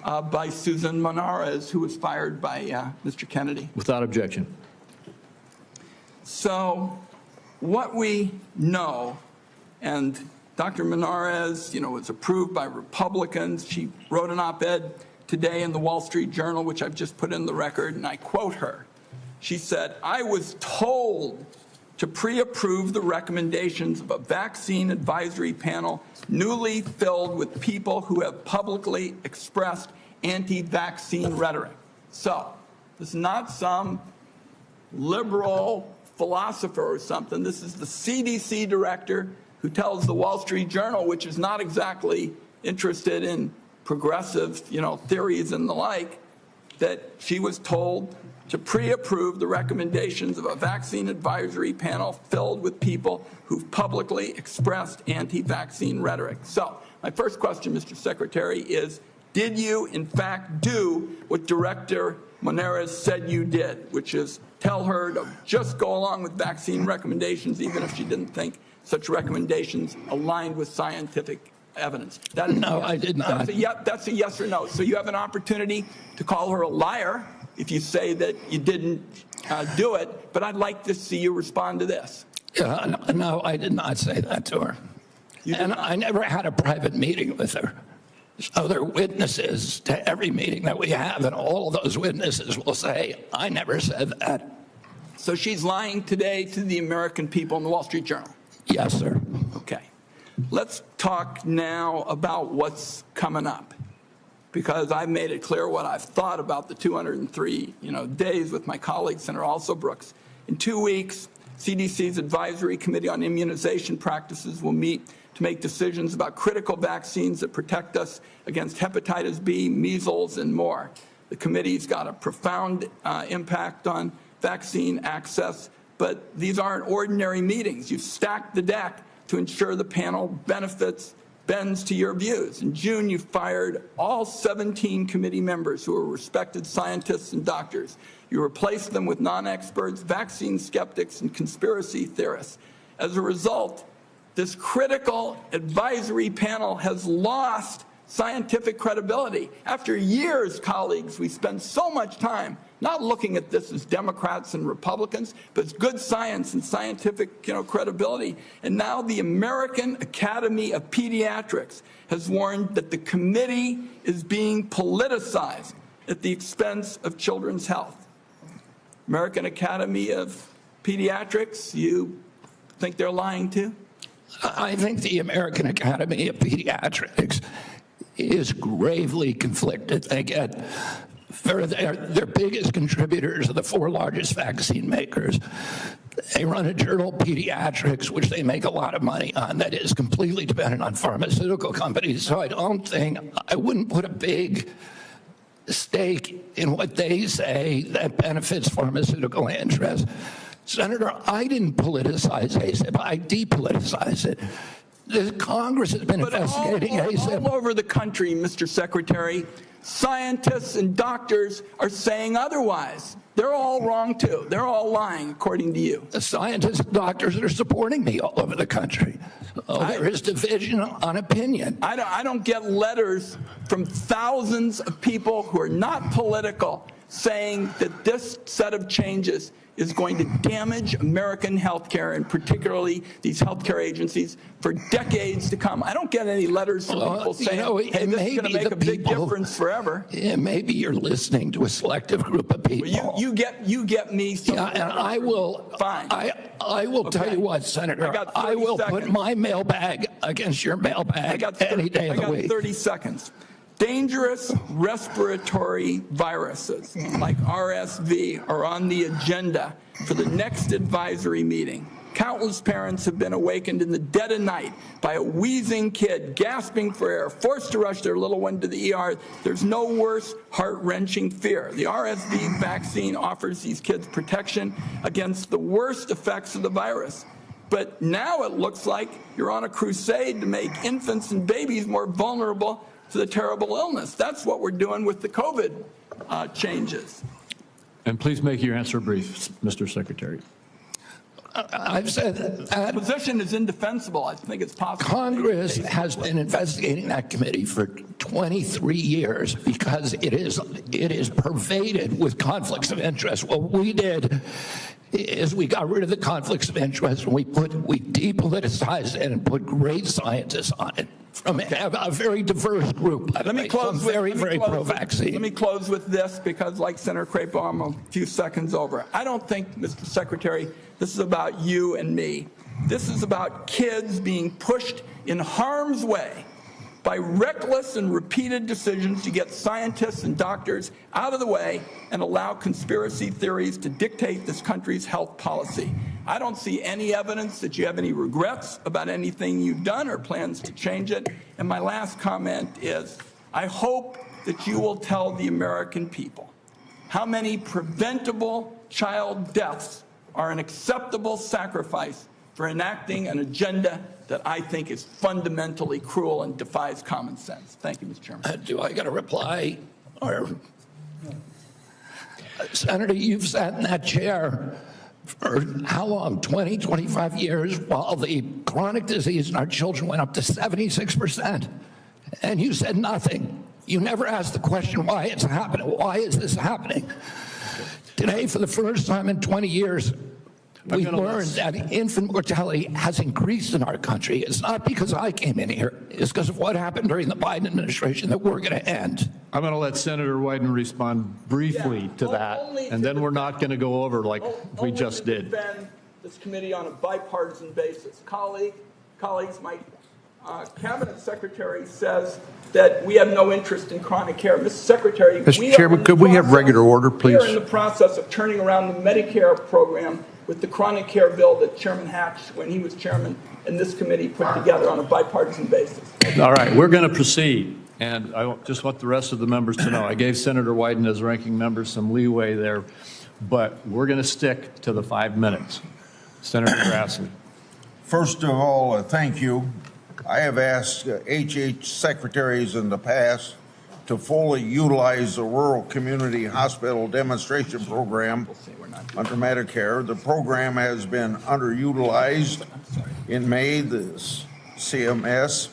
by Susan Monarez, who was fired by Mr. Kennedy. Without objection. So what we know, and Dr. Monarez, was approved by Republicans. She wrote an op-ed today in the Wall Street Journal, which I've just put in the record, and I quote her. She said, "I was told to pre-approve the recommendations of a vaccine advisory panel newly filled with people who have publicly expressed anti-vaccine rhetoric." So this is not some liberal philosopher or something. This is the CDC director who tells the Wall Street Journal, which is not exactly interested in progressive, theories and the like, that she was told to pre-approve the recommendations of a vaccine advisory panel filled with people who've publicly expressed anti-vaccine rhetoric. So my first question, Mr. Secretary, is, did you in fact do what Director Monarez said you did, which is tell her to just go along with vaccine recommendations, even if she didn't think such recommendations aligned with scientific evidence? That is no, I did not. That's a yes or no. So you have an opportunity to call her a liar if you say that you didn't do it, but I'd like to see you respond to this. No, I did not say that to her. And I never had a private meeting with her. So there are witnesses to every meeting that we have, and all of those witnesses will say, I never said that. So she's lying today to the American people in the Wall Street Journal? Yes, sir. Okay. Let's talk now about what's coming up, because I've made it clear what I've thought about the 203 days with my colleague, Senator Also Brooks. In 2 weeks, CDC's Advisory Committee on Immunization Practices will meet to make decisions about critical vaccines that protect us against hepatitis B, measles, and more. The committee's got a profound impact on vaccine access, but these aren't ordinary meetings. You've stacked the deck to ensure the panel bends to your views. In June, you fired all 17 committee members who were respected scientists and doctors. You replaced them with non-experts, vaccine skeptics, and conspiracy theorists. As a result, this critical advisory panel has lost scientific credibility. After years, colleagues, we spend so much time not looking at this as Democrats and Republicans, but as good science and scientific credibility. And now the American Academy of Pediatrics has warned that the committee is being politicized at the expense of children's health. American Academy of Pediatrics, you think they're lying too? I think the American Academy of Pediatrics is gravely conflicted. They get, their biggest contributors are the 4 largest vaccine makers. They run a journal, Pediatrics, which they make a lot of money on, that is completely dependent on pharmaceutical companies. So I wouldn't put a big stake in what they say that benefits pharmaceutical interests. Senator, I didn't politicize ACIP, I depoliticized it. The Congress has been investigating ACIP. All over the country, Mr. Secretary, scientists and doctors are saying otherwise. They're all wrong too. They're all lying, according to you. The scientists and doctors are supporting me all over the country. There is division on opinion. I don't get letters from thousands of people who are not political saying that this set of changes is going to damage American healthcare, and particularly these healthcare agencies, for decades to come. I don't get any letters from people saying, hey, this is going to make a big difference forever. Yeah, maybe you're listening to a selective group of people. Well, you get me. Yeah, and I will. Fine. I will tell you what, Senator. I will put my mailbag against your mailbag any day of the week. I got 30 seconds. Dangerous respiratory viruses like RSV are on the agenda for the next advisory meeting. Countless parents have been awakened in the dead of night by a wheezing kid gasping for air, forced to rush their little one to the ER. There's no worse heart-wrenching fear. The RSV vaccine offers these kids protection against the worst effects of the virus. But now it looks like you're on a crusade to make infants and babies more vulnerable to the terrible illness. That's what we're doing with the COVID changes. And please make your answer brief, Mr. Secretary. I've said that Position is indefensible. I think it's possible. Congress has been investigating that committee for 23 years because it is pervaded with conflicts of interest. What we did is we got rid of the conflicts of interest and we depoliticized it and put great scientists on it from a very diverse group. Let me close with, very pro-vaccine. Let me close with this because, like Senator Crapo, I'm a few seconds over. I don't think, Mr. Secretary, this is about you and me. This is about kids being pushed in harm's way by reckless and repeated decisions to get scientists and doctors out of the way and allow conspiracy theories to dictate this country's health policy. I don't see any evidence that you have any regrets about anything you've done or plans to change it. And my last comment is, I hope that you will tell the American people how many preventable child deaths are an acceptable sacrifice for enacting an agenda that I think is fundamentally cruel and defies common sense. Thank you, Mr. Chairman. Do I get a reply? Or, Senator, you've sat in that chair for how long? 20, 25 years, while the chronic disease in our children went up to 76%. And you said nothing. You never asked the question why it's happening. Why is this happening? Today, for the first time in 20 years, we learned that infant mortality has increased in our country. It's not because I came in here. It's because of what happened during the Biden administration that we're going to end. I'm going to let Senator Wyden respond briefly to that, and then we're not going to go over like we just did. Defend this committee on a bipartisan basis. Colleagues, my cabinet secretary says that we have no interest in chronic care. Mr. Secretary, Mr. Chairman, could we have regular order, please? We are in the process of turning around the Medicare program with the chronic care bill that Chairman Hatch, when he was chairman, and this committee put together on a bipartisan basis. All right, we're going to proceed. And I just want the rest of the members to know, I gave Senator Wyden as ranking member some leeway there, but we're going to stick to the 5 minutes. Senator Grassley. First of all, thank you. I have asked HH secretaries in the past to fully utilize the Rural Community Hospital Demonstration Program under Medicare. The program has been underutilized. In May, the CMS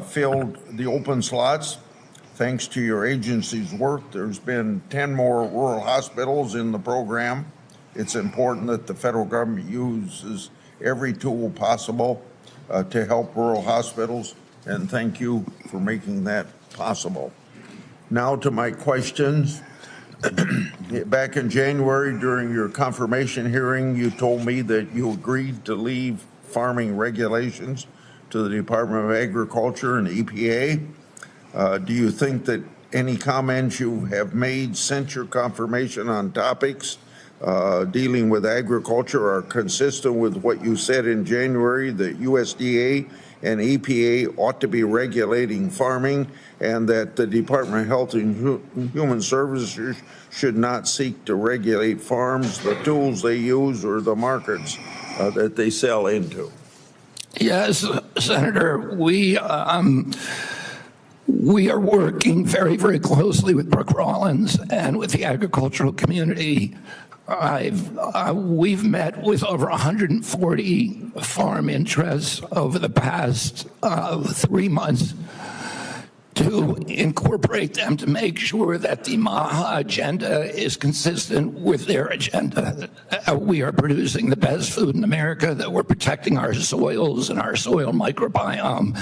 filled the open slots. Thanks to your agency's work, there's been 10 more rural hospitals in the program. It's important that the federal government uses every tool possible to help rural hospitals, and thank you for making that possible. Now to my questions. Back in January, during your confirmation hearing, you told me that you agreed to leave farming regulations to the Department of Agriculture and EPA. Do you think that any comments you have made since your confirmation on topics dealing with agriculture are consistent with what you said in January, that USDA and EPA ought to be regulating farming, and that the Department of Health and Human Services should not seek to regulate farms, the tools they use, or the markets that they sell into? Yes, Senator, we are working very, very closely with Brooke Rollins and with the agricultural community. We've met with over 140 farm interests over the past 3 months to incorporate them to make sure that the MAHA agenda is consistent with their agenda. We are producing the best food in America, that we're protecting our soils and our soil microbiome,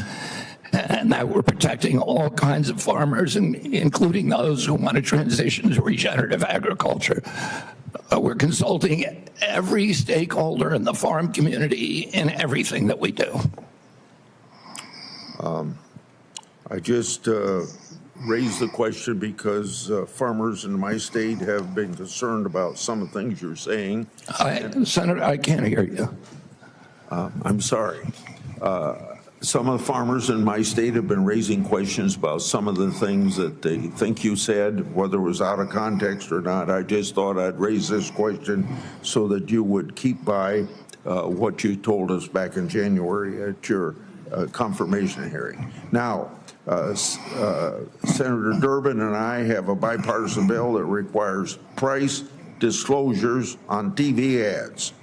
and that we're protecting all kinds of farmers, including those who want to transition to regenerative agriculture. We're consulting every stakeholder in the farm community in everything that we do. I just raised the question because farmers in my state have been concerned about some of the things you're saying. Senator, I can't hear you. I'm sorry. Some of the farmers in my state have been raising questions about some of the things that they think you said, whether it was out of context or not. I just thought I'd raise this question so that you would keep by what you told us back in January at your confirmation hearing. Now, Senator Durbin and I have a bipartisan bill that requires price disclosures on TV ads.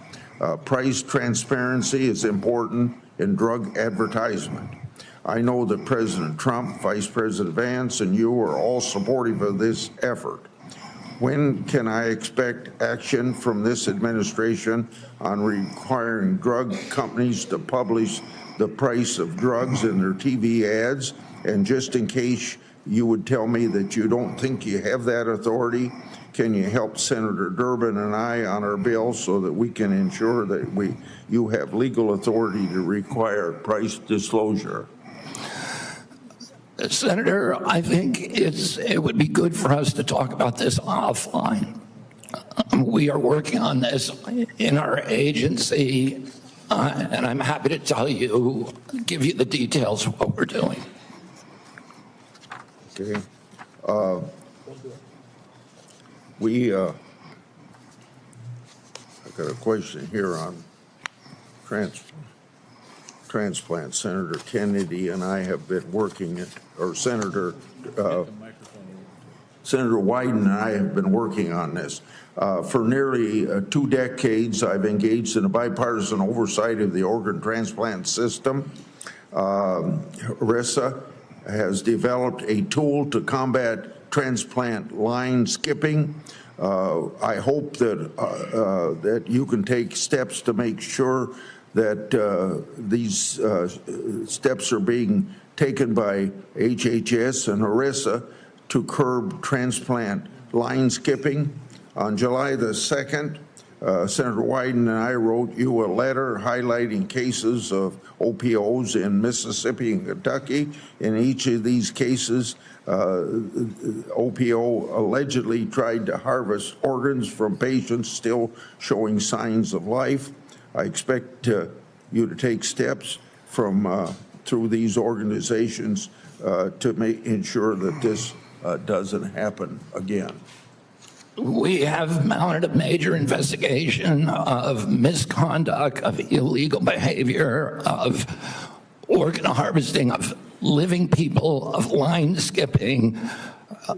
Price transparency is important in drug advertisement. I know that President Trump, Vice President Vance, and you are all supportive of this effort. When can I expect action from this administration on requiring drug companies to publish the price of drugs in their TV ads? And just in case you would tell me that you don't think you have that authority, can you help Senator Durbin and I on our bill so that we can ensure that you have legal authority to require price disclosure? Senator, I think it would be good for us to talk about this offline. We are working on this in our agency, and I'm happy to tell you, give you the details of what we're doing. Okay. I got a question here on transplant. Senator Kennedy and I have been working, or Senator Wyden and I have been working on this. For nearly 2 decades, I've engaged in a bipartisan oversight of the organ transplant system. ERISA has developed a tool to combat transplant line skipping. I hope that you can take steps to make sure that these steps are being taken by HHS and ERISA to curb transplant line skipping. On July the 2nd, Senator Wyden and I wrote you a letter highlighting cases of OPOs in Mississippi and Kentucky. In each of these cases, OPO allegedly tried to harvest organs from patients still showing signs of life. I expect you to take steps from through these organizations to ensure that this doesn't happen again. We have mounted a major investigation of misconduct, of illegal behavior, of organ harvesting, of living people, of line skipping,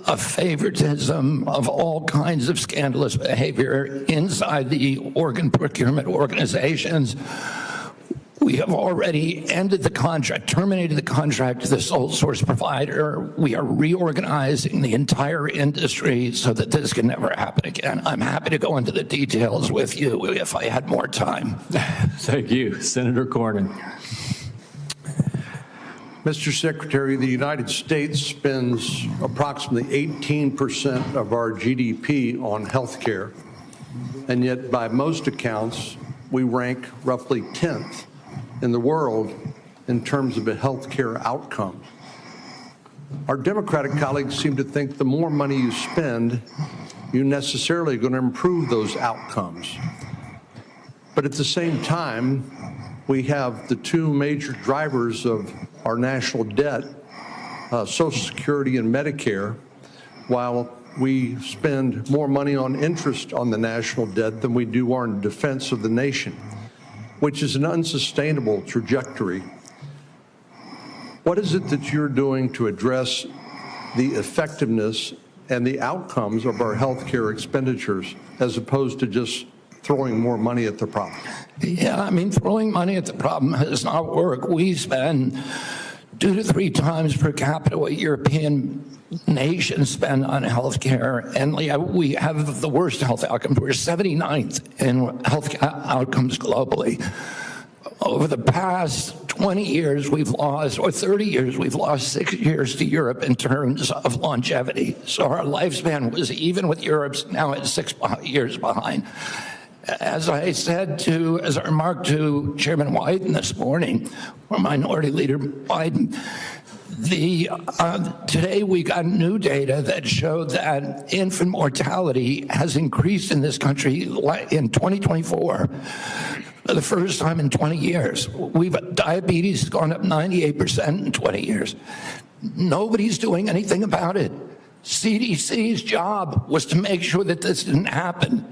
of favoritism, of all kinds of scandalous behavior inside the organ procurement organizations. We have already ended the contract, terminated the contract to the sole source provider. We are reorganizing the entire industry so that this can never happen again. I'm happy to go into the details with you if I had more time. Thank you. Senator Cornyn. Mr. Secretary, the United States spends approximately 18% of our GDP on health care, and yet by most accounts, we rank roughly 10th in the world in terms of a health care outcome. Our Democratic colleagues seem to think the more money you spend, you're necessarily going to improve those outcomes. But at the same time, we have the 2 major drivers of our national debt, Social Security and Medicare, while we spend more money on interest on the national debt than we do on defense of the nation, which is an unsustainable trajectory. What is it that you're doing to address the effectiveness and the outcomes of our health care expenditures as opposed to just throwing more money at the problem? Yeah, I mean, throwing money at the problem does not work. We spend 2 to 3 times per capita what European nations spend on health care, and we have the worst health outcomes. We're 79th in health outcomes globally. Over the past 20 years, we've lost, or 30 years, we've lost 6 years to Europe in terms of longevity. So our lifespan was even with Europe's, now at 6 years behind. As I said as I remarked to Chairman Wyden this morning, or Minority Leader Wyden, today we got new data that showed that infant mortality has increased in this country in 2024 for the first time in 20 years. Diabetes has gone up 98% in 20 years. Nobody's doing anything about it. CDC's job was to make sure that this didn't happen.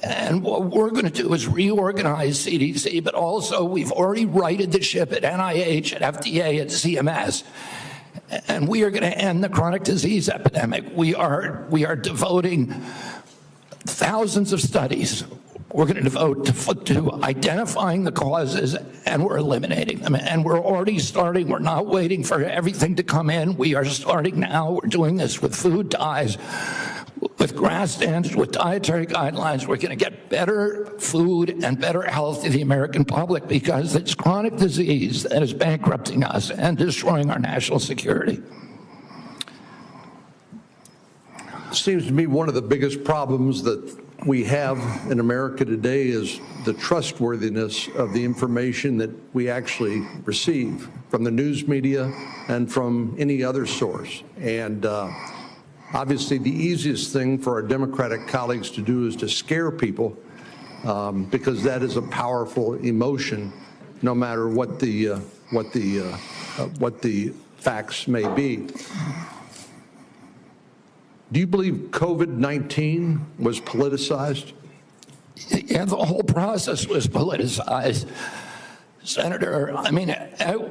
And what we're going to do is reorganize CDC, but also we've already righted the ship at NIH, at FDA, at CMS. And we are going to end the chronic disease epidemic. We are devoting thousands of studies. we're going to devote to identifying the causes, and we're eliminating them. And we're already starting. We're not waiting for everything to come in. We are starting now. We're doing this with food dyes, with grass standards, with dietary guidelines. We're going to get better food and better health to the American public because it's chronic disease that is bankrupting us and destroying our national security. It seems to me one of the biggest problems that we have in America today is the trustworthiness of the information that we actually receive from the news media and from any other source. And obviously, the easiest thing for our Democratic colleagues to do is to scare people because that is a powerful emotion, no matter what the facts may be. Do you believe COVID-19 was politicized? Yeah, the whole process was politicized. Senator, I mean,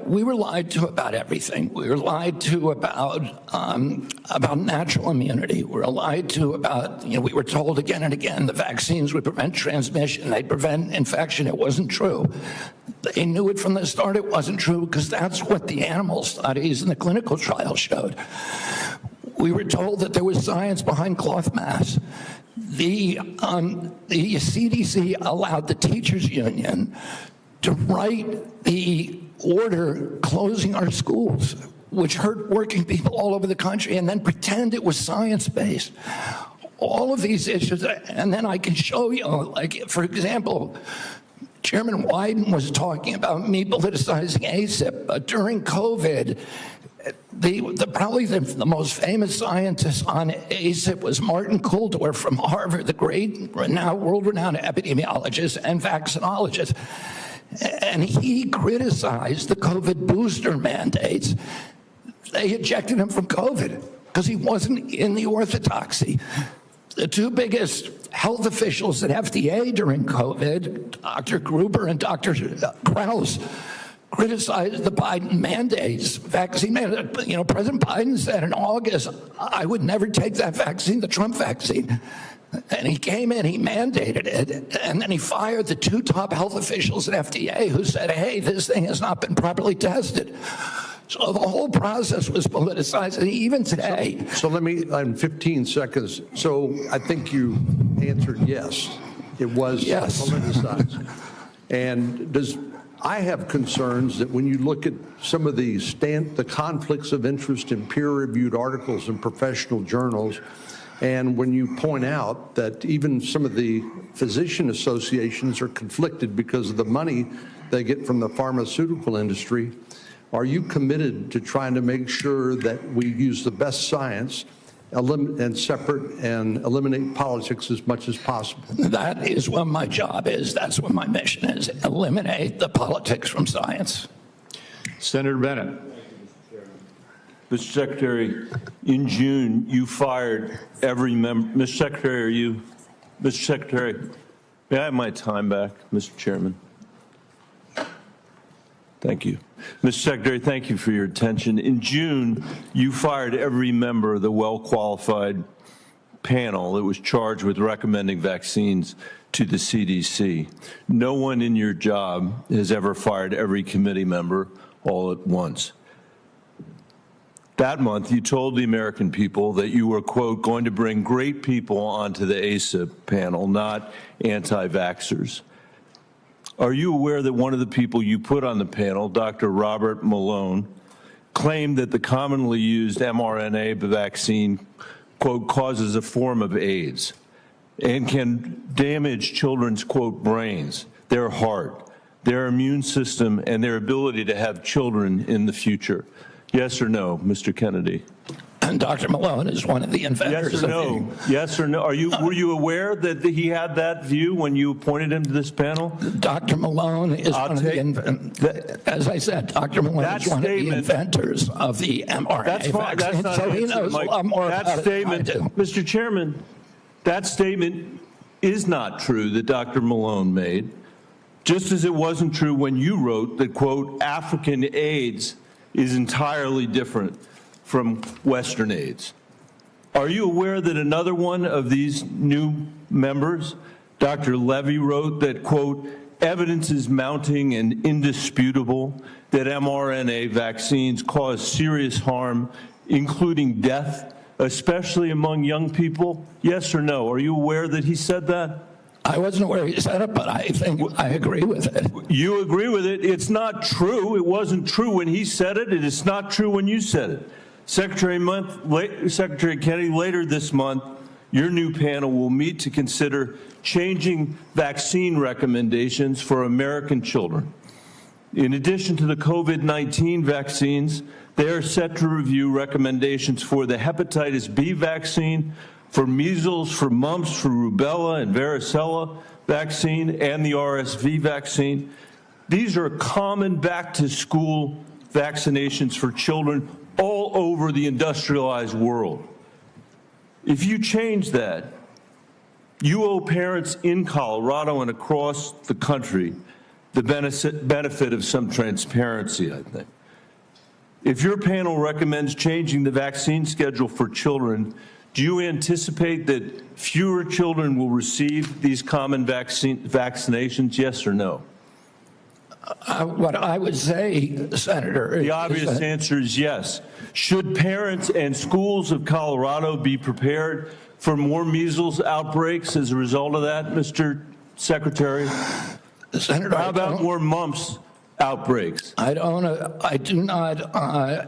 we were lied to about everything. We were lied to about natural immunity. We were lied to about, we were told again and again the vaccines would prevent transmission, they'd prevent infection. It wasn't true. They knew it from the start it wasn't true because that's what the animal studies and the clinical trials showed. We were told that there was science behind cloth masks. The CDC allowed the teachers union to write the order closing our schools, which hurt working people all over the country, and then pretend it was science-based. All of these issues, and then I can show you, like, for example, Chairman Wyden was talking about me politicizing ACIP, but during COVID, probably the most famous scientist on ACIP was Martin Kulldorff from Harvard, the great world-renowned epidemiologist and vaccinologist. And he criticized the COVID booster mandates. They ejected him from COVID because he wasn't in the orthodoxy. The two biggest health officials at FDA during COVID, Dr. Gruber and Dr. Krause, criticized the Biden mandates, vaccine mandates. President Biden said in August, I would never take that vaccine, the Trump vaccine. And he came in, he mandated it, and then he fired the two top health officials at FDA who said, hey, this thing has not been properly tested. So the whole process was politicized, and even today. So let me, in 15 seconds, so I think you answered yes. It was politicized. And I have concerns that when you look at some of the conflicts of interest in peer-reviewed articles in professional journals, and when you point out that even some of the physician associations are conflicted because of the money they get from the pharmaceutical industry, are you committed to trying to make sure that we use the best science and separate and eliminate politics as much as possible? That is what my job is. That's what my mission is. Eliminate the politics from science. Senator Bennett. Mr. Secretary, in June, you fired every member. Mr. Secretary, Mr. Secretary, may I have my time back, Mr. Chairman? Thank you. Mr. Secretary, thank you for your attention. In June, you fired every member of the well-qualified panel that was charged with recommending vaccines to the CDC. No one in your job has ever fired every committee member all at once. That month, you told the American people that you were, quote, going to bring great people onto the ACIP panel, not anti-vaxxers. Are you aware that one of the people you put on the panel, Dr. Robert Malone, claimed that the commonly used mRNA vaccine, quote, causes a form of AIDS and can damage children's, quote, brains, their heart, their immune system, and their ability to have children in the future? Yes or no, Mr. Kennedy? And Dr. Malone is one of the inventors. Yes or no? Yes or no? Were you aware that he had that view when you appointed him to this panel? Dr. Malone is one of the inventors. As I said, Dr. Malone is one of the inventors of the mRNA vaccine. So he knows a lot more about it than I do. Mr. Chairman, that statement is not true that Dr. Malone made, just as it wasn't true when you wrote that, quote, African AIDS is entirely different from Western AIDS. Are you aware that another one of these new members, Dr. Levy wrote that, quote, evidence is mounting and indisputable that mRNA vaccines cause serious harm, including death, especially among young people? Yes or no? Are you aware that he said that? I wasn't aware he said it, but I think I agree with it. You agree with it? It's not true. It wasn't true when he said it, and it's not true when you said it. Secretary Kennedy, later this month, your new panel will meet to consider changing vaccine recommendations for American children. In addition to the COVID-19 vaccines, they are set to review recommendations for the hepatitis B vaccine, for measles, for mumps, for rubella and varicella vaccine, and the RSV vaccine. These are common back-to-school vaccinations for children all over the industrialized world. If you change that, you owe parents in Colorado and across the country the benefit of some transparency, I think. If your panel recommends changing the vaccine schedule for children, do you anticipate that fewer children will receive these common vaccinations, yes or no? What I would say, Senator, the obvious answer is yes. Should parents and schools of Colorado be prepared for more measles outbreaks as a result of that, Mr. Secretary? Senator, how about more mumps outbreaks? I do not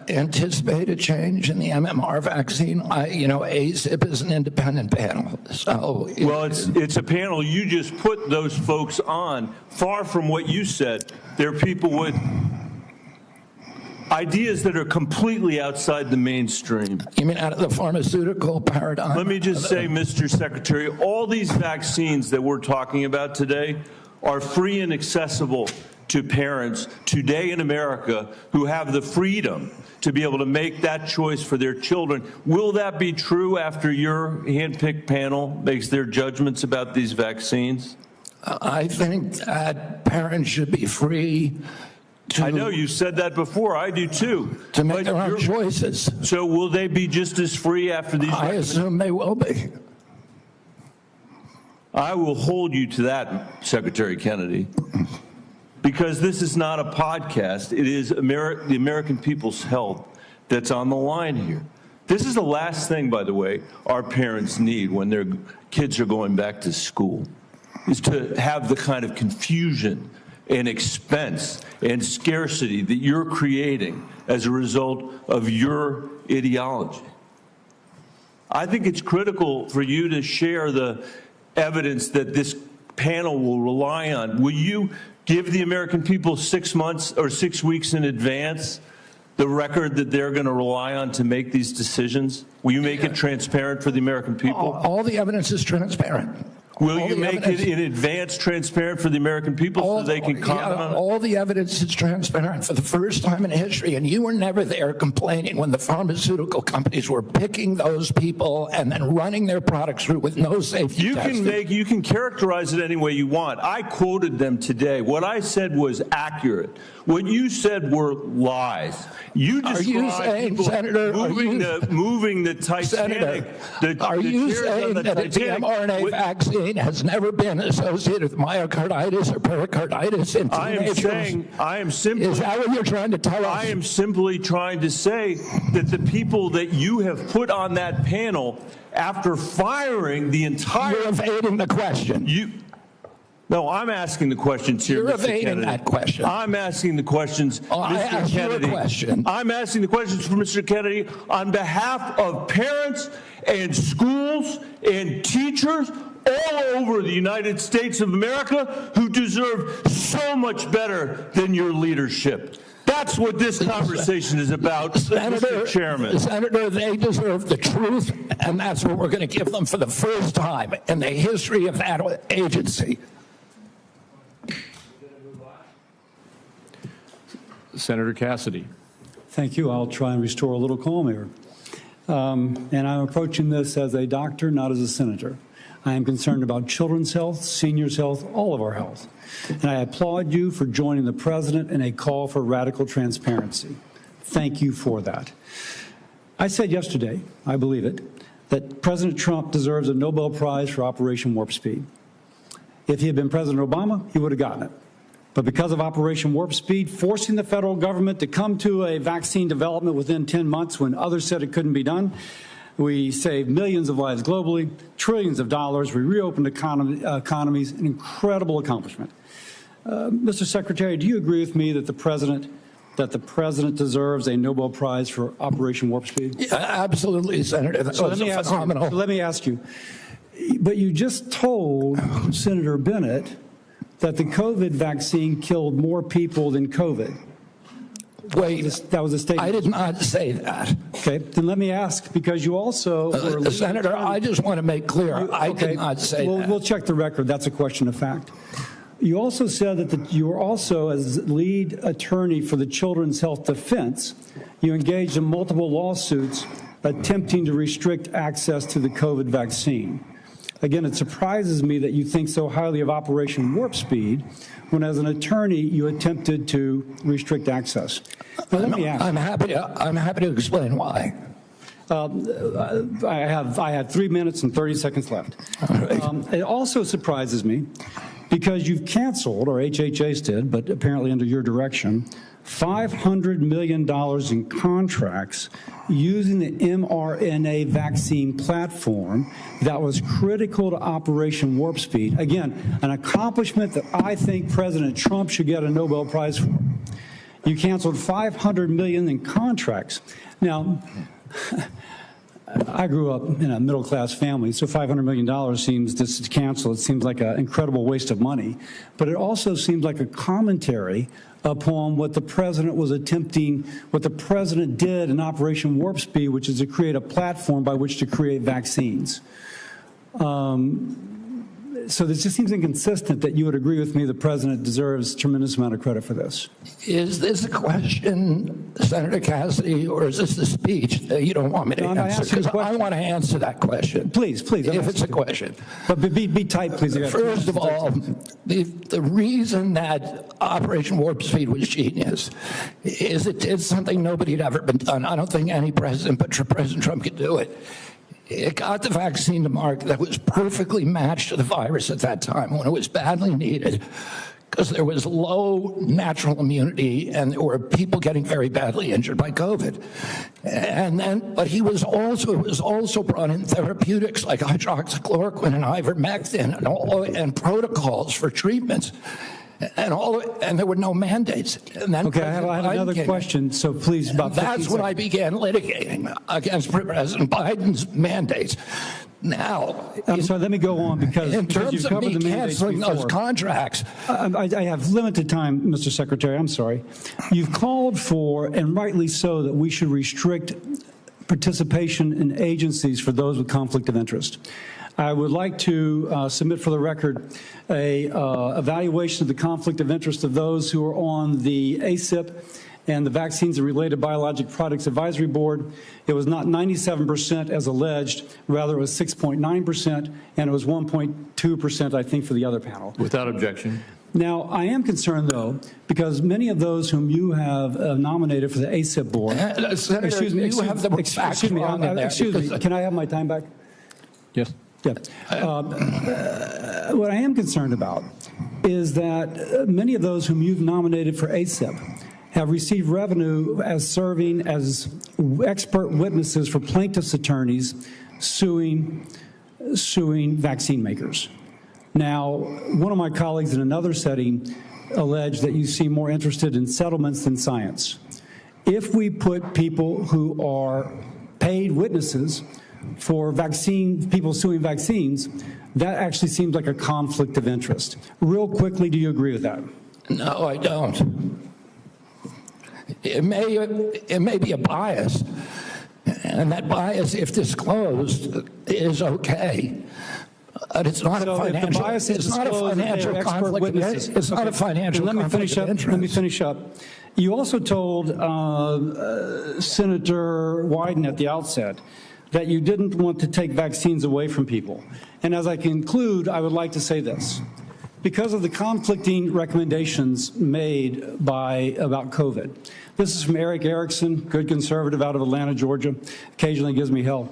anticipate a change in the MMR vaccine. ACIP is an independent panel. So well, it's a panel you just put those folks on. Far from what you said, they're people with ideas that are completely outside the mainstream. You mean out of the pharmaceutical paradigm? Let me just say, Mr. Secretary, all these vaccines that we're talking about today are free and accessible to parents today in America who have the freedom to be able to make that choice for their children. Will that be true after your handpicked panel makes their judgments about these vaccines? I think that parents should be free to... I know you said that before. I do too. To make their own choices. So will they be just as free after these? I assume they will be. I will hold you to that, Secretary Kennedy, because this is not a podcast. It is the American people's health that's on the line here. This is the last thing, by the way, our parents need when their kids are going back to school, is to have the kind of confusion and expense and scarcity that you're creating as a result of your ideology. I think it's critical for you to share the evidence that this panel will rely on. Will you give the American people 6 months or 6 weeks in advance the record that they're going to rely on to make these decisions? Will you make it transparent for the American people? All the evidence is transparent. Will you make it in advance transparent for the American people so they can comment on it? All the evidence is transparent for the first time in history, and you were never there complaining when the pharmaceutical companies were picking those people and then running their products through with no safety testing. You can characterize it any way you want. I quoted them today. What I said was accurate. What you said were lies. You described people moving the Titanic. Are you saying that a mRNA vaccine has never been associated with myocarditis or pericarditis in teenagers? Is that what you're trying to tell us? I am simply trying to say that the people that you have put on that panel, after firing the entire... You're evading the question. No, I'm asking the questions here, You're Mr. Kennedy. evading that question. I'm asking the questions, I asked you a question. I'm asking the questions for Mr. Kennedy on behalf of parents and schools and teachers all over the United States of America who deserve so much better than your leadership. That's what this conversation is about, Mr. Chairman. Senator, they deserve the truth, and that's what we're going to give them for the first time in the history of that agency. Senator Cassidy. Thank you. I'll try and restore a little calm here. And I'm approaching this as a doctor, not as a senator. I am concerned about children's health, seniors' health, all of our health. And I applaud you for joining the president in a call for radical transparency. Thank you for that. I said yesterday, I believe it, that President Trump deserves a Nobel Prize for Operation Warp Speed. If he had been President Obama, he would have gotten it. But because of Operation Warp Speed, forcing the federal government to come to a vaccine development within 10 months when others said it couldn't be done, we saved millions of lives globally, trillions of dollars. We reopened economies, an incredible accomplishment. Mr. Secretary, do you agree with me that the president deserves a Nobel Prize for Operation Warp Speed? Yeah, absolutely, Senator. That was phenomenal. So let me ask you, but you just told Senator Bennett that the COVID vaccine killed more people than COVID. Wait, that was a statement. I did not say that. Okay, then let me ask, because you also were Senator, I just want to make clear, I did not say that. We'll check the record. That's a question of fact. You also said that you were also, as lead attorney for the Children's Health Defense, you engaged in multiple lawsuits attempting to restrict access to the COVID vaccine. Again, it surprises me that you think so highly of Operation Warp Speed when, as an attorney, you attempted to restrict access. Now, let me ask. I'm happy to explain why. I had 3 minutes and 30 seconds left. All right. It also surprises me because you've canceled, or HHS did, but apparently under your direction, $500 million in contracts using the mRNA vaccine platform that was critical to Operation Warp Speed. Again, an accomplishment that I think President Trump should get a Nobel Prize for. You canceled $500 million in contracts. Now, I grew up in a middle-class family, so $500 million seems to cancel. It seems like an incredible waste of money. But it also seems like a commentary upon what the president was attempting, what the president did in Operation Warp Speed, which is to create a platform by which to create vaccines. So this just seems inconsistent that you would agree with me the president deserves a tremendous amount of credit for this. Is this a question, Senator Cassidy, or is this a speech that you don't want me to answer? Because I want to answer that question. Please. If it's a question. But be tight, please. First of all, the reason that Operation Warp Speed was genius is it did something nobody had ever been done. I don't think any president, but President Trump could do it. It got the vaccine to market that was perfectly matched to the virus at that time when it was badly needed, because there was low natural immunity and there were people getting very badly injured by COVID. But it was also brought in therapeutics like hydroxychloroquine and ivermectin and protocols for treatments. And there were no mandates. And then okay, I have another question, so please, about 15 that's when I began litigating against President Biden's mandates. Now, I'm sorry, let me go on because in terms you've of covered me the mandates canceling before. those contracts. I have limited time, Mr. Secretary, I'm sorry. You've called for, and rightly so, that we should restrict participation in agencies for those with conflict of interest. I would like to submit for the record a evaluation of the conflict of interest of those who are on the ACIP and the Vaccines and Related Biologic Products Advisory Board. It was not 97% as alleged, rather it was 6.9%, and it was 1.2%, I think, for the other panel. Without objection. Now, I am concerned, though, because many of those whom you have nominated for the ACIP board, Senator, excuse me, can I have my time back? Yes. Yeah. What I am concerned about is that many of those whom you've nominated for ACIP have received revenue as serving as expert witnesses for plaintiffs' attorneys suing vaccine makers. Now, one of my colleagues in another setting alleged that you seem more interested in settlements than science. If we put people who are paid witnesses for people suing vaccines, that actually seems like a conflict of interest. Real quickly, do you agree with that? No, I don't. It may be a bias, and that bias, if disclosed, is okay. But it's not a financial. It's not a financial conflict of interest. It's not a financial conflict of interest. Let me finish up. You also told Senator Wyden at the outset that you didn't want to take vaccines away from people. And as I conclude, I would like to say this. Because of the conflicting recommendations made about COVID. This is from Eric Erickson, good conservative out of Atlanta, Georgia, occasionally gives me hell.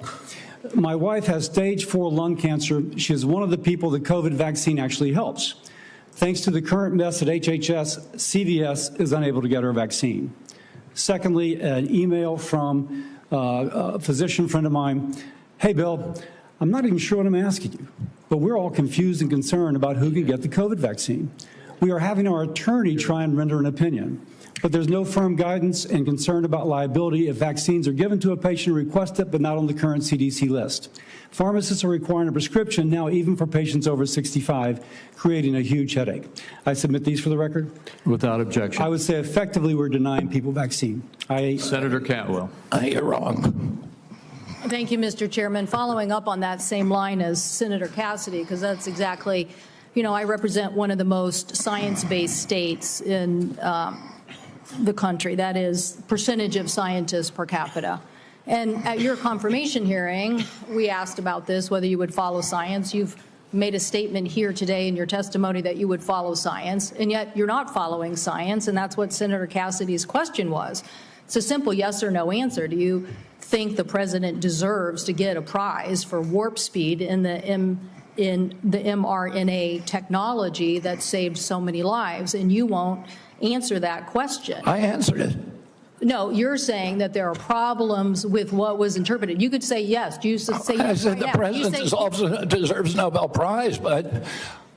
My wife has stage 4 lung cancer. She is one of the people the COVID vaccine actually helps. Thanks to the current mess at HHS, CVS is unable to get her vaccine. Secondly, an email from a physician friend of mine. Hey, Bill, I'm not even sure what I'm asking you, but we're all confused and concerned about who can get the COVID vaccine. We are having our attorney try and render an opinion, but there's no firm guidance and concern about liability if vaccines are given to a patient who requests it but not on the current CDC list. Pharmacists are requiring a prescription now even for patients over 65, creating a huge headache. I submit these for the record. Without objection. I would say effectively we're denying people vaccine. Senator Cantwell. You're wrong. Thank you, Mr. Chairman. Following up on that same line as Senator Cassidy, because that's exactly, I represent one of the most science-based states in the country. That is percentage of scientists per capita. And at your confirmation hearing, we asked about this, whether you would follow science. You've made a statement here today in your testimony that you would follow science, and yet you're not following science, and that's what Senator Cassidy's question was. It's a simple yes or no answer. Do you think the president deserves to get a prize for warp speed in the mRNA technology that saved so many lives? And you won't answer that question. I answered it. No, you're saying that there are problems with what was interpreted. You could say yes. Do you say yes? I said the president also deserves a Nobel Prize, but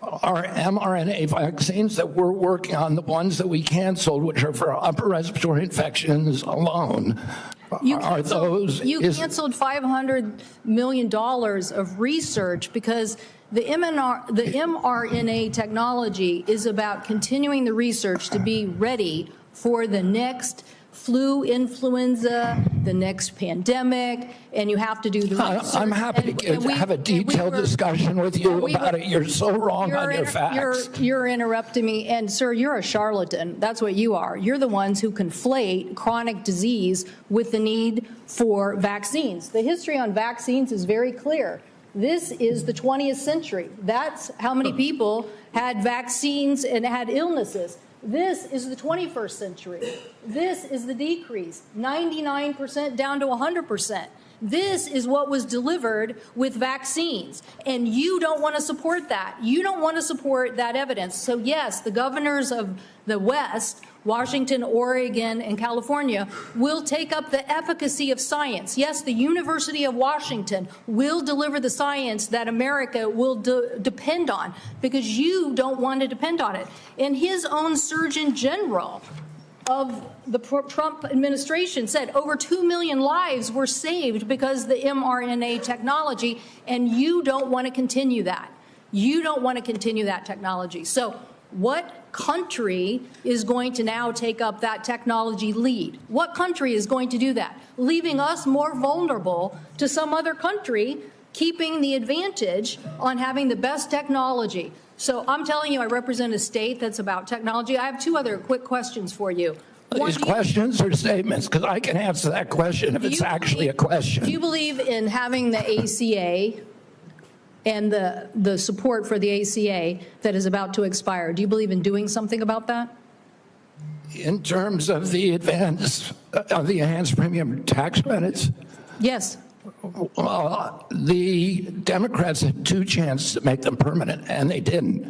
our mRNA vaccines that we're working on, the ones that we canceled, which are for upper respiratory infections alone, you canceled $500 million of research because the mRNA technology is about continuing the research to be ready for the next flu, influenza, the next pandemic, and you have to do the research. I'm happy to have a detailed discussion with you about it. You're so wrong on your facts. You're interrupting me, and sir, you're a charlatan. That's what you are. You're the ones who conflate chronic disease with the need for vaccines. The history on vaccines is very clear. This is the 20th century. That's how many people had vaccines and had illnesses. This is the 21st century. This is the decrease, 99% down to 100%. This is what was delivered with vaccines, and you don't want to support that. You don't want to support that evidence. So yes, the governors of the West, Washington, Oregon, and California, will take up the efficacy of science. Yes, the University of Washington will deliver the science that America will depend on, because you don't want to depend on it. And his own Surgeon General of the Trump administration said over 2 million lives were saved because of the mRNA technology, and you don't want to continue that. You don't want to continue that technology. So what country is going to now take up that technology lead? What country is going to do that, leaving us more vulnerable to some other country keeping the advantage on having the best technology? So I'm telling you, I represent a state that's about technology. I have two other quick questions for you. These questions or statements? Because I can answer that question if it's actually a question. Do you believe in having the ACA and the support for the ACA that is about to expire? Do you believe in doing something about that? In terms of the enhanced premium tax credits? Yes. Well, the Democrats had two chances to make them permanent, and they didn't.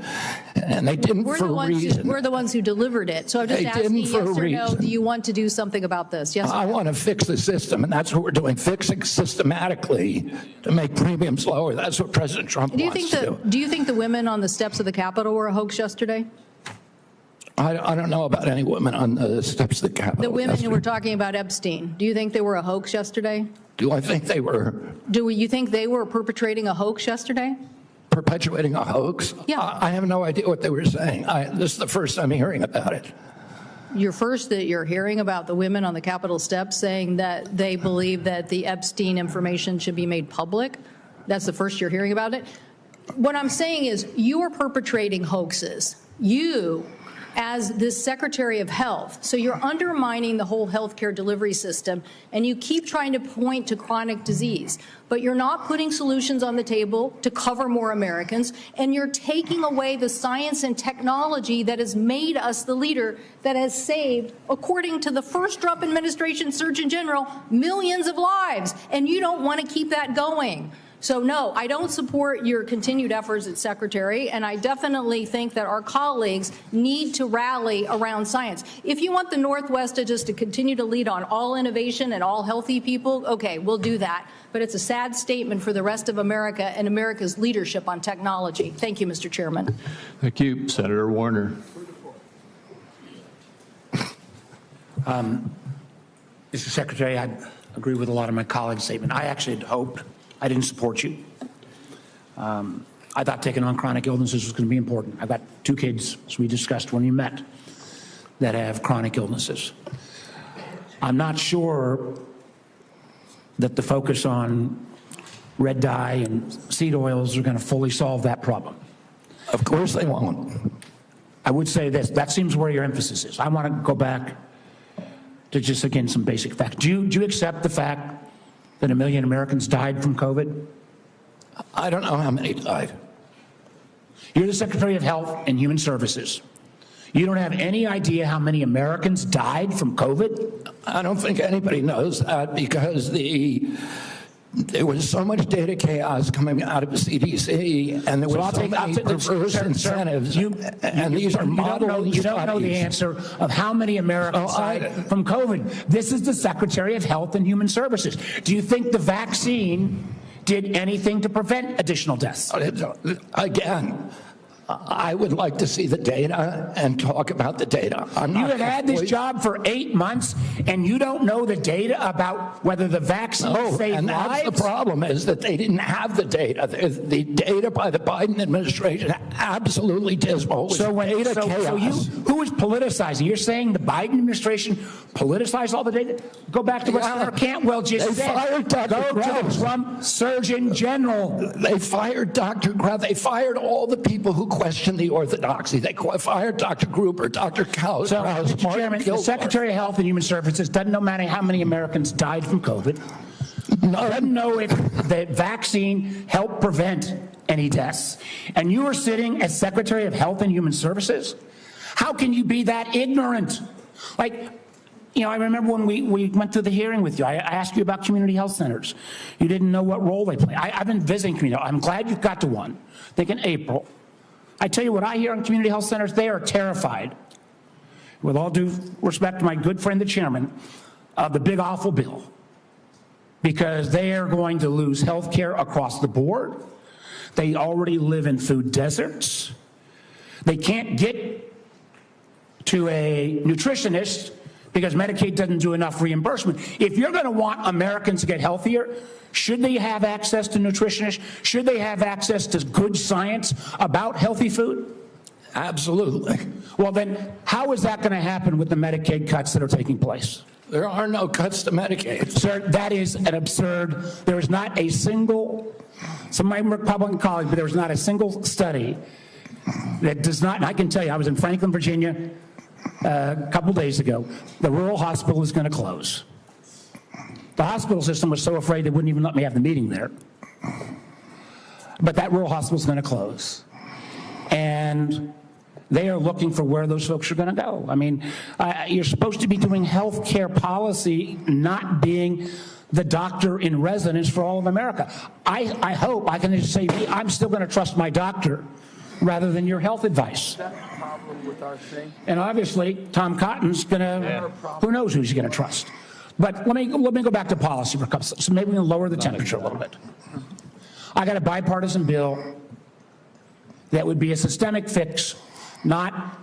And they didn't for a reason. We're the ones who delivered it. So I'm just asking yes or no, do you want to do something about this? Yes or no? I want to fix the system, and that's what we're doing, fixing systematically to make premiums lower. That's what President Trump wants to do. Do you think the women on the steps of the Capitol were a hoax yesterday? I don't know about any women on the steps of the Capitol. The women who were talking about Epstein, do you think they were a hoax yesterday? Do I think they were? Do you think they were perpetrating a hoax yesterday? Perpetuating a hoax? Yeah. I have no idea what they were saying. This is the first I'm hearing about it. You're hearing about the women on the Capitol steps saying that they believe that the Epstein information should be made public? That's the first you're hearing about it? What I'm saying is you're perpetrating hoaxes. You as this Secretary of Health. So you're undermining the whole healthcare delivery system, and you keep trying to point to chronic disease. But you're not putting solutions on the table to cover more Americans, and you're taking away the science and technology that has made us the leader that has saved, according to the first Trump administration Surgeon General, millions of lives. And you don't want to keep that going. So no, I don't support your continued efforts as Secretary, and I definitely think that our colleagues need to rally around science. If you want the Northwest to continue to lead on all innovation and all healthy people, okay, we'll do that. But it's a sad statement for the rest of America and America's leadership on technology. Thank you, Mr. Chairman. Thank you. Senator Warner. Mr. Secretary, I agree with a lot of my colleagues' statement. I actually had hoped, I didn't support you. I thought taking on chronic illnesses was going to be important. I've got 2 kids, as we discussed when you met, that have chronic illnesses. I'm not sure that the focus on red dye and seed oils are going to fully solve that problem. Of course they won't. I would say this, that seems where your emphasis is. I want to go back to just, again, some basic facts. Do you accept the fact that 1 million Americans died from COVID? I don't know how many died. You're the Secretary of Health and Human Services. You don't have any idea how many Americans died from COVID? I don't think anybody knows that because there was so much data chaos coming out of the CDC, and there was so many perverse incentives. And these are model You don't know the answer of how many Americans died from COVID. This is the Secretary of Health and Human Services. Do you think the vaccine did anything to prevent additional deaths? Again, I would like to see the data and talk about the data. You have had this job for 8 months, and you don't know the data about whether the vaccine saved and lives? that's the problem, is that they didn't have the data. The data by the Biden administration absolutely dismal. Who is politicizing? You're saying the Biden administration politicized all the data? Go back to what Senator Cantwell just said. Fired Dr. Go to the Trump Surgeon General. They fired Dr. Graf. They fired all the people who questioned the orthodoxy. They fired Dr. Gruber, Dr. Kaus. So, Mr. Chairman, the Secretary of Health and Human Services doesn't know how many Americans died from COVID. Doesn't know if the vaccine helped prevent any deaths. And you are sitting as Secretary of Health and Human Services? How can you be that ignorant? Like, you know, I remember when we went through the hearing with you, I asked you about community health centers. You didn't know what role they play. I've been visiting community. I'm glad you got to one. I think in April. I tell you what I hear on community health centers, they are terrified, with all due respect to my good friend the chairman, of the big awful bill, because they are going to lose health care across the board. They already live in food deserts. They can't get to a nutritionist because Medicaid doesn't do enough reimbursement. If you're going to want Americans to get healthier, should they have access to nutritionists? Should they have access to good science about healthy food? Absolutely. Well, then how is that going to happen with the Medicaid cuts that are taking place? There are no cuts to Medicaid. Sir, that is an absurd. There is not a single, some of my Republican colleagues, but there is not a single study that does not, and I can tell you, I was in Franklin, Virginia a couple days ago. The rural hospital is going to close. The hospital system was so afraid they wouldn't even let me have the meeting there. But that rural hospital is going to close. And they are looking for where those folks are going to go. I mean, you're supposed to be doing health care policy, not being the doctor in residence for all of America. I hope I can just say, I'm still going to trust my doctor rather than your health advice. That's the problem with our thing. And obviously, Tom Cotton's going to, who knows who he's going to trust. But let me go back to policy for a couple, so maybe we can lower the temperature a little bit. I got a bipartisan bill that would be a systemic fix, not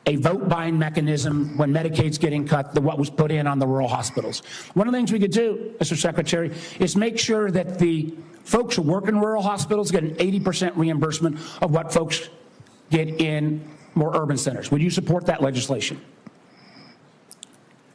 a vote-buying mechanism when Medicaid's getting cut, what was put in on the rural hospitals. One of the things we could do, Mr. Secretary, is make sure that the folks who work in rural hospitals get an 80% reimbursement of what folks get in more urban centers. Would you support that legislation?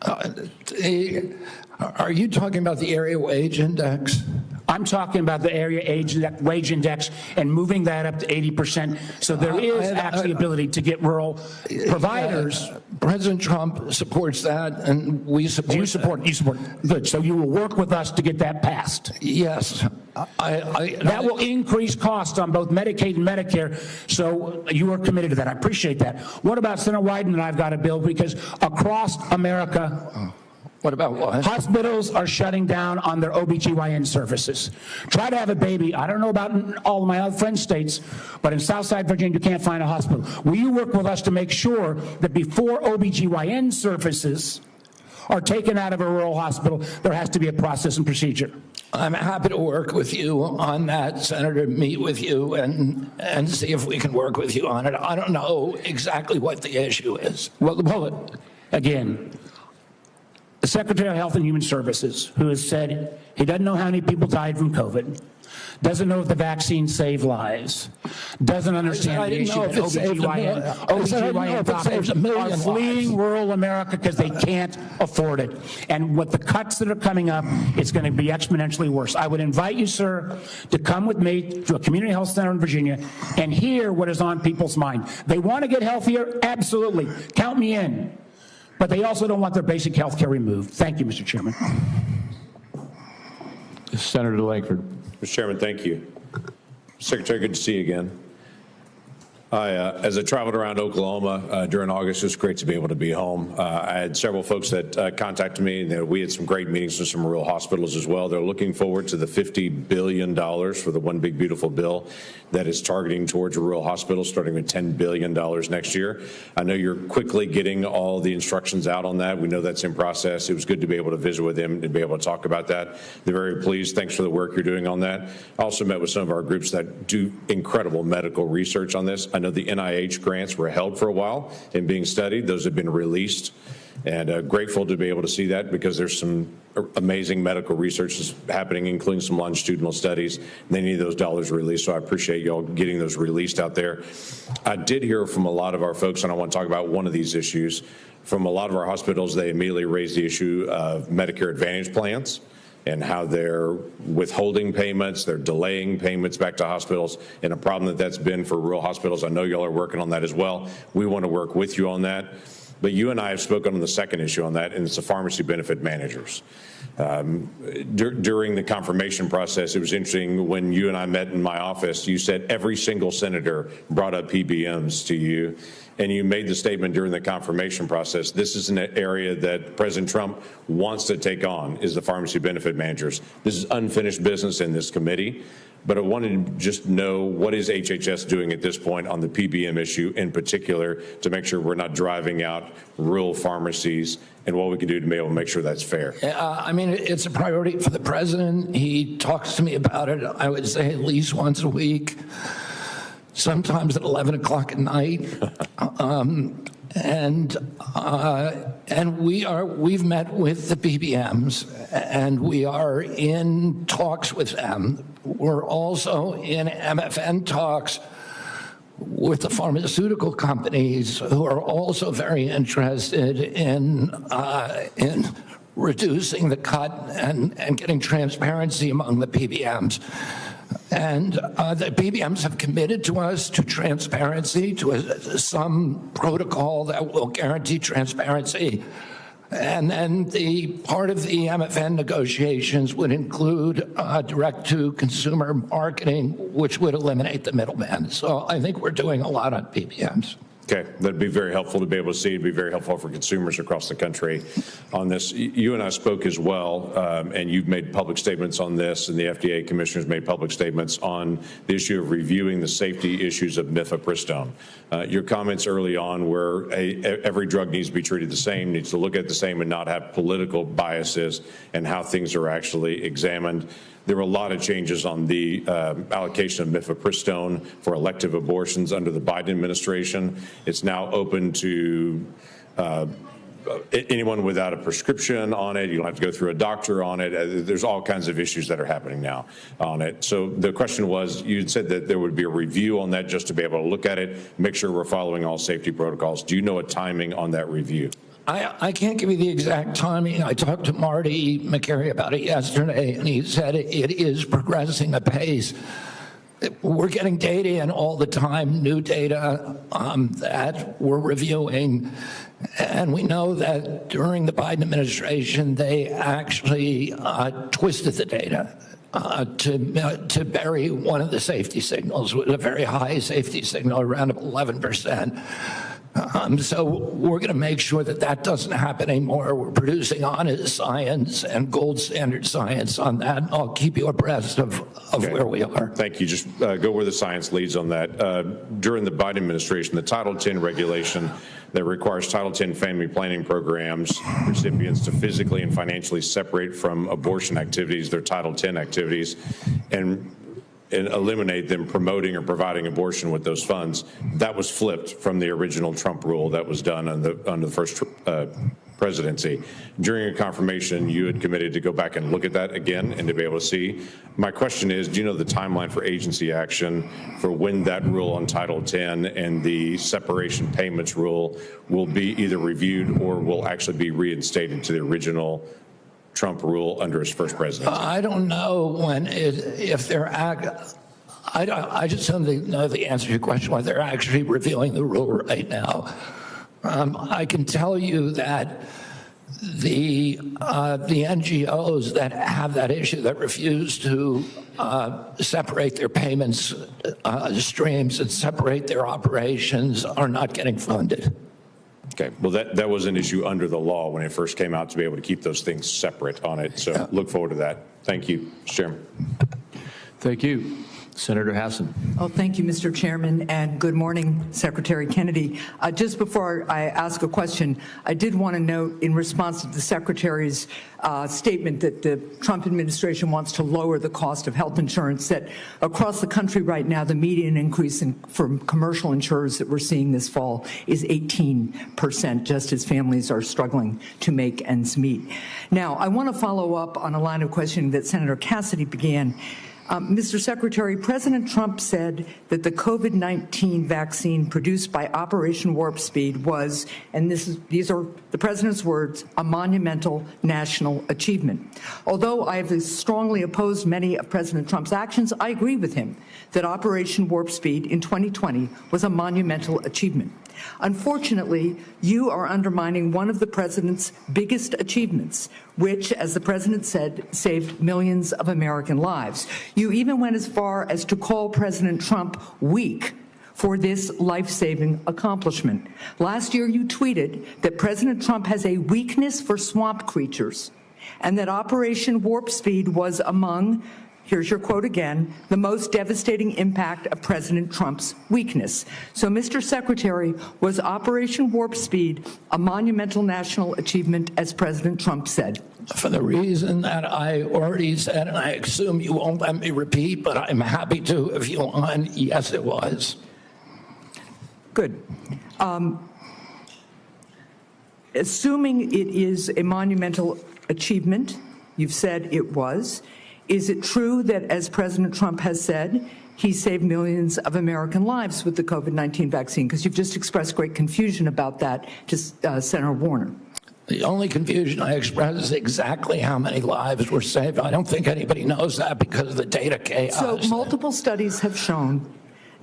Are you talking about the area wage index? I'm talking about the area wage index and moving that up to 80%. So there is actually ability to get rural providers. President Trump supports that, and we support. You support. Good. So you will work with us to get that passed. Yes. That will increase costs on both Medicaid and Medicare, so you are committed to that. I appreciate that. What about Senator Wyden and I've got a bill, because across America, what about what? Hospitals are shutting down on their OBGYN services. Try to have a baby. I don't know about in all of my other friend states, but in Southside Virginia, you can't find a hospital. Will you work with us to make sure that before OBGYN services are taken out of a rural hospital, there has to be a process and procedure? I'm happy to work with you on that, Senator, meet with you and see if we can work with you on it. I don't know exactly what the issue is. Well, again, the Secretary of Health and Human Services, who has said he doesn't know how many people died from COVID, doesn't know if the vaccine saved lives, doesn't understand the issue that OBGYN doctors are fleeing rural America because they can't afford it. And with the cuts that are coming up, it's going to be exponentially worse. I would invite you, sir, to come with me to a community health center in Virginia and hear what is on people's mind. They want to get healthier? Absolutely. Count me in. But they also don't want their basic health care removed. Thank you, Mr. Chairman. Senator Langford. Mr. Chairman, thank you. Secretary, good to see you again. As I traveled around Oklahoma during August, it was great to be able to be home. I had several folks that contacted me, and we had some great meetings with some rural hospitals as well. They're looking forward to the $50 billion for the One Big Beautiful Bill that is targeting towards rural hospitals, starting with $10 billion next year. I know you're quickly getting all the instructions out on that. We know that's in process. It was good to be able to visit with them and be able to talk about that. They're very pleased. Thanks for the work you're doing on that. I also met with some of our groups that do incredible medical research on this. I know the NIH grants were held for a while and being studied. Those have been released, and grateful to be able to see that, because there's some amazing medical research happening, including some longitudinal studies. They need those dollars released, so I appreciate y'all getting those released out there. I did hear from a lot of our folks, and I want to talk about one of these issues. From a lot of our hospitals, they immediately raised the issue of Medicare Advantage plans and how they're withholding payments, they're delaying payments back to hospitals, and a problem that's been for rural hospitals. I know y'all are working on that as well. We want to work with you on that. But you and I have spoken on the second issue on that, and it's the pharmacy benefit managers. During the confirmation process, it was interesting when you and I met in my office, you said every single senator brought up PBMs to you. And you made the statement during the confirmation process, this is an area that President Trump wants to take on, is the pharmacy benefit managers. This is unfinished business in this committee, but I wanted to just know, what is HHS doing at this point on the PBM issue in particular to make sure we're not driving out rural pharmacies, and what we can do to be able to make sure that's fair? I mean, it's a priority for the president. He talks to me about it, I would say, at least once a week. Sometimes at 11 o'clock at night, and we've met with the PBMs, and we are in talks with them. We're also in MFN talks with the pharmaceutical companies, who are also very interested in reducing the cut and getting transparency among the PBMs. And the PBMs have committed to us to transparency, to some protocol that will guarantee transparency. And then the part of the MFN negotiations would include direct-to-consumer marketing, which would eliminate the middleman. So I think we're doing a lot on PBMs. Okay, that'd be very helpful to be able to see. It'd be very helpful for consumers across the country on this. You and I spoke as well, and you've made public statements on this, and the FDA commissioners made public statements on the issue of reviewing the safety issues of mifepristone. Your comments early on were every drug needs to be treated the same, needs to look at the same, and not have political biases and how things are actually examined. There were a lot of changes on the allocation of mifepristone for elective abortions under the Biden administration. It's now open to anyone without a prescription on it. You don't have to go through a doctor on it. There's all kinds of issues that are happening now on it. So the question was, you said that there would be a review on that just to be able to look at it, make sure we're following all safety protocols. Do you know a timing on that review? I can't give you the exact timing. I talked to Marty McCary about it yesterday, and he said it is progressing apace. We're getting data in all the time, new data that we're reviewing. And we know that during the Biden administration, they actually twisted the data to bury one of the safety signals with a very high safety signal, around 11%. So we're going to make sure that that doesn't happen anymore. We're producing honest science and gold standard science on that. I'll keep you abreast of where we are. Thank you. Just go where the science leads on that. During the Biden administration, the Title X regulation that requires Title X family planning programs recipients to physically and financially separate from abortion activities, their Title X activities, and eliminate them promoting or providing abortion with those funds. That was flipped from the original Trump rule that was done under the first presidency. During a confirmation, you had committed to go back and look at that again and to be able to see. My question is, do you know the timeline for agency action for when that rule on Title X and the separation payments rule will be either reviewed or will actually be reinstated to the original Trump rule under his first presidency? I don't know if they're I just don't know the answer to your question, whether they're actually reviewing the rule right now. I can tell you that the NGOs that have that issue, that refuse to separate their payments streams and separate their operations, are not getting funded. Okay, well, that was an issue under the law when it first came out, to be able to keep those things separate on it. So look forward to that. Thank you, Mr. Chairman. Thank you. Senator Hassan. Oh, thank you, Mr. Chairman, and good morning, Secretary Kennedy. Just before I ask a question, I did want to note, in response to the Secretary's statement that the Trump administration wants to lower the cost of health insurance, that across the country right now, the median increase for commercial insurers that we're seeing this fall is 18%, just as families are struggling to make ends meet. Now, I want to follow up on a line of questioning that Senator Cassidy began. Mr. Secretary, President Trump said that the COVID-19 vaccine produced by Operation Warp Speed was, and these are the president's words, a monumental national achievement. Although I have strongly opposed many of President Trump's actions, I agree with him that Operation Warp Speed in 2020 was a monumental achievement. Unfortunately, you are undermining one of the president's biggest achievements, which, as the president said, saved millions of American lives. You even went as far as to call President Trump weak for this life-saving accomplishment. Last year, you tweeted that President Trump has a weakness for swamp creatures, and that Operation Warp Speed was among, here's your quote again, the most devastating impact of President Trump's weakness. So, Mr. Secretary, was Operation Warp Speed a monumental national achievement, as President Trump said? For the reason that I already said, and I assume you won't let me repeat, but I'm happy to if you want, yes, it was. Good. Assuming it is a monumental achievement, you've said it was, is it true that, as President Trump has said, he saved millions of American lives with the COVID-19 vaccine? Because you've just expressed great confusion about that to Senator Warner. The only confusion I expressed is exactly how many lives were saved. I don't think anybody knows that because of the data chaos. So multiple studies have shown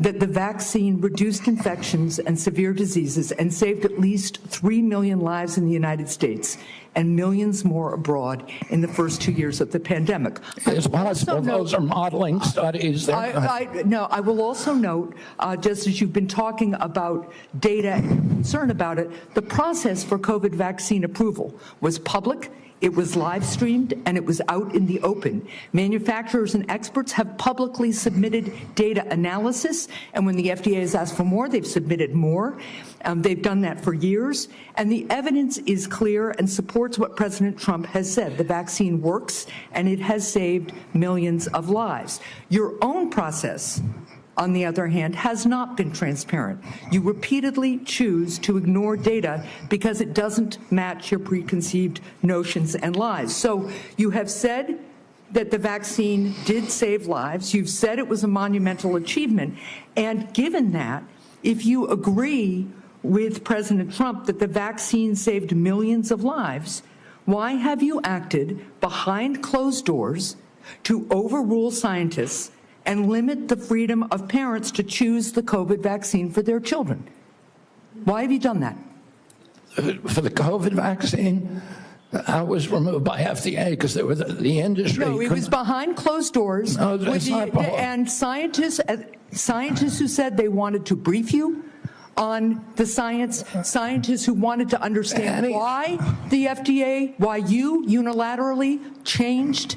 that the vaccine reduced infections and severe diseases and saved at least 3 million lives in the United States and millions more abroad in the first 2 years of the pandemic. It's possible those are modeling studies. I will also note, just as you've been talking about data and concern about it, the process for COVID vaccine approval was public, it was live streamed, and it was out in the open. Manufacturers and experts have publicly submitted data analysis, and when the FDA has asked for more, they've submitted more. They've done that for years, and the evidence is clear and supports what President Trump has said. The vaccine works, and it has saved millions of lives. Your own process, on the other hand, has not been transparent. You repeatedly choose to ignore data because it doesn't match your preconceived notions and lies. So you have said that the vaccine did save lives. You've said it was a monumental achievement. And given that, if you agree with President Trump that the vaccine saved millions of lives, why have you acted behind closed doors to overrule scientists and limit the freedom of parents to choose the COVID vaccine for their children? Why have you done that? For the COVID vaccine, I was removed by FDA because there was the industry. No, it was behind closed doors. No, that's not Paul. And scientists who said they wanted to brief you on the science, scientists who wanted to understand why the FDA, why you unilaterally changed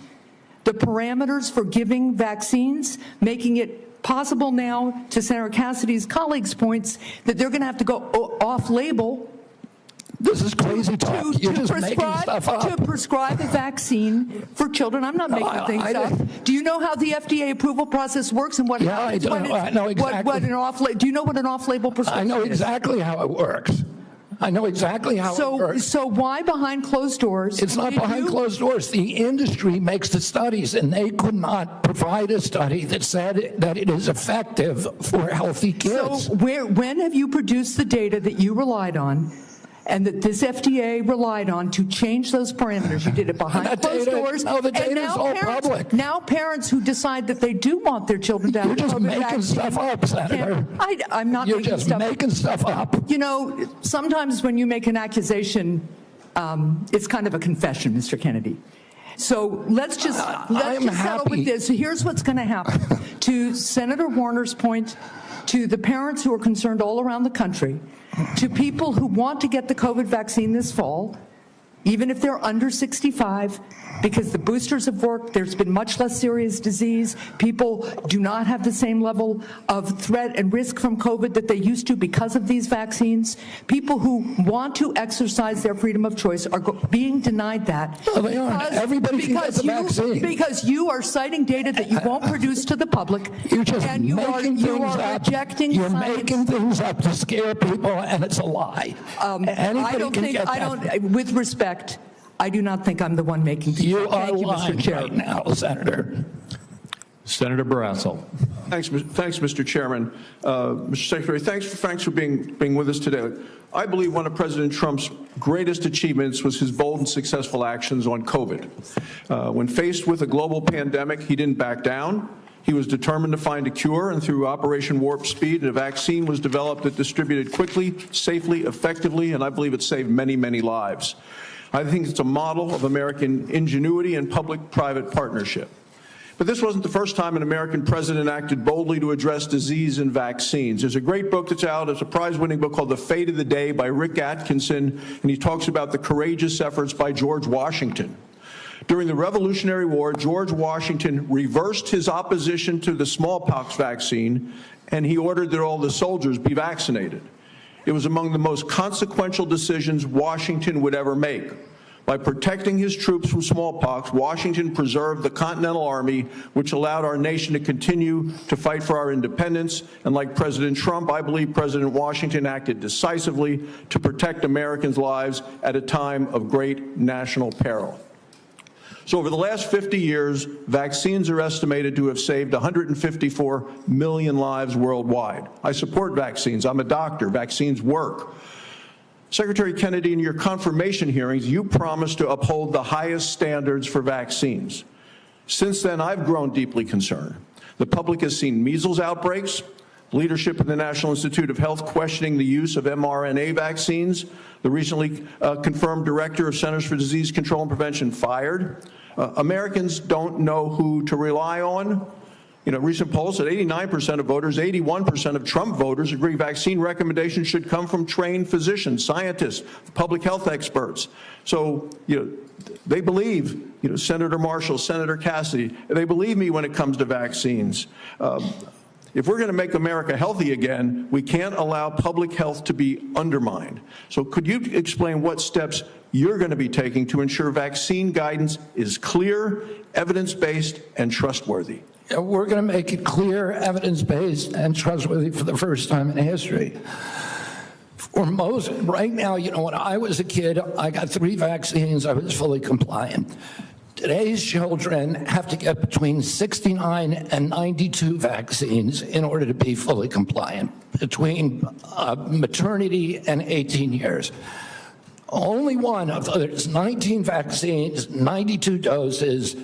the parameters for giving vaccines, making it possible now, to Senator Cassidy's colleagues' points, that they're going to have to go off-label. This is crazy talk. You're just making stuff up. To prescribe a vaccine for children. I'm not making things up. Do you know how the FDA approval process works and what happens? Yeah, I know exactly. Do you know what an off-label prescription is? I know exactly how it works. I know exactly how it works. So why behind closed doors? It's not behind closed doors. The industry makes the studies, and they could not provide a study that said that it is effective for healthy kids. So when have you produced the data that you relied on and that this FDA relied on to change those parameters? You did it behind closed doors. No, the data is all public. Now parents who decide that they do want their children to have You're just COVID making vaccine, stuff up, Senator. I'm not You're making just stuff making stuff up. You know, sometimes when you make an accusation, it's kind of a confession, Mr. Kennedy. So let's just settle with this. So here's what's going to happen. To Senator Warner's point, to the parents who are concerned all around the country, to people who want to get the COVID vaccine this fall, even if they're under 65, because the boosters have worked, there's been much less serious disease, people do not have the same level of threat and risk from COVID that they used to because of these vaccines. People who want to exercise their freedom of choice are being denied that. No, they aren't. Everybody can get the vaccine. Because you are citing data that you won't produce to the public. You're just and you are rejecting You're science. making things up to scare people, and it's a lie. With respect, I do not think I'm the one making things You up. are Thank you, lying Mr. Chair. right now, Senator. Senator Barrasso. Thanks, Mr. Chairman. Mr. Secretary, thanks for being with us today. I believe one of President Trump's greatest achievements was his bold and successful actions on COVID. When faced with a global pandemic, he didn't back down. He was determined to find a cure, and through Operation Warp Speed, a vaccine was developed that distributed quickly, safely, effectively, and I believe it saved many, many lives. I think it's a model of American ingenuity and public-private partnership. But this wasn't the first time an American president acted boldly to address disease and vaccines. There's a great book that's out. It's a prize-winning book called The Fate of the Day by Rick Atkinson, and he talks about the courageous efforts by George Washington. During the Revolutionary War, George Washington reversed his opposition to the smallpox vaccine, and he ordered that all the soldiers be vaccinated. It was among the most consequential decisions Washington would ever make. By protecting his troops from smallpox, Washington preserved the Continental Army, which allowed our nation to continue to fight for our independence. And like President Trump, I believe President Washington acted decisively to protect Americans' lives at a time of great national peril. So over the last 50 years, vaccines are estimated to have saved 154 million lives worldwide. I support vaccines. I'm a doctor. Vaccines work. Secretary Kennedy, in your confirmation hearings, you promised to uphold the highest standards for vaccines. Since then, I've grown deeply concerned. The public has seen measles outbreaks, leadership in the National Institute of Health questioning the use of mRNA vaccines, the recently confirmed director of Centers for Disease Control and Prevention fired. Americans don't know who to rely on. You know, recent polls said 89% of voters, 81% of Trump voters agree vaccine recommendations should come from trained physicians, scientists, public health experts. So, you know, they believe, you know, Senator Marshall, Senator Cassidy, they believe me when it comes to vaccines. If we're going to make America healthy again, we can't allow public health to be undermined. So could you explain what steps you're going to be taking to ensure vaccine guidance is clear, evidence-based, and trustworthy? We're going to make it clear, evidence-based, and trustworthy for the first time in history. For most, right now, you know, when I was a kid, I got 3 vaccines. I was fully compliant. Today's children have to get between 69 and 92 vaccines in order to be fully compliant between maternity and 18 years. Only one of those 19 vaccines, 92 doses,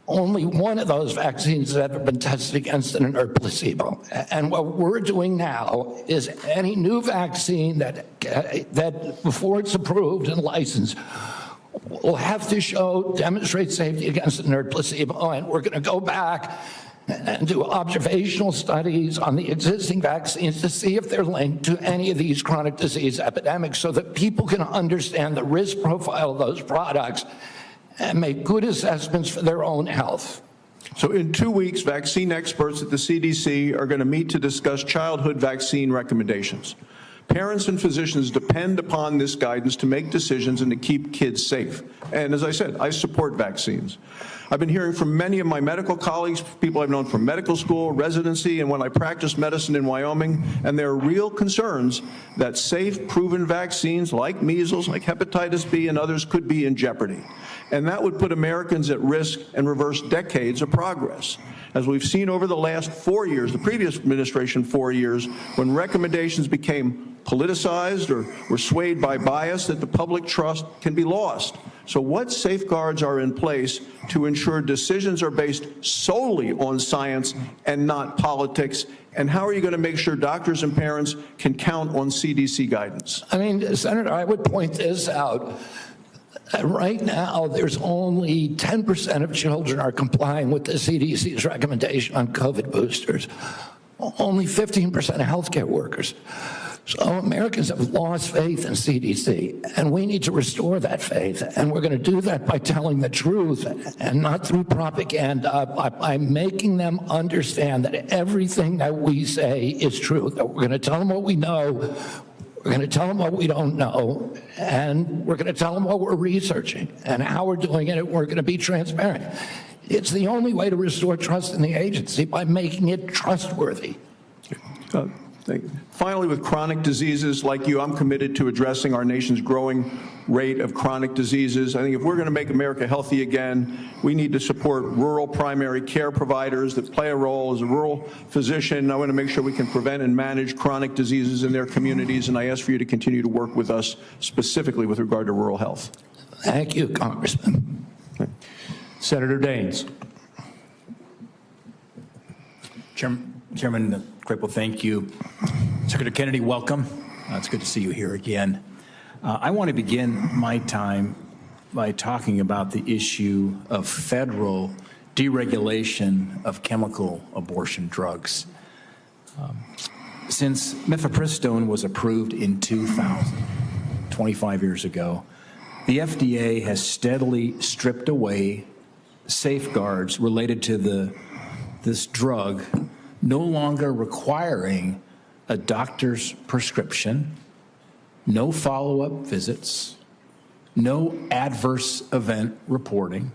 only one of those vaccines has ever been tested against an inert placebo. And what we're doing now is any new vaccine that before it's approved and licensed will have to demonstrate safety against an inert placebo. And we're going to go back and do observational studies on the existing vaccines to see if they're linked to any of these chronic disease epidemics so that people can understand the risk profile of those products and make good assessments for their own health. So in 2 weeks, vaccine experts at the CDC are going to meet to discuss childhood vaccine recommendations. Parents and physicians depend upon this guidance to make decisions and to keep kids safe. And as I said, I support vaccines. I've been hearing from many of my medical colleagues, people I've known from medical school, residency, and when I practiced medicine in Wyoming, and there are real concerns that safe, proven vaccines like measles, like hepatitis B, and others could be in jeopardy. And that would put Americans at risk and reverse decades of progress. As we've seen over the last 4 years, the previous administration 4 years, when recommendations became politicized or were swayed by bias, that the public trust can be lost. So what safeguards are in place to ensure decisions are based solely on science and not politics? And how are you going to make sure doctors and parents can count on CDC guidance? I mean, Senator, I would point this out. Right now, there's only 10% of children are complying with the CDC's recommendation on COVID boosters. Only 15% of healthcare workers. So Americans have lost faith in CDC, and we need to restore that faith. And we're going to do that by telling the truth and not through propaganda, by making them understand that everything that we say is true, that we're going to tell them what we know, we're going to tell them what we don't know, and we're going to tell them what we're researching and how we're doing it, and we're going to be transparent. It's the only way to restore trust in the agency, by making it trustworthy. Finally, with chronic diseases like you, I'm committed to addressing our nation's growing rate of chronic diseases. I think if we're going to make America healthy again, we need to support rural primary care providers that play a role. As a rural physician, I want to make sure we can prevent and manage chronic diseases in their communities, and I ask for you to continue to work with us specifically with regard to rural health. Thank you, Congressman. Senator Daines. Chairman Cripple, thank you. Secretary Kennedy, welcome. It's good to see you here again. I want to begin my time by talking about the issue of federal deregulation of chemical abortion drugs. Since mifepristone was approved in 2000, 25 years ago, the FDA has steadily stripped away safeguards related to this drug, no longer requiring a doctor's prescription, no follow-up visits, no adverse event reporting,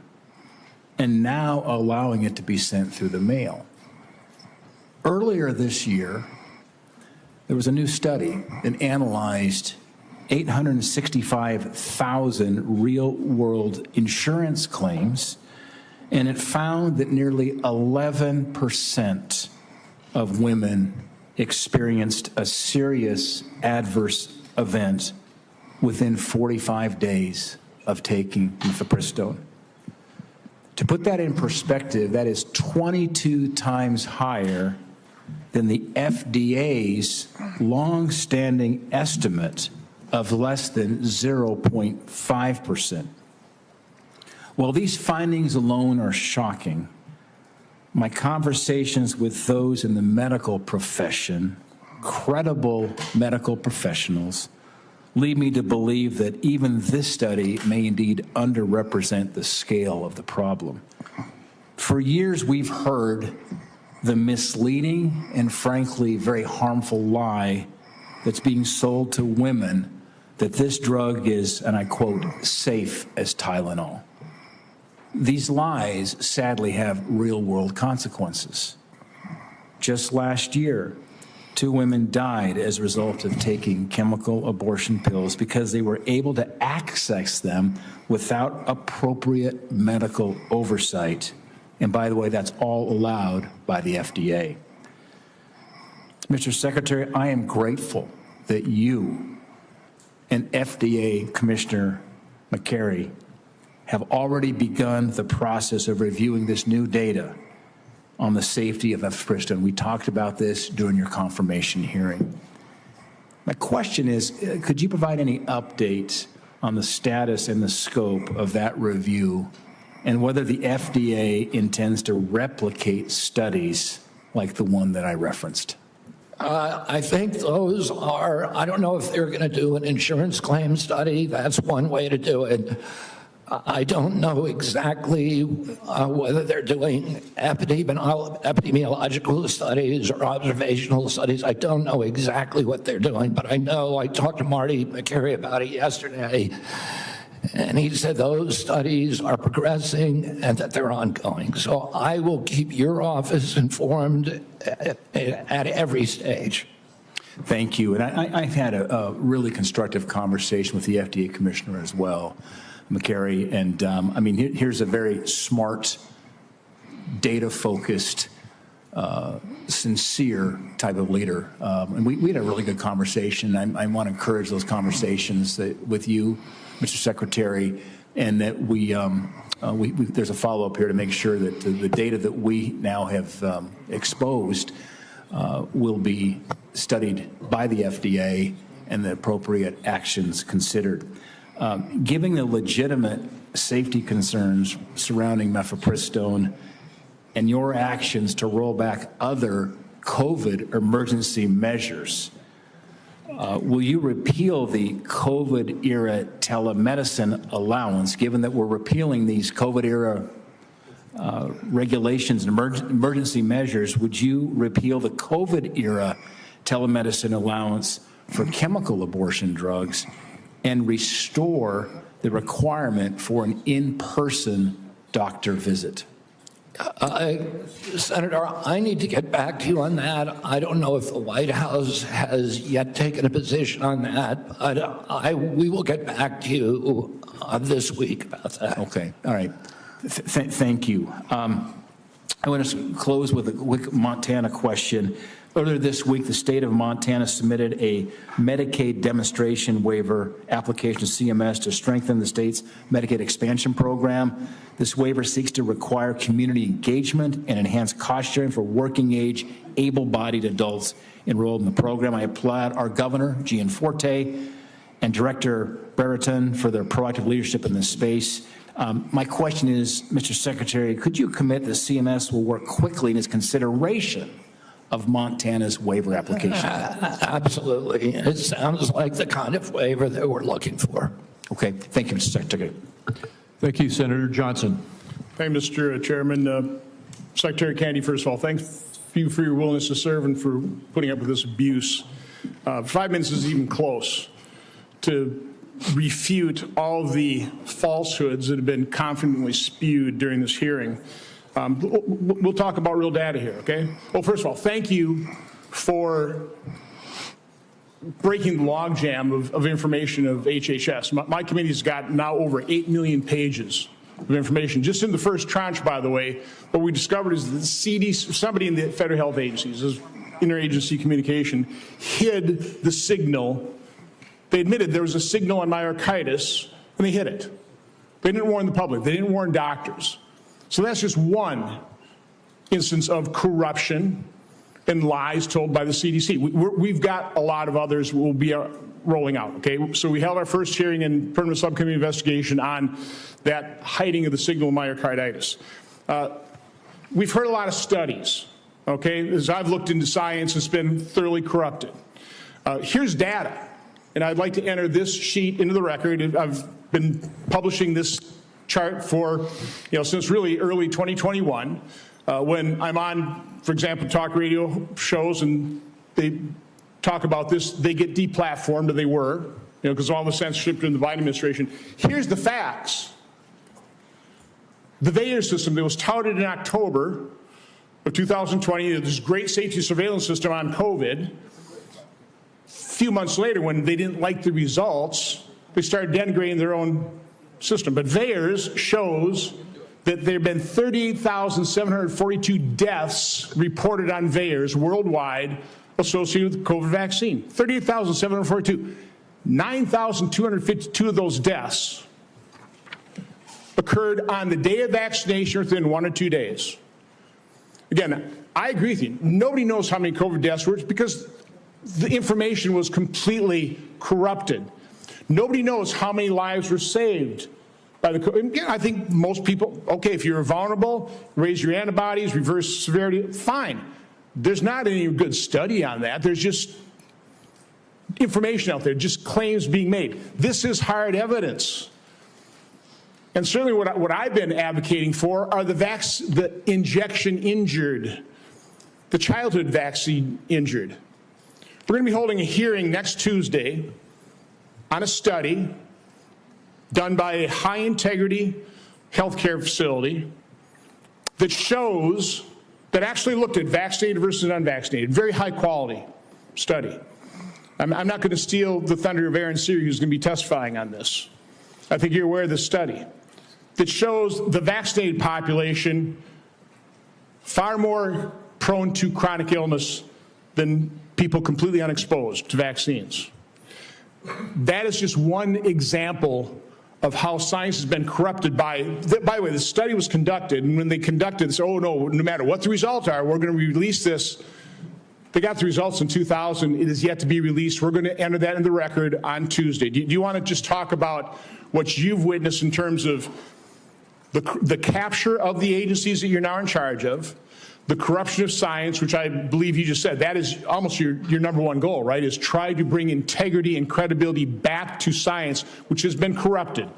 and now allowing it to be sent through the mail. Earlier this year, there was a new study that analyzed 865,000 real-world insurance claims, and it found that nearly 11% of women experienced a serious adverse event within 45 days of taking mifepristone. To put that in perspective, that is 22 times higher than the FDA's long-standing estimate of less than 0.5%. While these findings alone are shocking, my conversations with those in the medical profession, credible medical professionals, lead me to believe that even this study may indeed underrepresent the scale of the problem. For years, we've heard the misleading and frankly very harmful lie that's being sold to women that this drug is, and I quote, safe as Tylenol. These lies sadly have real-world consequences. Just last year, 2 women died as a result of taking chemical abortion pills because they were able to access them without appropriate medical oversight. And by the way, that's all allowed by the FDA. Mr. Secretary, I am grateful that you and FDA Commissioner McCary have already begun the process of reviewing this new data on the safety of mifepristone. We talked about this during your confirmation hearing. My question is, could you provide any updates on the status and the scope of that review and whether the FDA intends to replicate studies like the one that I referenced? I think those are, I don't know if they're going to do an insurance claim study. That's one way to do it. I don't know exactly whether they're doing epidemiological studies or observational studies. I don't know exactly what they're doing, but I know I talked to Marty McCary about it yesterday, and he said those studies are progressing and that they're ongoing. So I will keep your office informed at every stage. Thank you. And I've had a really constructive conversation with the FDA Commissioner as well, McCary, and I mean, here's a very smart, data-focused, sincere type of leader. And we had a really good conversation. I want to encourage those conversations with you, Mr. Secretary, and that there's a follow-up here to make sure that the data that we now have exposed will be studied by the FDA and the appropriate actions considered. Given the legitimate safety concerns surrounding mifepristone and your actions to roll back other COVID emergency measures, will you repeal the COVID-era telemedicine allowance, given that we're repealing these COVID-era regulations and emergency measures? Would you repeal the COVID-era telemedicine allowance for chemical abortion drugs and restore the requirement for an in-person doctor visit? Senator, I need to get back to you on that. I don't know if the White House has yet taken a position on that, but we will get back to you this week about that. Okay, all right. Thank you. I want to close with a quick Montana question. Earlier this week, the state of Montana submitted a Medicaid demonstration waiver application to CMS to strengthen the state's Medicaid expansion program. This waiver seeks to require community engagement and enhance cost sharing for working-age, able-bodied adults enrolled in the program. I applaud our governor, Gianforte, and Director Brereton for their proactive leadership in this space. My question is, Mr. Secretary, could you commit that CMS will work quickly in its consideration of Montana's waiver application? Absolutely. It sounds like the kind of waiver that we're looking for. Okay. Thank you, Mr. Secretary. Thank you, Senator Johnson. Thank you, Mr. Chairman. Secretary Kennedy, first of all, thanks you for your willingness to serve and for putting up with this abuse. 5 minutes is even close to refute all the falsehoods that have been confidently spewed during this hearing. We'll talk about real data here, okay? Well, first of all, thank you for breaking the logjam of information of HHS. My committee's got now over 8 million pages of information. Just in the first tranche, by the way, what we discovered is that the CDC, somebody in the federal health agencies, this interagency communication, hid the signal. They admitted there was a signal on myocarditis, and they hid it. They didn't warn the public. They didn't warn doctors. So that's just one instance of corruption and lies told by the CDC. We've got a lot of others we'll be rolling out, okay? So we held our first hearing in permanent subcommittee investigation on that hiding of the signal of myocarditis. We've heard a lot of studies, okay? As I've looked into science, it's been thoroughly corrupted. Here's data, and I'd like to enter this sheet into the record. I've been publishing this chart for, since really early 2021, when I'm on, for example, talk radio shows and they talk about this, they get deplatformed, or they were, because all the censorship during the Biden administration. Here's the facts. The VAERS system that was touted in October of 2020, this great safety surveillance system on COVID. A few months later, when they didn't like the results, they started denigrating their own system. But VAERS shows that there have been 38,742 deaths reported on VAERS worldwide associated with the COVID vaccine. 38,742. 9,252 of those deaths occurred on the day of vaccination or within 1 or 2 days. Again, I agree with you. Nobody knows how many COVID deaths were because the information was completely corrupted. Nobody knows how many lives were saved by the COVID. Again, I think most people, okay, if you're vulnerable, raise your antibodies, reverse severity, fine. There's not any good study on that. There's just information out there, just claims being made. This is hard evidence. And certainly what I've been advocating for are the injection injured, the childhood vaccine injured. We're going to be holding a hearing next Tuesday on a study done by a high integrity healthcare facility that shows, that actually looked at vaccinated versus unvaccinated, very high quality study. I'm not going to steal the thunder of Aaron Seary, who's going to be testifying on this. I think you're aware of this study that shows the vaccinated population far more prone to chronic illness than people completely unexposed to vaccines. That is just one example of how science has been corrupted by the way, the study was conducted, and when they conducted this, oh no, no matter what the results are, we're going to release this. They got the results in 2000. It is yet to be released. We're going to enter that in the record on Tuesday. Do you want to just talk about what you've witnessed in terms of the capture of the agencies that you're now in charge of, the corruption of science, which I believe you just said, that is almost your number one goal, right, is try to bring integrity and credibility back to science, which has been corrupted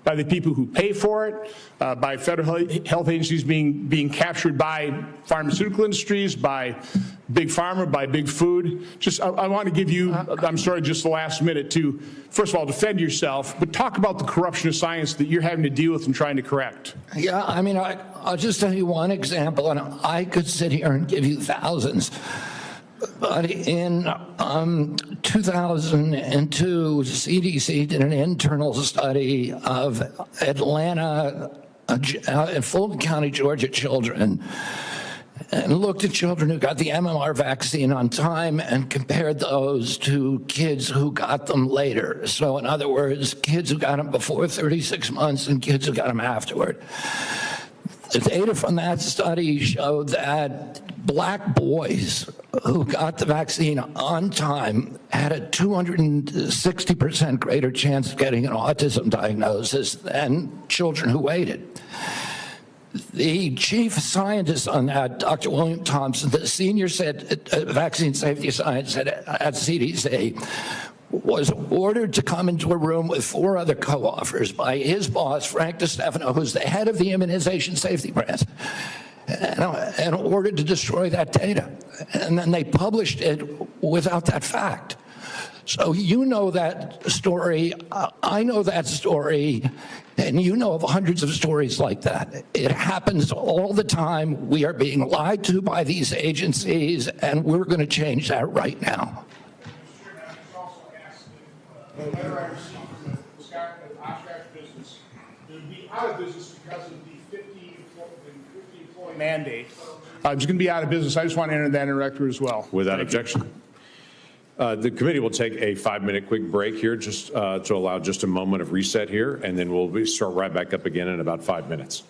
by the people who pay for it, by federal health agencies being captured by pharmaceutical industries, by big pharma, by big food. Just, I want to give you, I'm sorry, just the last minute to, first of all, defend yourself, but talk about the corruption of science that you're having to deal with and trying to correct. Yeah, I mean, I'll just tell you one example, and I could sit here and give you thousands. But in 2002, CDC did an internal study of Atlanta and Fulton County, Georgia children, and looked at children who got the MMR vaccine on time and compared those to kids who got them later. So in other words, kids who got them before 36 months and kids who got them afterward. The data from that study showed that black boys who got the vaccine on time had a 260% greater chance of getting an autism diagnosis than children who waited. The chief scientist on that, Dr. William Thompson, the senior vaccine safety scientist at CDC, was ordered to come into a room with 4 other co-authors by his boss, Frank DiStefano, who's the head of the immunization safety branch, and ordered to destroy that data. And then they published it without that fact. So you know that story, I know that story, and you know of hundreds of stories like that. It happens all the time. We are being lied to by these agencies, and we're going to change that right now. The letter I received from the Oshkosh business, it would be out of business because of the 50 employee mandate. It's going to be out of business. I just want to enter that in the record as well. Without objection. The committee will take a 5-minute quick break here just to allow just a moment of reset here, and then we'll start right back up again in about 5 minutes.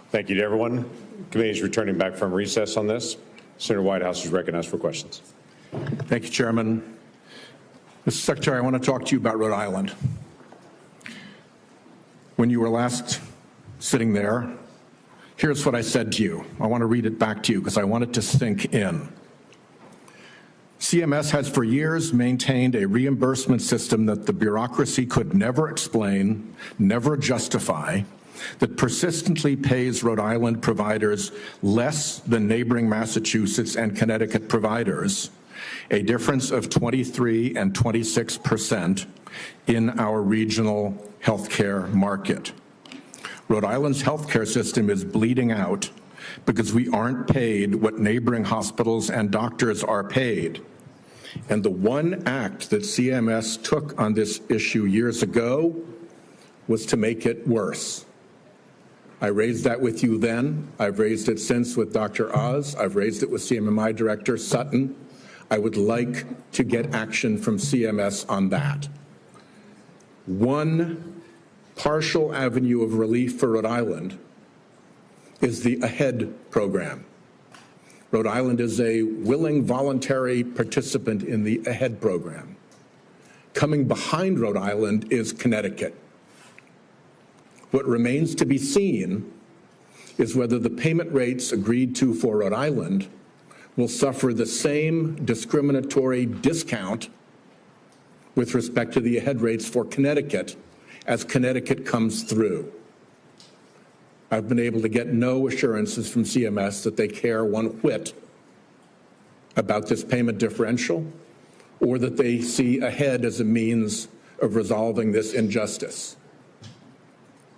Thank you to everyone. Committee is returning back from recess on this. Senator Whitehouse is recognized for questions. Thank you, Chairman. Mr. Secretary, I want to talk to you about Rhode Island. When you were last sitting there, here's what I said to you. I want to read it back to you because I want it to sink in. CMS has for years maintained a reimbursement system that the bureaucracy could never explain, never justify, that persistently pays Rhode Island providers less than neighboring Massachusetts and Connecticut providers, a difference of 23 and 26% in our regional healthcare market. Rhode Island's healthcare system is bleeding out because we aren't paid what neighboring hospitals and doctors are paid. And the one act that CMS took on this issue years ago was to make it worse. I raised that with you then. I've raised it since with Dr. Oz. I've raised it with CMMI Director Sutton. I would like to get action from CMS on that. One partial avenue of relief for Rhode Island is the AHEAD program. Rhode Island is a willing voluntary participant in the AHEAD program. Coming behind Rhode Island is Connecticut. What remains to be seen is whether the payment rates agreed to for Rhode Island will suffer the same discriminatory discount with respect to the AHEAD rates for Connecticut as Connecticut comes through. I've been able to get no assurances from CMS that they care one whit about this payment differential or that they see AHEAD as a means of resolving this injustice.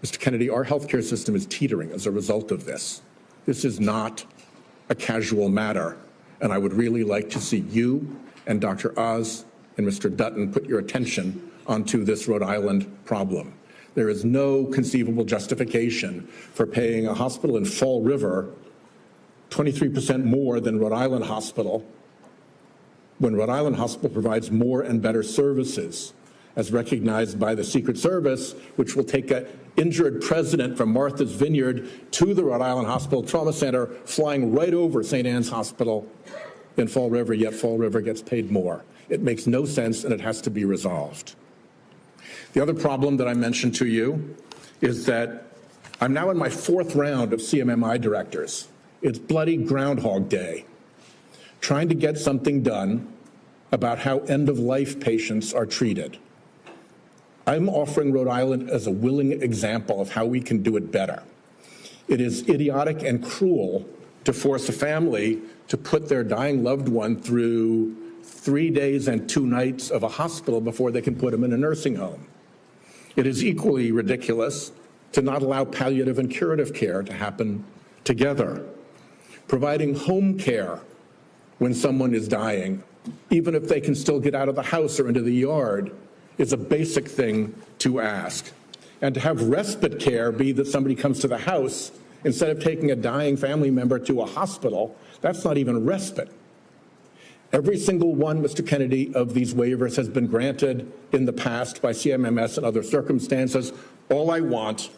Mr. Kennedy, our healthcare system is teetering as a result of this. This is not a casual matter, and I would really like to see you and Dr. Oz and Mr. Dutton put your attention onto this Rhode Island problem. There is no conceivable justification for paying a hospital in Fall River 23% more than Rhode Island Hospital when Rhode Island Hospital provides more and better services, as recognized by the Secret Service, which will take an injured president from Martha's Vineyard to the Rhode Island Hospital Trauma Center, flying right over St. Anne's Hospital in Fall River, yet Fall River gets paid more. It makes no sense, and it has to be resolved. The other problem that I mentioned to you is that I'm now in my 4th round of CMMI directors. It's bloody Groundhog Day, trying to get something done about how end-of-life patients are treated. I'm offering Rhode Island as a willing example of how we can do it better. It is idiotic and cruel to force a family to put their dying loved one through 3 days and 2 nights of a hospital before they can put them in a nursing home. It is equally ridiculous to not allow palliative and curative care to happen together. Providing home care when someone is dying, even if they can still get out of the house or into the yard, is a basic thing to ask. And to have respite care be that somebody comes to the house instead of taking a dying family member to a hospital, that's not even respite. Every single one, Mr. Kennedy, of these waivers has been granted in the past by CMMS and other circumstances. All I want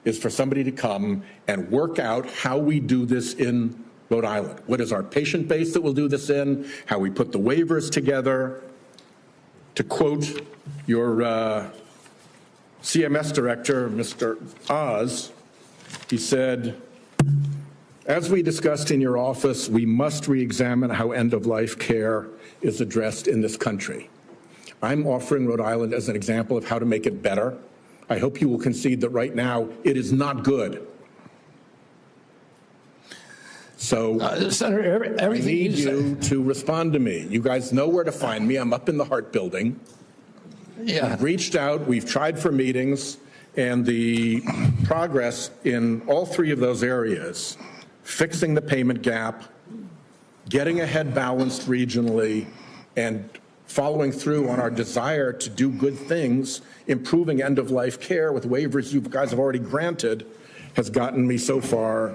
is for somebody to come and work out how we do this in Rhode Island. What is our patient base that we'll do this in, how we put the waivers together. To quote your CMS director, Mr. Oz, he said, as we discussed in your office, we must re-examine how end-of-life care is addressed in this country. I'm offering Rhode Island as an example of how to make it better. I hope you will concede that right now it is not good. So Senator, I need you to respond to me. You guys know where to find me. I'm up in the Hart Building. Yeah. We've reached out, we've tried for meetings, and the progress in all 3 of those areas, fixing the payment gap, getting ahead balanced regionally, and following through on our desire to do good things, improving end-of-life care with waivers you guys have already granted, has gotten me so far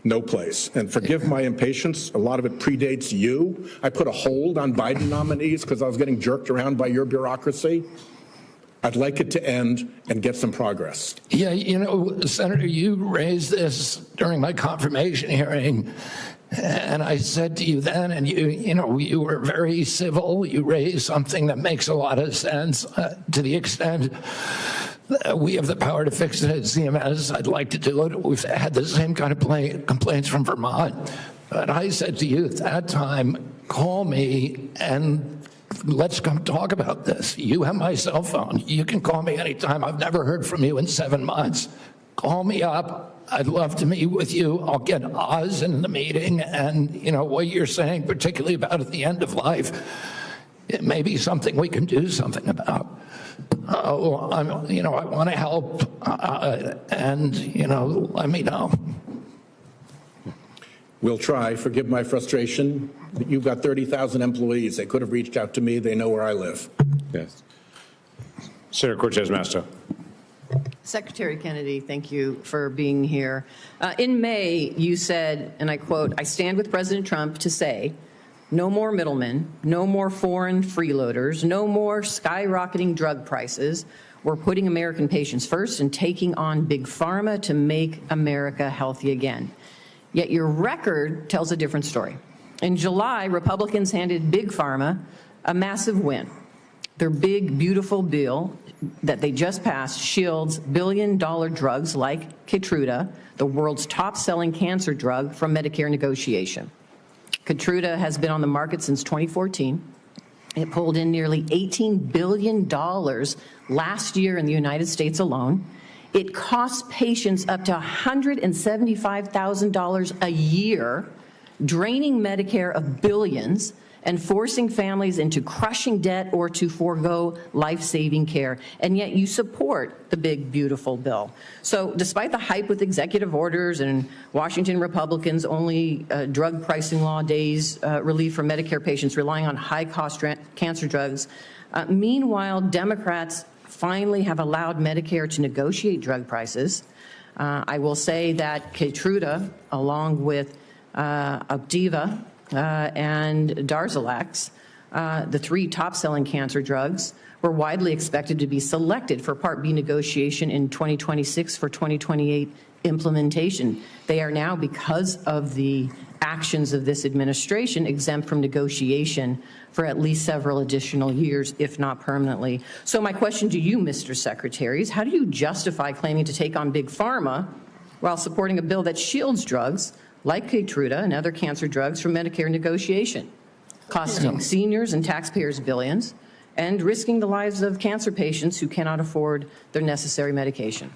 No place. And forgive my impatience, a lot of it predates you. I put a hold on Biden nominees because I was getting jerked around by your bureaucracy. I'd like it to end and get some progress. Yeah, you know, Senator, you raised this during my confirmation hearing, and I said to you then, and you were very civil. You raised something that makes a lot of sense to the extent that we have the power to fix it at CMS. I'd like to do it. We've had the same kind of complaints from Vermont. But I said to you at that time, call me and let's come talk about this. You have my cell phone. You can call me anytime. I've never heard from you in 7 months. Call me up. I'd love to meet with you. I'll get Oz in the meeting. And, you know, what you're saying, particularly about at the end of life, it may be something we can do something about. I want to help. Let me know. We'll try. Forgive my frustration. You've got 30,000 employees. They could have reached out to me. They know where I live. Yes. Senator Cortez Masto. Secretary Kennedy, thank you for being here. In May, you said, and I quote, "I stand with President Trump to say, no more middlemen, no more foreign freeloaders, no more skyrocketing drug prices. We're putting American patients first and taking on big pharma to make America healthy again." Yet your record tells a different story. In July, Republicans handed big pharma a massive win. Their big, beautiful bill that they just passed shields billion-dollar drugs like Keytruda, the world's top-selling cancer drug, from Medicare negotiation. Keytruda has been on the market since 2014. It pulled in nearly $18 billion last year in the United States alone. It costs patients up to $175,000 a year, draining Medicare of billions and forcing families into crushing debt or to forego life-saving care. And yet you support the big, beautiful bill. So despite the hype with executive orders and Washington Republicans only drug pricing law days relief for Medicare patients relying on high-cost cancer drugs, meanwhile, Democrats finally have allowed Medicare to negotiate drug prices. I will say that Keytruda, along with Opdivo and Darzalex, the 3 top-selling cancer drugs, were widely expected to be selected for Part B negotiation in 2026 for 2028 implementation. They are now, because of the actions of this administration, exempt from negotiation for at least several additional years, if not permanently. So my question to you, Mr. Secretary, is how do you justify claiming to take on big pharma while supporting a bill that shields drugs like Keytruda and other cancer drugs from Medicare negotiation, costing seniors and taxpayers billions, and risking the lives of cancer patients who cannot afford their necessary medication?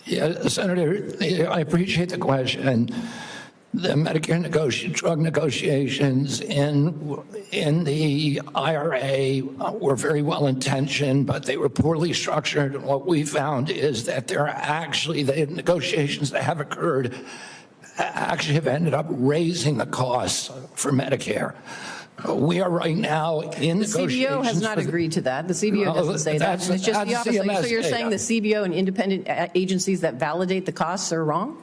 Yeah, Senator, I appreciate the question. The Medicare drug negotiations in the IRA were very well intentioned, but they were poorly structured. And what we found is that the negotiations that have occurred actually have ended up raising the costs for Medicare. We are right now in negotiations. The CBO has not agreed to that. The CBO doesn't say that. It's just the opposite. So you're saying the CBO and independent agencies that validate the costs are wrong?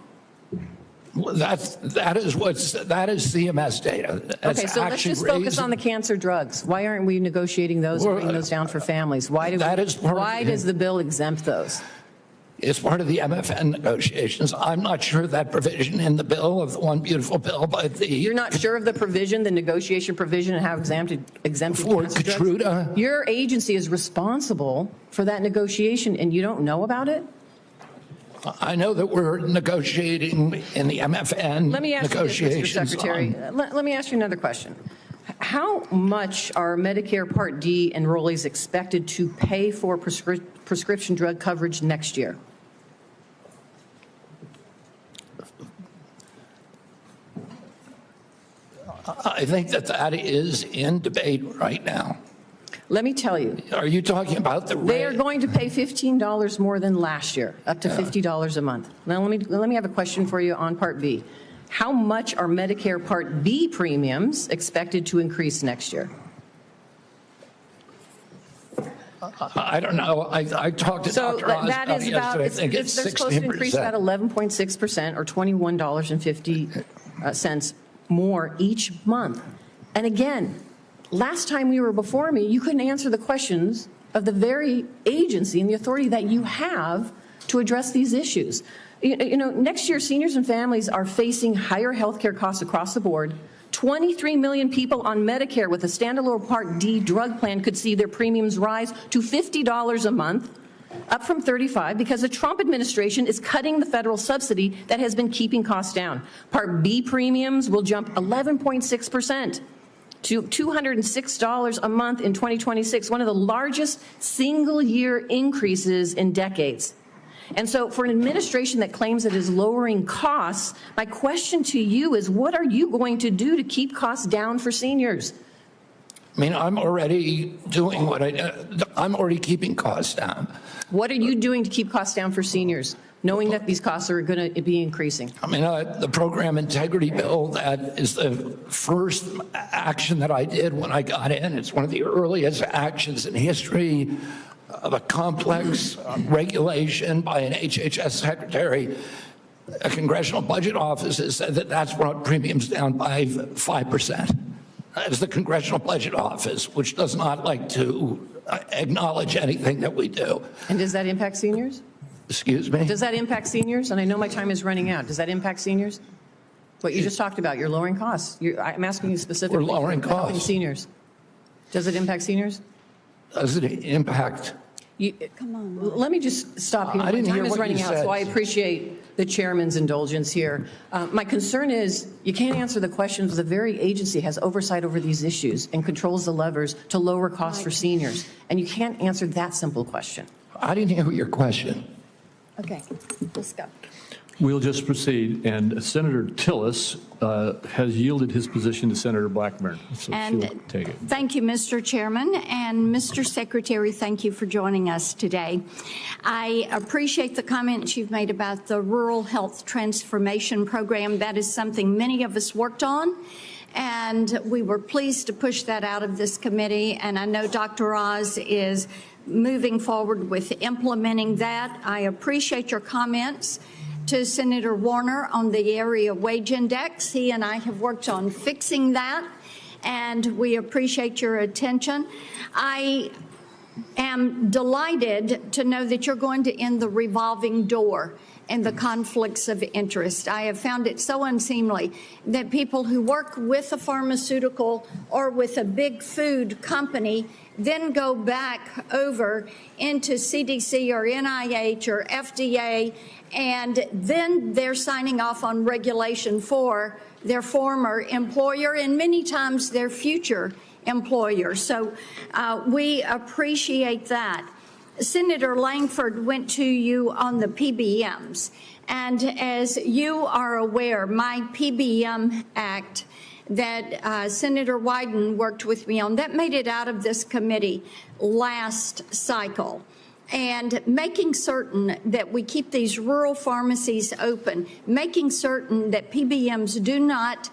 Well, that is CMS data. Okay, so let's just focus on the cancer drugs. Why aren't we negotiating those and bringing those down for families? Why does the bill exempt those? It's part of the MFN negotiations. I'm not sure that provision in the bill, of the one beautiful bill, but You're not sure of the provision, the negotiation provision, and how exempted for Keytruda? Drugs? Your agency is responsible for that negotiation, and you don't know about it? I know that we're negotiating in the MFN Let me ask negotiations. you this, Mr. Secretary. Let me ask you another question. How much are Medicare Part D enrollees expected to pay for prescription drug coverage next year? I think that is in debate right now. Let me tell you. Are you talking about the rate? They are going to pay $15 more than last year, up to $50 a month. Now, let me have a question for you on Part B. How much are Medicare Part B premiums expected to increase next year? I don't know. I talked to So Dr. Oz that about is it about, yesterday. I think it's they're supposed to increase about 16%. 11.6% or $21.50 more each month. And again, last time you were before me, you couldn't answer the questions of the very agency and the authority that you have to address these issues. You know, next year, seniors and families are facing higher health care costs across the board. 23 million people on Medicare with a standalone Part D drug plan could see their premiums rise to $50 a month, up from $35, because the Trump administration is cutting the federal subsidy that has been keeping costs down. Part B premiums will jump 11.6% to $206 a month in 2026, one of the largest single-year increases in decades. And so for an administration that claims it is lowering costs, my question to you is, what are you going to do to keep costs down for seniors? I mean, I'm already doing what I'm already keeping costs down. What are you doing to keep costs down for seniors, knowing that these costs are going to be increasing? I mean, the program integrity bill, that is the first action that I did when I got in. It's one of the earliest actions in history of a complex regulation by an HHS secretary. A Congressional Budget Office has said that that's brought premiums down by 5%. That is the Congressional Budget Office, which does not like to acknowledge anything that we do. And does that impact seniors? Excuse me? Does that impact seniors? And I know my time is running out. Does that impact seniors? What you just talked about, you're lowering costs. I'm asking you specifically. We're lowering about helping costs. Seniors. Does it impact seniors? Does it impact? Come on. Let me just stop here. I didn't My hear time is what running you out, said. so I appreciate the chairman's indulgence here. My concern is you can't answer the questions. The very agency has oversight over these issues and controls the levers to lower costs for seniors. And you can't answer that simple question. I didn't hear your question. Okay, let's go. We'll just proceed. And Senator Tillis has yielded his position to Senator Blackburn, so And she'll take it. thank you, Mr. Chairman, and Mr. Secretary, thank you for joining us today. I appreciate the comments you've made about the Rural Health Transformation Program. That is something many of us worked on, and we were pleased to push that out of this committee, and I know Dr. Oz is moving forward with implementing that. I appreciate your comments to Senator Warner on the area wage index. He and I have worked on fixing that, and we appreciate your attention. I am delighted to know that you're going to end the revolving door and the conflicts of interest. I have found it so unseemly that people who work with a pharmaceutical or with a big food company then go back over into CDC or NIH or FDA, and then they're signing off on regulation for their former employer and many times their future employer. So we appreciate that. Senator Langford went to you on the PBMs, and as you are aware, my PBM Act that Senator Wyden worked with me on, that made it out of this committee last cycle. And making certain that we keep these rural pharmacies open, making certain that PBMs do not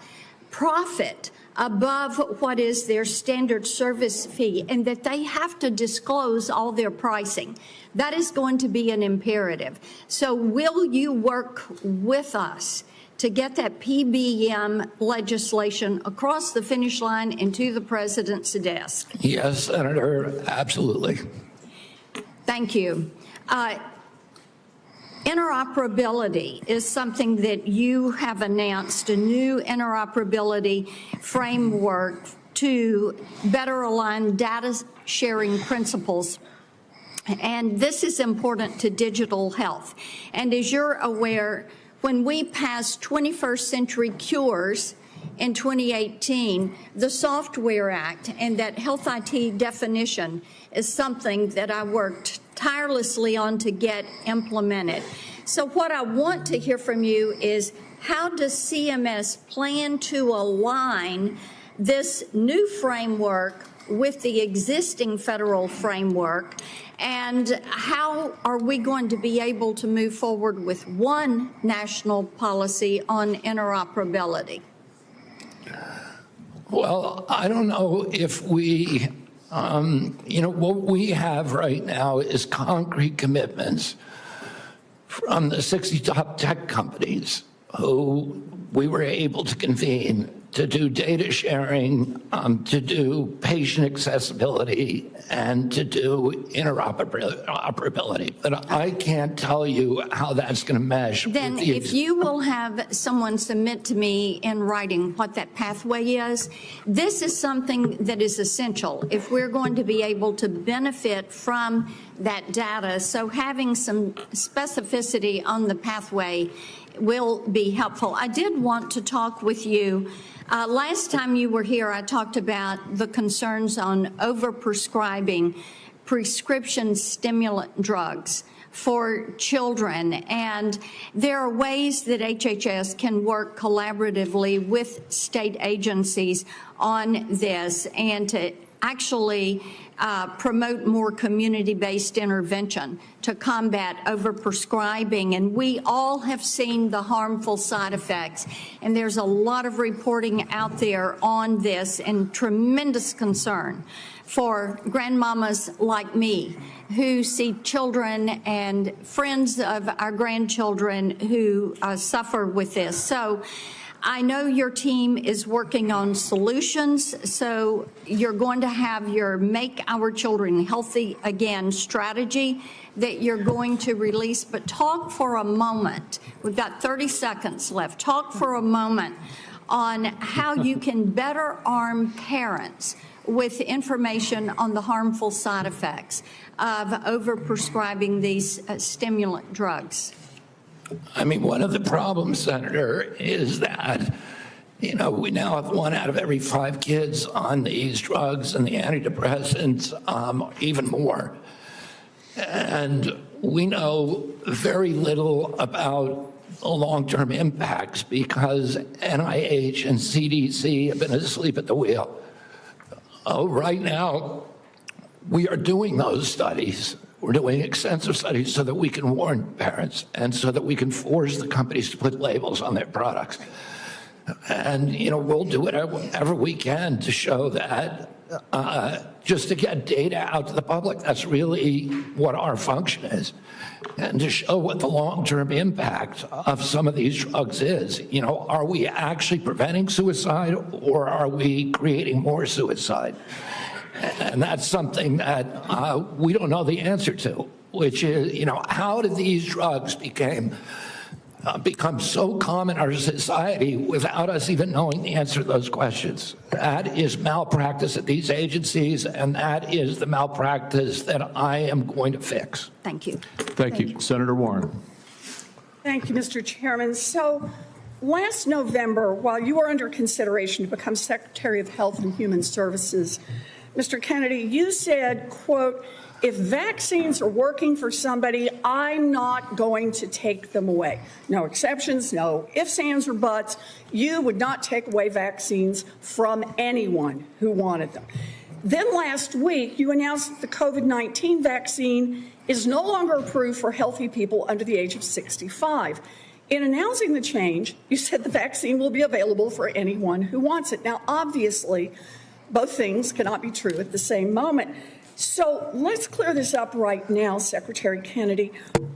profit above what is their standard service fee, and that they have to disclose all their pricing. That is going to be an imperative. So will you work with us to get that PBM legislation across the finish line and to the president's desk? Yes, Senator, absolutely. Thank you. Interoperability is something that you have announced, a new interoperability framework to better align data sharing principles. And this is important to digital health. And as you're aware, when we passed 21st Century Cures in 2018, the Software Act and that health IT definition is something that I worked tirelessly on to get implemented. So what I want to hear from you is, how does CMS plan to align this new framework with the existing federal framework, and how are we going to be able to move forward with one national policy on interoperability? Well, I don't know if we What we have right now is concrete commitments from the 60 top tech companies who we were able to convene to do data sharing, to do patient accessibility, and to do interoperability. But I can't tell you how that's going to mesh. Then if you will have someone submit to me in writing what that pathway is, this is something that is essential if we're going to be able to benefit from that data. So having some specificity on the pathway will be helpful. I did want to talk with you. Last time you were here, I talked about the concerns on overprescribing prescription stimulant drugs for children. And there are ways that HHS can work collaboratively with state agencies on this and to actually promote more community-based intervention to combat overprescribing. And we all have seen the harmful side effects. And there's a lot of reporting out there on this and tremendous concern for grandmamas like me who see children and friends of our grandchildren who suffer with this. So I know your team is working on solutions, so you're going to have your Make Our Children Healthy Again strategy that you're going to release. But talk for a moment. We've got 30 seconds left. Talk for a moment on how you can better arm parents with information on the harmful side effects of overprescribing these stimulant drugs. I mean, one of the problems, Senator, is that, we now have 1 out of every 5 kids on these drugs and the antidepressants, even more. And we know very little about the long-term impacts because NIH and CDC have been asleep at the wheel. Right now, we are doing those studies. We're doing extensive studies so that we can warn parents and so that we can force the companies to put labels on their products. And, we'll do whatever we can to show that, just to get data out to the public. That's really what our function is. And to show what the long-term impact of some of these drugs is. Are we actually preventing suicide or are we creating more suicide? And that's something that we don't know the answer to, which is, how did these drugs become so common in our society without us even knowing the answer to those questions? That is malpractice at these agencies, and that is the malpractice that I am going to fix. Thank you. Thank you. Senator Warren. Thank you, Mr. Chairman. So last November, while you were under consideration to become Secretary of Health and Human Services, Mr. Kennedy, you said, quote, if vaccines are working for somebody, I'm not going to take them away. No exceptions, no ifs, ands, or buts. You would not take away vaccines from anyone who wanted them. Then last week, you announced that the COVID-19 vaccine is no longer approved for healthy people under the age of 65. In announcing the change, you said the vaccine will be available for anyone who wants it. Now, obviously, both things cannot be true at the same moment. So let's clear this up right now, Secretary Kennedy.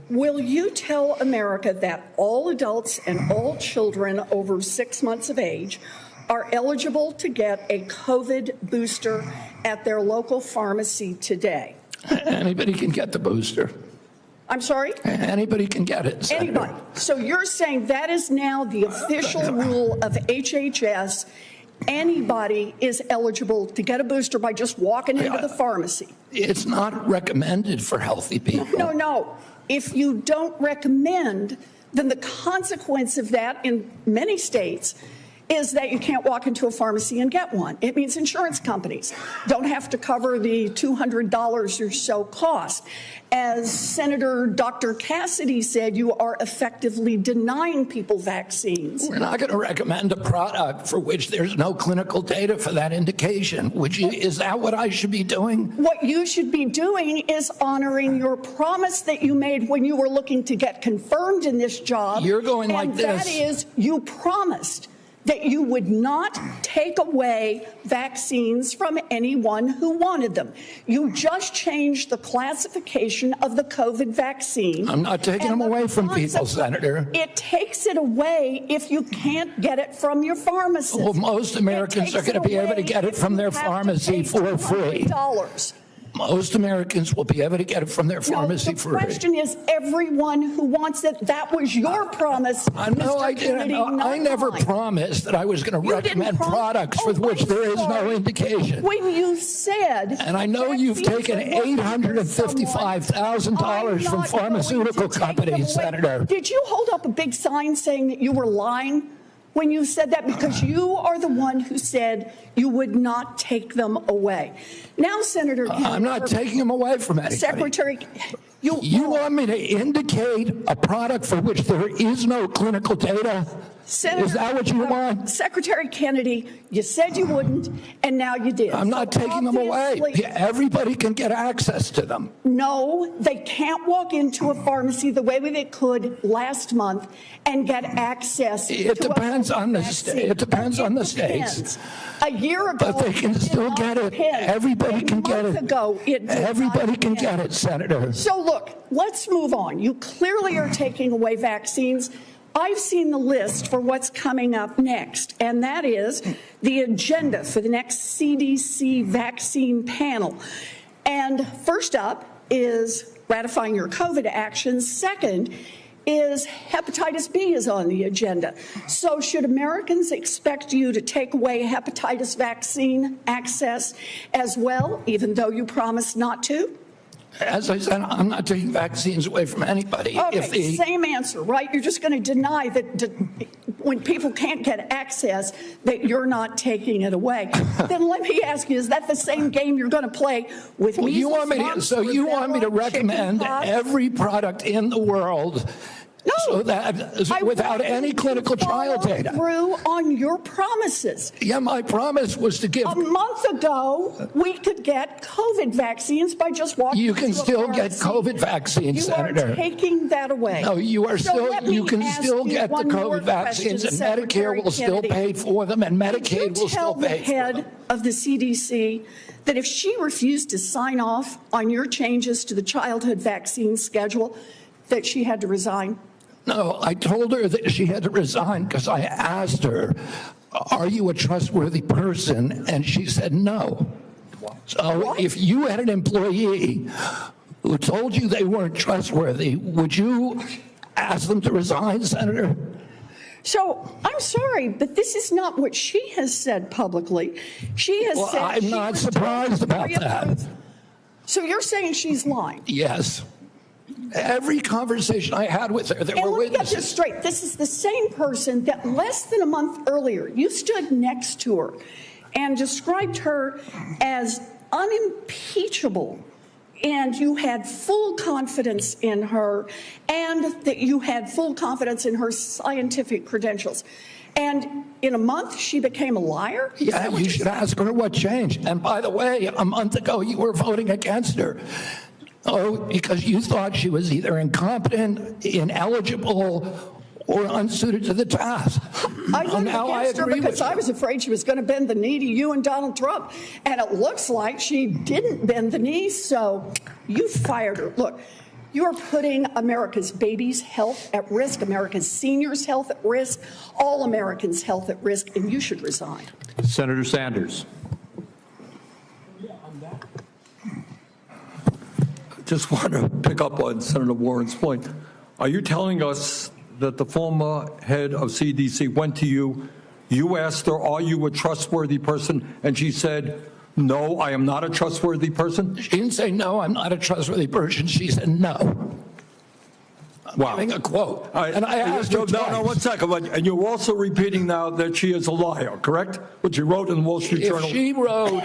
Will you tell America that all adults and all children over 6 months of age are eligible to get a COVID booster at their local pharmacy today? Anybody can get the booster. I'm sorry? Anybody can get it, Senator. Anybody. So you're saying that is now the official rule of HHS. Anybody is eligible to get a booster by just walking into the pharmacy. It's not recommended for healthy people. No. If you don't recommend, then the consequence of that in many states is that you can't walk into a pharmacy and get one. It means insurance companies don't have to cover the $200 or so cost. As Senator Dr. Cassidy said, you are effectively denying people vaccines. We're not going to recommend a product for which there's no clinical data for that indication. Is that what I should be doing? What you should be doing is honoring your promise that you made when you were looking to get confirmed in this job. You're going like this. And that is, you promised that you would not take away vaccines from anyone who wanted them. You just changed the classification of the COVID vaccine. I'm not taking them away from people, Senator. It takes it away if you can't get it from your pharmacist. Well, most Americans are going to be able to get it from their pharmacy for free. Most Americans will be able to get it from their pharmacy for free. The question is everyone who wants it. That was your promise. No, I didn't. I never promised that I was going to recommend products for which there is no indication. When you said... And I know you've taken $855,000 from pharmaceutical companies, Senator. Did you hold up a big sign saying that you were lying when you said that? Because you are the one who said you would not take them away. Now, Senator Kennedy, I'm not taking them away from anybody. Secretary, you want me to indicate a product for which there is no clinical data? Senator, is that what you want? Secretary Kennedy, you said you wouldn't, and now you did. I'm not taking them away. Everybody can get access to them. No, they can't walk into a pharmacy the way they could last month and get access. It depends on the state. It depends on the states. A year ago, but they can still get it. Everybody can get it. Everybody can get it, Senator. So look, let's move on. You clearly are taking away vaccines. I've seen the list for what's coming up next, and that is the agenda for the next CDC vaccine panel. And first up is ratifying your COVID actions. Second is hepatitis B is on the agenda. So should Americans expect you to take away hepatitis vaccine access as well, even though you promised not to? As I said, I'm not taking vaccines away from anybody. Okay, same answer, right? You're just going to deny that when people can't get access, that you're not taking it away. Then let me ask you, is that the same game you're going to play with me? You want me to recommend every product in the world? No, so that without any clinical trial data. Through on your promises. Yeah, my promise was to give. A month ago, we could get COVID vaccines by just walking. You can still get COVID vaccines, Senator. You are taking that away. No, you are still. You can still get the COVID vaccines, and Medicare will still pay for them, and Medicaid will still pay for them. Tell the head of the CDC that if she refused to sign off on your changes to the childhood vaccine schedule, that she had to resign. No, I told her that she had to resign because I asked her, are you a trustworthy person? And she said no. So if you had an employee who told you they weren't trustworthy, would you ask them to resign, Senator? So I'm sorry, but this is not what she has said publicly. She has said I'm not surprised about that. So you're saying she's lying? Yes. Every conversation I had with her, there were witnesses. Let me get this straight. This is the same person that less than a month earlier, you stood next to her and described her as unimpeachable, and you had full confidence in her, and that you had full confidence in her scientific credentials. And in a month, she became a liar? Yeah, you should ask her what changed. And by the way, a month ago, you were voting against her. Oh, because you thought she was either incompetent, ineligible, or unsuited to the task. I voted against her because I was afraid she was going to bend the knee to you and Donald Trump. And it looks like she didn't bend the knee, so you fired her. Look, you're putting America's babies' health at risk, America's seniors' health at risk, all Americans' health at risk, and you should resign. Senator Sanders. Just want to pick up on Senator Warren's point. Are you telling us that the former head of CDC went to you, you asked her, are you a trustworthy person? And she said, no, I am not a trustworthy person? She didn't say, no, I'm not a trustworthy person. She said, no. Wow. Giving a quote. And I asked her twice. No, 1 second. And you're also repeating now that she is a liar, correct? What you wrote in the Wall Street Journal. If she wrote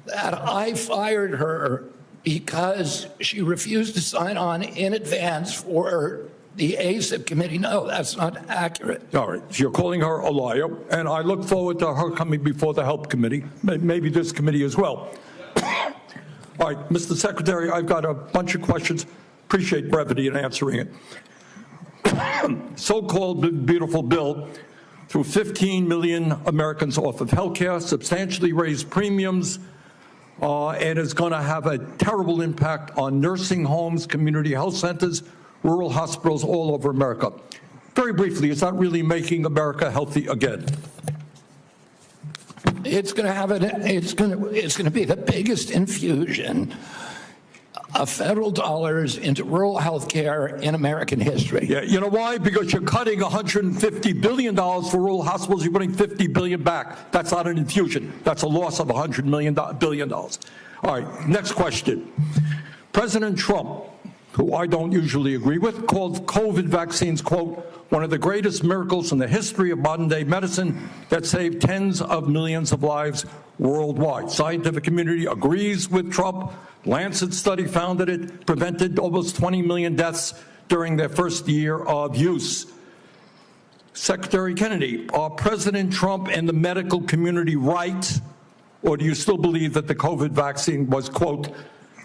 that I fired her because she refused to sign on in advance for the ACIP committee, no, that's not accurate. All right, so you're calling her a liar, and I look forward to her coming before the Help Committee, maybe this committee as well. All right, Mr. Secretary, I've got a bunch of questions. Appreciate brevity in answering it. So-called beautiful bill threw 15 million Americans off of health care, substantially raised premiums, and is going to have a terrible impact on nursing homes, community health centers, rural hospitals all over America. Very briefly, is that really making America healthy again? It's going to be the biggest infusion of federal dollars into rural health care in American history. Yeah, you know why? Because you're cutting $150 billion for rural hospitals. You're putting $50 billion back. That's not an infusion. That's a loss of $100 billion. All right, next question. President Trump, who I don't usually agree with, called COVID vaccines, quote, one of the greatest miracles in the history of modern-day medicine that saved tens of millions of lives worldwide. Scientific community agrees with Trump. Lancet study found that it prevented almost 20 million deaths during their first year of use. Secretary Kennedy, are President Trump and the medical community right, or do you still believe that the COVID vaccine was, quote,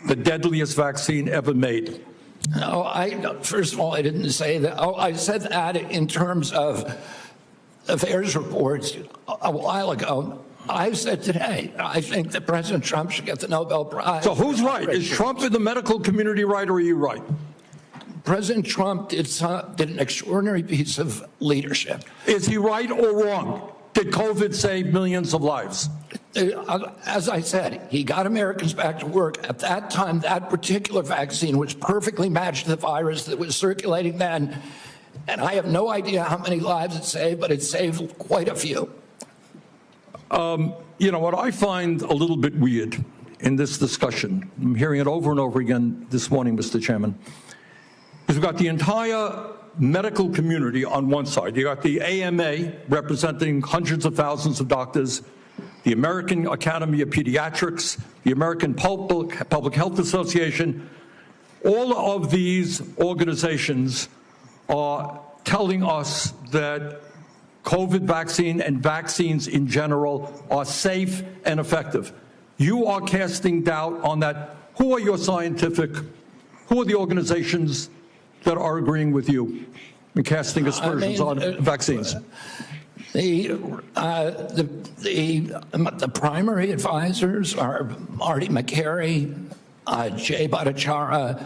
the deadliest vaccine ever made? No, first of all, I didn't say that. I said that in terms of affairs reports a while ago. I've said today, I think that President Trump should get the Nobel Prize. So who's right? Is Trump in the medical community right, or are you right? President Trump did an extraordinary piece of leadership. Is he right or wrong? Did COVID save millions of lives? As I said, he got Americans back to work. At that time, that particular vaccine was perfectly matched to the virus that was circulating then. And I have no idea how many lives it saved, but it saved quite a few. You know, what I find a little bit weird in this discussion, I'm hearing it over and over again this morning, Mr. Chairman, is we've got the entire medical community on one side. You got the AMA representing hundreds of thousands of doctors, the American Academy of Pediatrics, the American Public Health Association. All of these organizations are telling us that COVID vaccine and vaccines in general are safe and effective. You are casting doubt on that. Who are your who are the organizations that are agreeing with you and casting aspersions on vaccines? The primary advisors are Marty McCary, Jay Bhattacharya,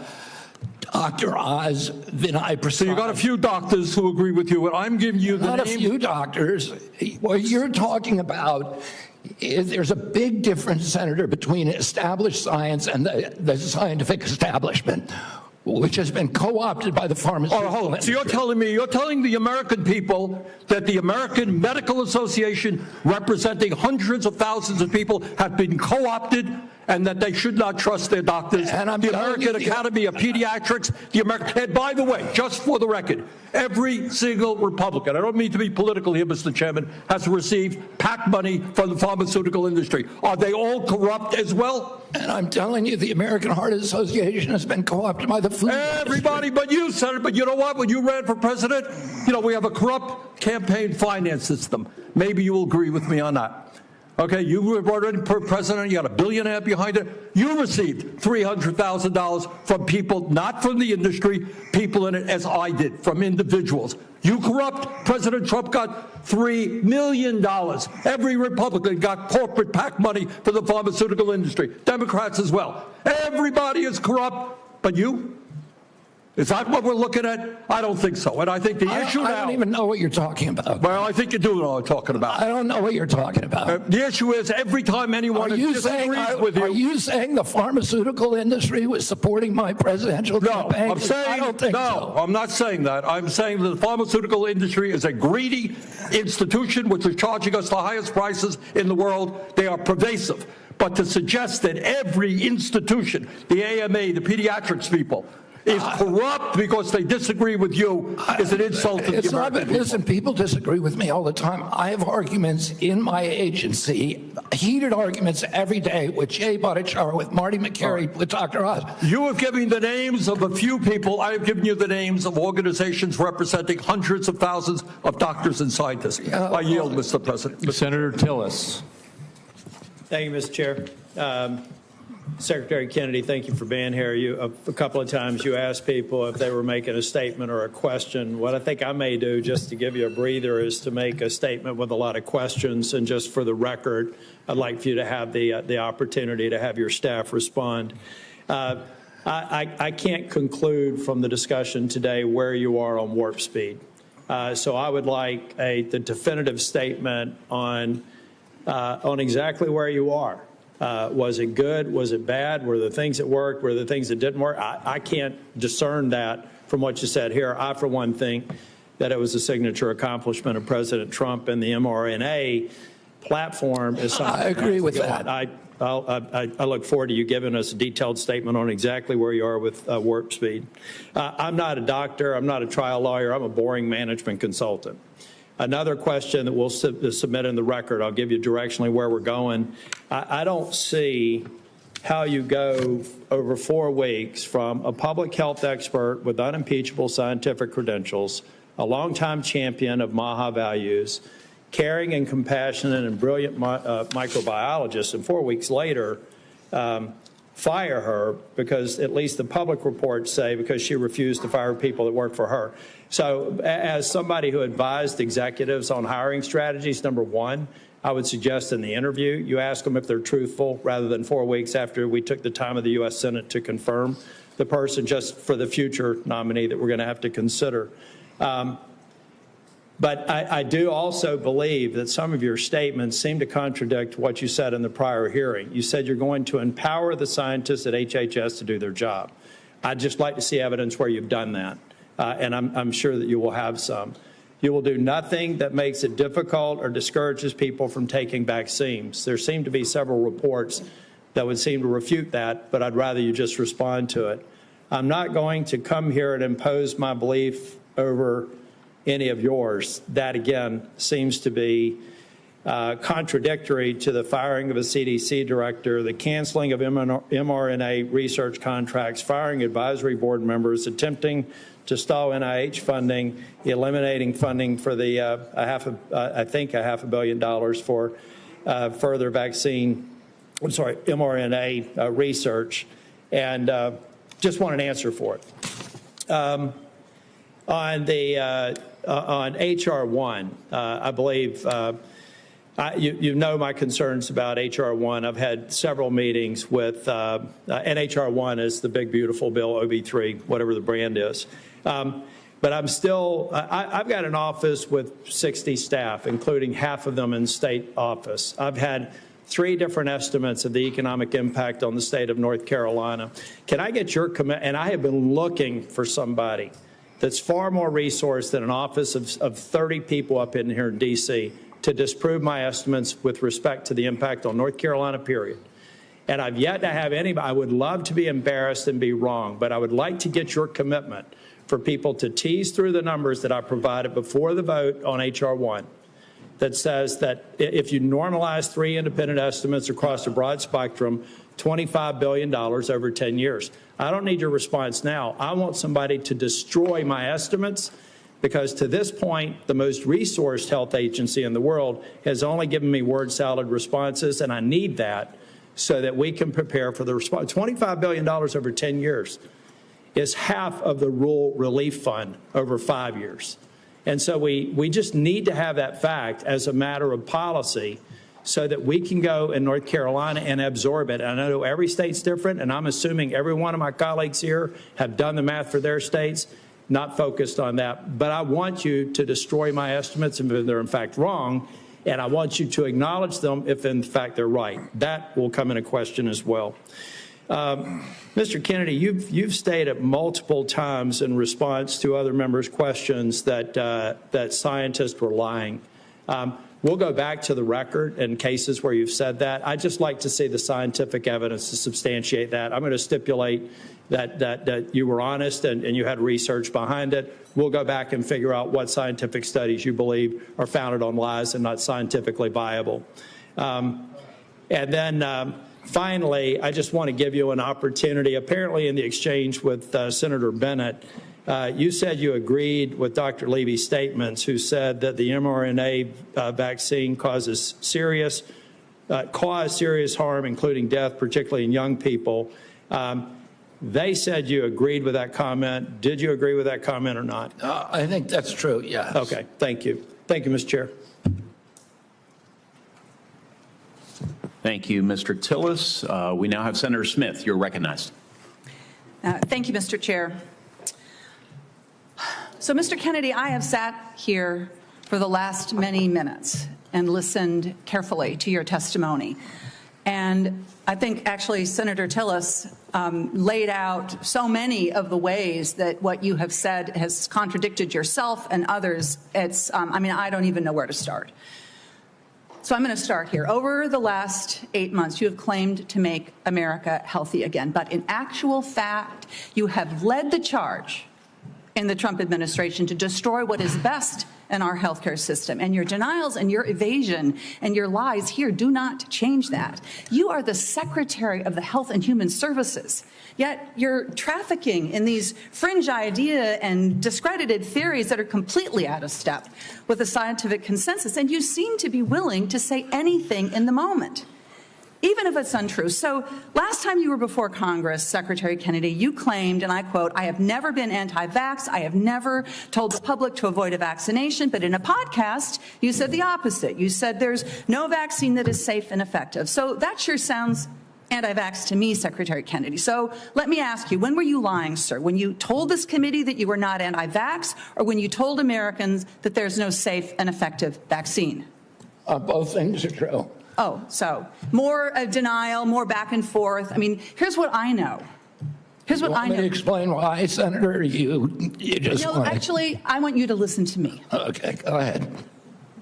Dr. Oz, Vinay Prasad. So you got a few doctors who agree with you, and I'm giving you the Not a few doctors. What you're talking about is there's a big difference, Senator, between established science and the scientific establishment, which has been co-opted by the pharmaceutical industry. Hold on. So you're telling the American people that the American Medical Association, representing hundreds of thousands of people, have been co-opted and that they should not trust their doctors. And the American Academy of Pediatrics, and by the way, just for the record, every single Republican, I don't mean to be political here, Mr. Chairman, has received PAC money from the pharmaceutical industry. Are they all corrupt as well? And I'm telling you, the American Heart Association has been co-opted by the food Everybody but you, Senator. But you know what? When you ran for president, we have a corrupt campaign finance system. Maybe you will agree with me on that. Okay, you were running for president, you got $1.5 billion behind it. You received $300,000 from people, not from the industry, people in it, as I did, from individuals. You corrupt. President Trump got $3 million. Every Republican got corporate PAC money for the pharmaceutical industry. Democrats as well. Everybody is corrupt, but you? Is that what we're looking at? I don't think so. And I think the issue now... I don't even know what you're talking about. Well, I think you do know what I'm talking about. I don't know what you're talking about. The issue is every time anyone disagrees with you... Are you saying the pharmaceutical industry was supporting my presidential campaign? I'm saying, I don't think so. I'm not saying that. I'm saying that the pharmaceutical industry is a greedy institution which is charging us the highest prices in the world. They are pervasive. But to suggest that every institution, the AMA, the pediatrics people, is corrupt because they disagree with you is an insult to the American people. Listen, people disagree with me all the time. I have arguments in my agency, heated arguments every day with Jay Bhattacharya, with Marty McCary, with Dr. Oz. You have given the names of a few people. I have given you the names of organizations representing hundreds of thousands of doctors and scientists. I yield, Mr. President. Senator Tillis. Thank you, Mr. Chair. Secretary Kennedy, thank you for being here. A couple of times you asked people if they were making a statement or a question. What I think I may do, just to give you a breather, is to make a statement with a lot of questions. And just for the record, I'd like for you to have the opportunity to have your staff respond. I can't conclude from the discussion today where you are on warp speed. So I would like the definitive statement on exactly where you are. Was it good? Was it bad? Were there things that worked? Were there things that didn't work? I can't discern that from what you said here. I, for one, think that it was a signature accomplishment of President Trump, and the mRNA platform is something. I agree with that. I look forward to you giving us a detailed statement on exactly where you are with warp speed. I'm not a doctor. I'm not a trial lawyer. I'm a boring management consultant. Another question that we'll submit in the record, I'll give you directionally where we're going. I don't see how you go over 4 weeks from a public health expert with unimpeachable scientific credentials, a longtime champion of MAHA values, caring and compassionate and brilliant microbiologist, and 4 weeks later fire her because, at least the public reports say, because she refused to fire people that work for her. So as somebody who advised executives on hiring strategies, number one, I would suggest in the interview you ask them if they're truthful rather than 4 weeks after we took the time of the U.S. Senate to confirm the person, just for the future nominee that we're going to have to consider. But I do also believe that some of your statements seem to contradict what you said in the prior hearing. You said you're going to empower the scientists at HHS to do their job. I'd just like to see evidence where you've done that, and I'm sure that you will have some. You will do nothing that makes it difficult or discourages people from taking vaccines. There seem to be several reports that would seem to refute that, but I'd rather you just respond to it. I'm not going to come here and impose my belief over any of yours. That, again, seems to be contradictory to the firing of a CDC director, the canceling of mRNA research contracts, firing advisory board members, attempting to stall NIH funding, eliminating funding for the I think $500 million for further mRNA research, and just want an answer for it. On H.R. 1, I believe you know my concerns about H.R. 1. I've had several meetings with, and H.R. 1 is the big, beautiful bill, OB3, whatever the brand is. But I'm still, I've got an office with 60 staff, including half of them in state office. I've had 3 different estimates of the economic impact on the state of North Carolina. Can I get your commitment? And I have been looking for somebody that's far more resourced than an office of 30 people up in here in D.C. to disprove my estimates with respect to the impact on North Carolina, period. And I've yet to have anybody. I would love to be embarrassed and be wrong, but I would like to get your commitment for people to tease through the numbers that I provided before the vote on H.R. 1 that says that if you normalize 3 independent estimates across a broad spectrum, $25 billion over 10 years. I don't need your response now. I want somebody to destroy my estimates, because to this point, the most resourced health agency in the world has only given me word salad responses, and I need that so that we can prepare for the response. $25 billion over 10 years is half of the rural relief fund over 5 years. And so we just need to have that fact as a matter of policy so that we can go in North Carolina and absorb it. And I know every state's different, and I'm assuming every one of my colleagues here have done the math for their states, not focused on that. But I want you to destroy my estimates if they're in fact wrong, and I want you to acknowledge them if in fact they're right. That will come into question as well. Mr. Kennedy, you've stated multiple times in response to other members' questions that scientists were lying. We'll go back to the record in cases where you've said that. I'd just like to see the scientific evidence to substantiate that. I'm going to stipulate that you were honest and you had research behind it. We'll go back and figure out what scientific studies you believe are founded on lies and not scientifically viable. And then finally, I just want to give you an opportunity. Apparently in the exchange with Senator Bennett, you said you agreed with Dr. Levy's statements, who said that the mRNA vaccine causes serious cause serious harm, including death, particularly in young people. They said you agreed with that comment. Did you agree with that comment or not? I think that's true, yes. Okay, thank you. Thank you, Mr. Chair. Thank you, Mr. Tillis. We now have Senator Smith. You're recognized. Thank you, Mr. Chair. So, Mr. Kennedy, I have sat here for the last many minutes and listened carefully to your testimony. And I think actually Senator Tillis laid out so many of the ways that what you have said has contradicted yourself and others. It's, I mean, I don't even know where to start. So I'm going to start here. Over the last 8 months, you have claimed to make America healthy again. But in actual fact, you have led the charge in the Trump administration to destroy what is best in our healthcare system. And your denials and your evasion and your lies here do not change that. You are the Secretary of the Health and Human Services, yet you're trafficking in these fringe idea and discredited theories that are completely out of step with the scientific consensus. And you seem to be willing to say anything in the moment, even if it's untrue. So last time you were before Congress, Secretary Kennedy, you claimed, and I quote, "I have never been anti-vax. I have never told the public to avoid a vaccination." But in a podcast, you said the opposite. You said there's no vaccine that is safe and effective. So that sure sounds anti-vax to me, Secretary Kennedy. So let me ask you, when were you lying, sir? When you told this committee that you were not anti-vax, or when you told Americans that there's no safe and effective vaccine? Both things are true. Oh, so more denial, more back and forth. I mean, here's what I know. Here's what I know. Want me to explain why, Senator? You just want actually, I want you to listen to me. Okay, go ahead.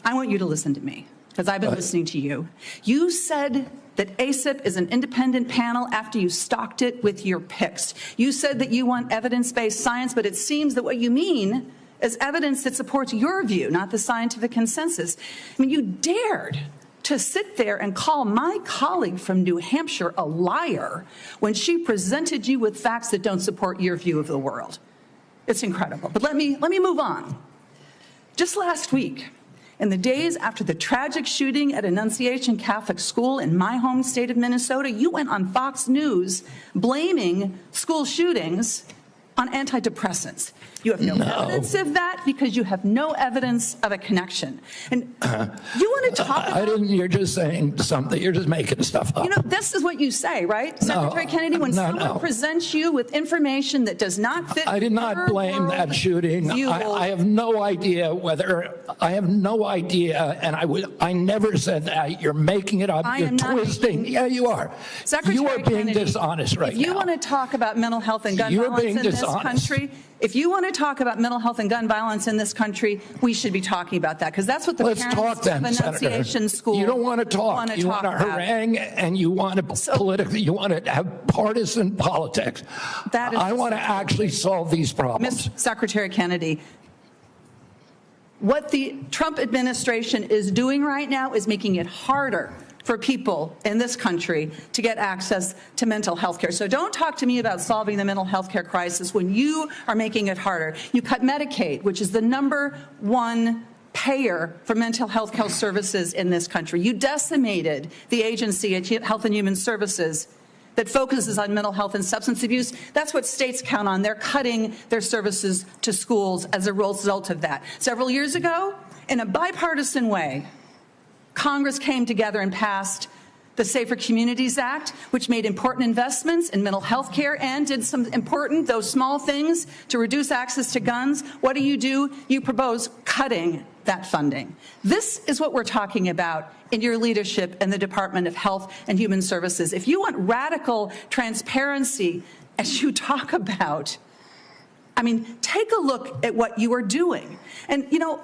I want you to listen to me, because I've been listening to you. You said that ACIP is an independent panel after you stocked it with your picks. You said that you want evidence-based science, but it seems that what you mean is evidence that supports your view, not the scientific consensus. I mean, you dared to sit there and call my colleague from New Hampshire a liar when she presented you with facts that don't support your view of the world. It's incredible. But let me move on. Just last week, in the days after the tragic shooting at Annunciation Catholic School in my home state of Minnesota, you went on Fox News blaming school shootings on antidepressants. You have no evidence of that because you have no evidence of a connection. And you want to talk about... You're just saying something. You're just making stuff up. You know, this is what you say, right, Secretary Kennedy? When someone presents you with information that does not fit... I did not blame that shooting. I have no idea whether... I have no idea, and I never said that. You're making it up. You're twisting. Yeah, you are. Secretary you are being Kennedy, dishonest right now. If you want to talk about mental health and gun violence in this country... If you want to talk about mental health and gun violence in this country, we should be talking about that, because that's what the parents of Annunciation School You don't want to talk. You want to harangue, and you want to you want to have partisan politics. I want to actually solve these problems. Secretary Kennedy, what the Trump administration is doing right now is making it harder for people in this country to get access to mental health care. So don't talk to me about solving the mental health care crisis when you are making it harder. You cut Medicaid, which is the #1 payer for mental health care services in this country. You decimated the agency at Health and Human Services that focuses on mental health and substance abuse. That's what states count on. They're cutting their services to schools as a result of that. Several years ago, in a bipartisan way, Congress came together and passed the Safer Communities Act, which made important investments in mental health care and did some important, though small things, to reduce access to guns. What do? You propose cutting that funding. This is what we're talking about in your leadership in the Department of Health and Human Services. If you want radical transparency, as you talk about, I mean, take a look at what you are doing. And, you know,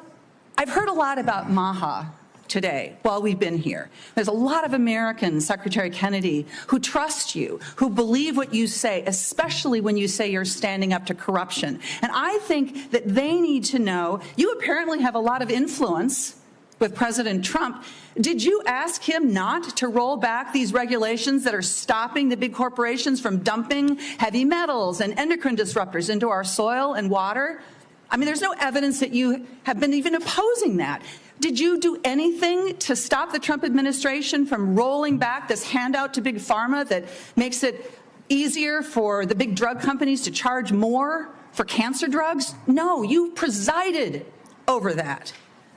I've heard a lot about MAHA today while we've been here. There's a lot of Americans, Secretary Kennedy, who trust you, who believe what you say, especially when you say you're standing up to corruption. And I think that they need to know, you apparently have a lot of influence with President Trump. Did you ask him not to roll back these regulations that are stopping the big corporations from dumping heavy metals and endocrine disruptors into our soil and water? I mean, there's no evidence that you have been even opposing that. Did you do anything to stop the Trump administration from rolling back this handout to big pharma that makes it easier for the big drug companies to charge more for cancer drugs? No, you presided over that.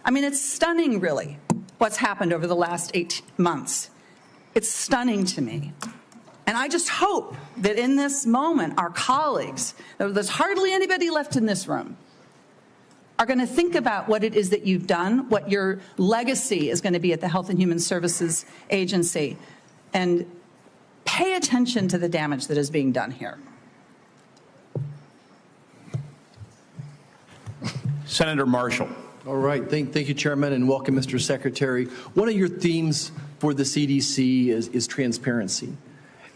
I mean, it's stunning, really, what's happened over the last 8 months. It's stunning to me. And I just hope that in this moment, our colleagues, there's hardly anybody left in this room, are going to think about what it is that you've done, what your legacy is going to be at the Health and Human Services Agency, and pay attention to the damage that is being done here. Senator Marshall. All right. Thank you, Chairman, and welcome, Mr. Secretary. One of your themes for the CDC is transparency.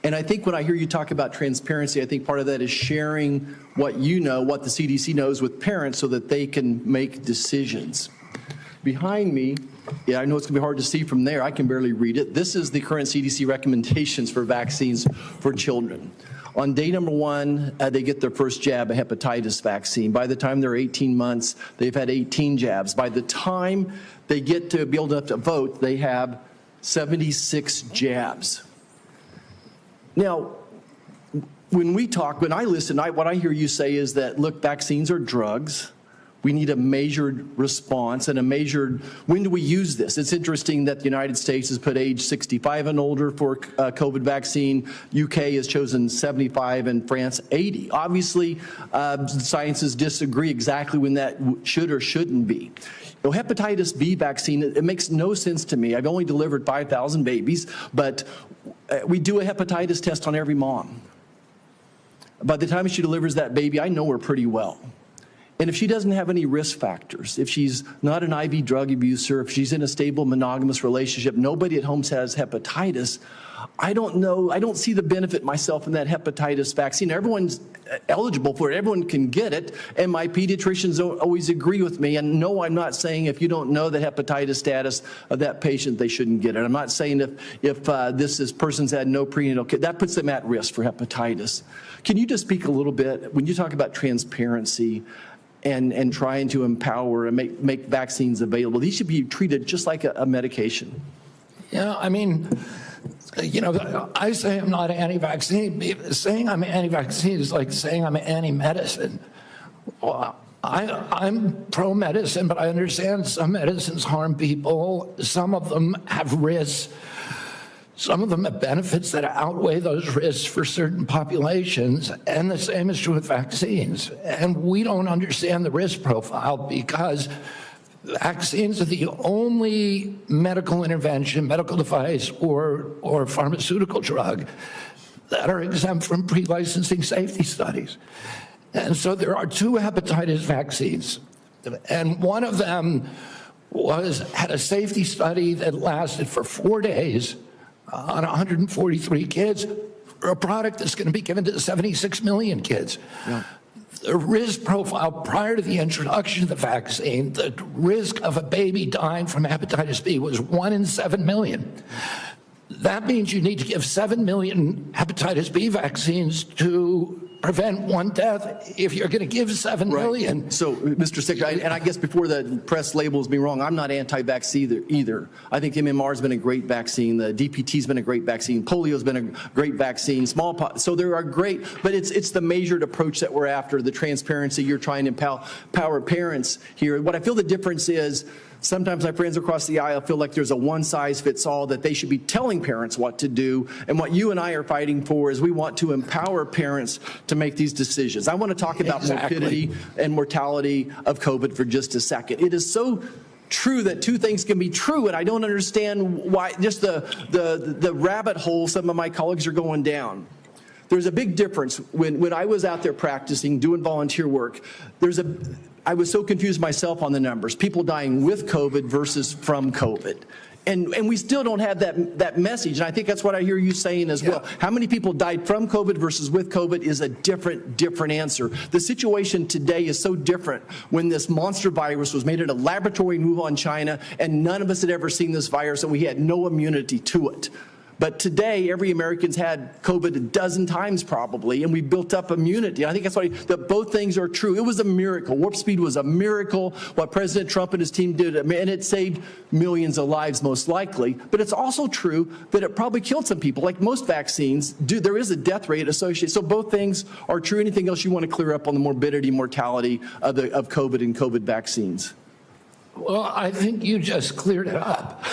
And I think when I hear you talk about transparency, I think part of that is sharing what you know, what the CDC knows with parents so that they can make decisions. Behind me, yeah, I know it's going to be hard to see from there. I can barely read it. This is the current CDC recommendations for vaccines for children. On day number 1, they get their first jab, a hepatitis vaccine. By the time they're 18 months, they've had 18 jabs. By the time they get to be able to vote, they have 76 jabs. Now, when I listen, what I hear you say is that, look, vaccines are drugs. We need a measured response and a measured, when do we use this? It's interesting that the United States has put age 65 and older for COVID vaccine. UK has chosen 75 and France 80. Obviously, scientists disagree exactly when that should or shouldn't be. You know, hepatitis B vaccine, it makes no sense to me. I've only delivered 5,000 babies, but we do a hepatitis test on every mom. By the time she delivers that baby, I know her pretty well. And if she doesn't have any risk factors, if she's not an IV drug abuser, if she's in a stable monogamous relationship, nobody at home has hepatitis, I don't know, I don't see the benefit myself in that hepatitis vaccine. Everyone's eligible for it, everyone can get it, and my pediatricians always agree with me. And no, I'm not saying if you don't know the hepatitis status of that patient, they shouldn't get it. I'm not saying if this person's had no prenatal care, that puts them at risk for hepatitis. Can you just speak a little bit, when you talk about transparency and trying to empower and make vaccines available, these should be treated just like a medication? Yeah, I mean, you know, I say I'm not anti-vaccine. Saying I'm anti-vaccine is like saying I'm anti-medicine. Well, I'm pro-medicine, but I understand some medicines harm people. Some of them have risks. Some of them have benefits that outweigh those risks for certain populations, and the same is true with vaccines. And we don't understand the risk profile because vaccines are the only medical intervention, medical device, or pharmaceutical drug that are exempt from pre-licensing safety studies. And so there are 2 hepatitis vaccines, and one of them had a safety study that lasted for 4 days on 143 kids for a product that's going to be given to 76 million kids. Yeah. The risk profile prior to the introduction of the vaccine, the risk of a baby dying from hepatitis B was 1 in 7 million. That means you need to give 7 million hepatitis B vaccines to prevent 1 death if you're going to give 7 million. So, Mr. Secretary, and I guess before the press labels me wrong, I'm not anti-vax either. I think MMR's been a great vaccine. The DPT's been a great vaccine. Polio's been a great vaccine. Smallpox. So there are great, but it's the measured approach that we're after, the transparency. You're trying to empower parents here. What I feel the difference is, sometimes my friends across the aisle feel like there's a one-size-fits-all, that they should be telling parents what to do. And what you and I are fighting for is we want to empower parents to make these decisions. I want to talk about morbidity and mortality of COVID for just a second. It is so true that 2 things can be true, and I don't understand why, just the rabbit hole some of my colleagues are going down. There's a big difference. When I was out there practicing, doing volunteer work, I was so confused myself on the numbers. People dying with COVID versus from COVID. And we still don't have that message. And I think that's what I hear you saying as well. How many people died from COVID versus with COVID is a different answer. The situation today is so different when this monster virus was made at a laboratory in Wuhan, China, and none of us had ever seen this virus, and we had no immunity to it. But today, every American's had COVID a dozen times probably, and we built up immunity. I think that's why that both things are true. It was a miracle. Warp speed was a miracle, what President Trump and his team did, and it saved millions of lives most likely. But it's also true that it probably killed some people. Like most vaccines do, there is a death rate associated. So both things are true. Anything else you want to clear up on the morbidity, mortality of COVID and COVID vaccines? Well, I think you just cleared it up.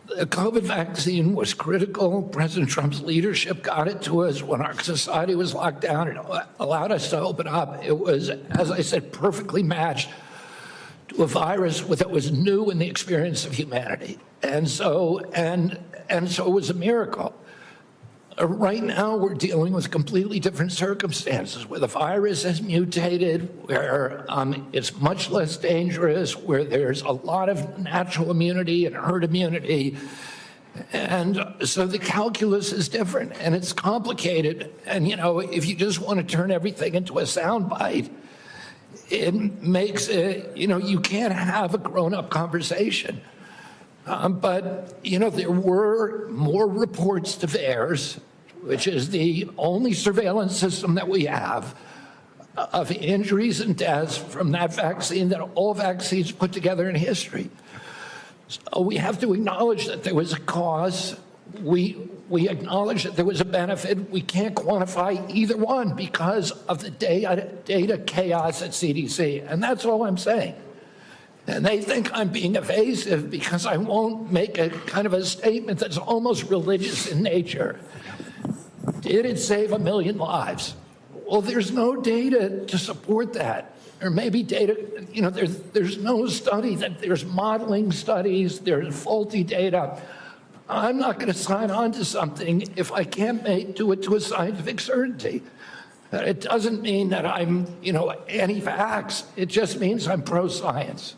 The COVID vaccine was critical. President Trump's leadership got it to us when our society was locked down. It allowed us to open up. It was, as I said, perfectly matched to a virus that was new in the experience of humanity. And so it was a miracle. Right now, we're dealing with completely different circumstances where the virus has mutated, where it's much less dangerous, where there's a lot of natural immunity and herd immunity. And so the calculus is different and it's complicated. And, if you just want to turn everything into a soundbite, it makes it, you can't have a grown-up conversation. But, there were more reports to VAERS, which is the only surveillance system that we have, of injuries and deaths from that vaccine that all vaccines put together in history. So we have to acknowledge that there was a cause. We acknowledge that there was a benefit. We can't quantify either one because of the data chaos at CDC. And that's all I'm saying. And they think I'm being evasive because I won't make a kind of a statement that's almost religious in nature. Did it save 1 million lives? Well, there's no data to support that. Or maybe data, there's no study, there's modeling studies, there's faulty data. I'm not going to sign on to something if I can't do it to a scientific certainty. It doesn't mean that I'm, anti-vax. It just means I'm pro-science.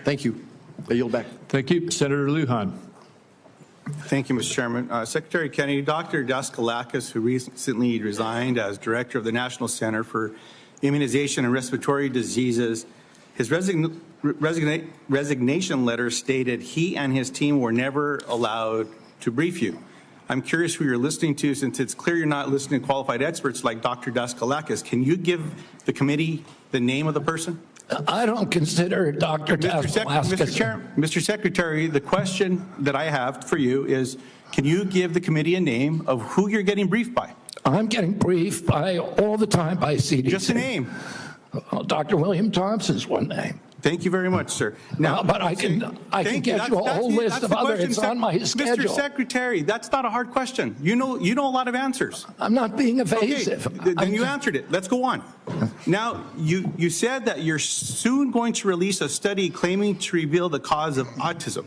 Thank you. I yield back. Thank you. Senator Lujan. Thank you, Mr. Chairman. Secretary Kennedy, Dr. Daskalakis, who recently resigned as director of the National Center for Immunization and Respiratory Diseases, his resignation letter stated he and his team were never allowed to brief you. I'm curious who you're listening to, since it's clear you're not listening to qualified experts like Dr. Daskalakis. Can you give the committee the name of the person? I don't consider Dr. Daskalakis. Mr. Secretary, the question that I have for you is, can you give the committee a name of who you're getting briefed by? I'm getting briefed all the time by CDC. Just a name. Dr. William Thompson's one name. Thank you very much, sir. Now, but I can get you a whole list of others. It's on my schedule. Mr. Secretary, that's not a hard question. You know a lot of answers. I'm not being evasive. Okay, then you answered it. Let's go on. Now, you said that you're soon going to release a study claiming to reveal the cause of autism,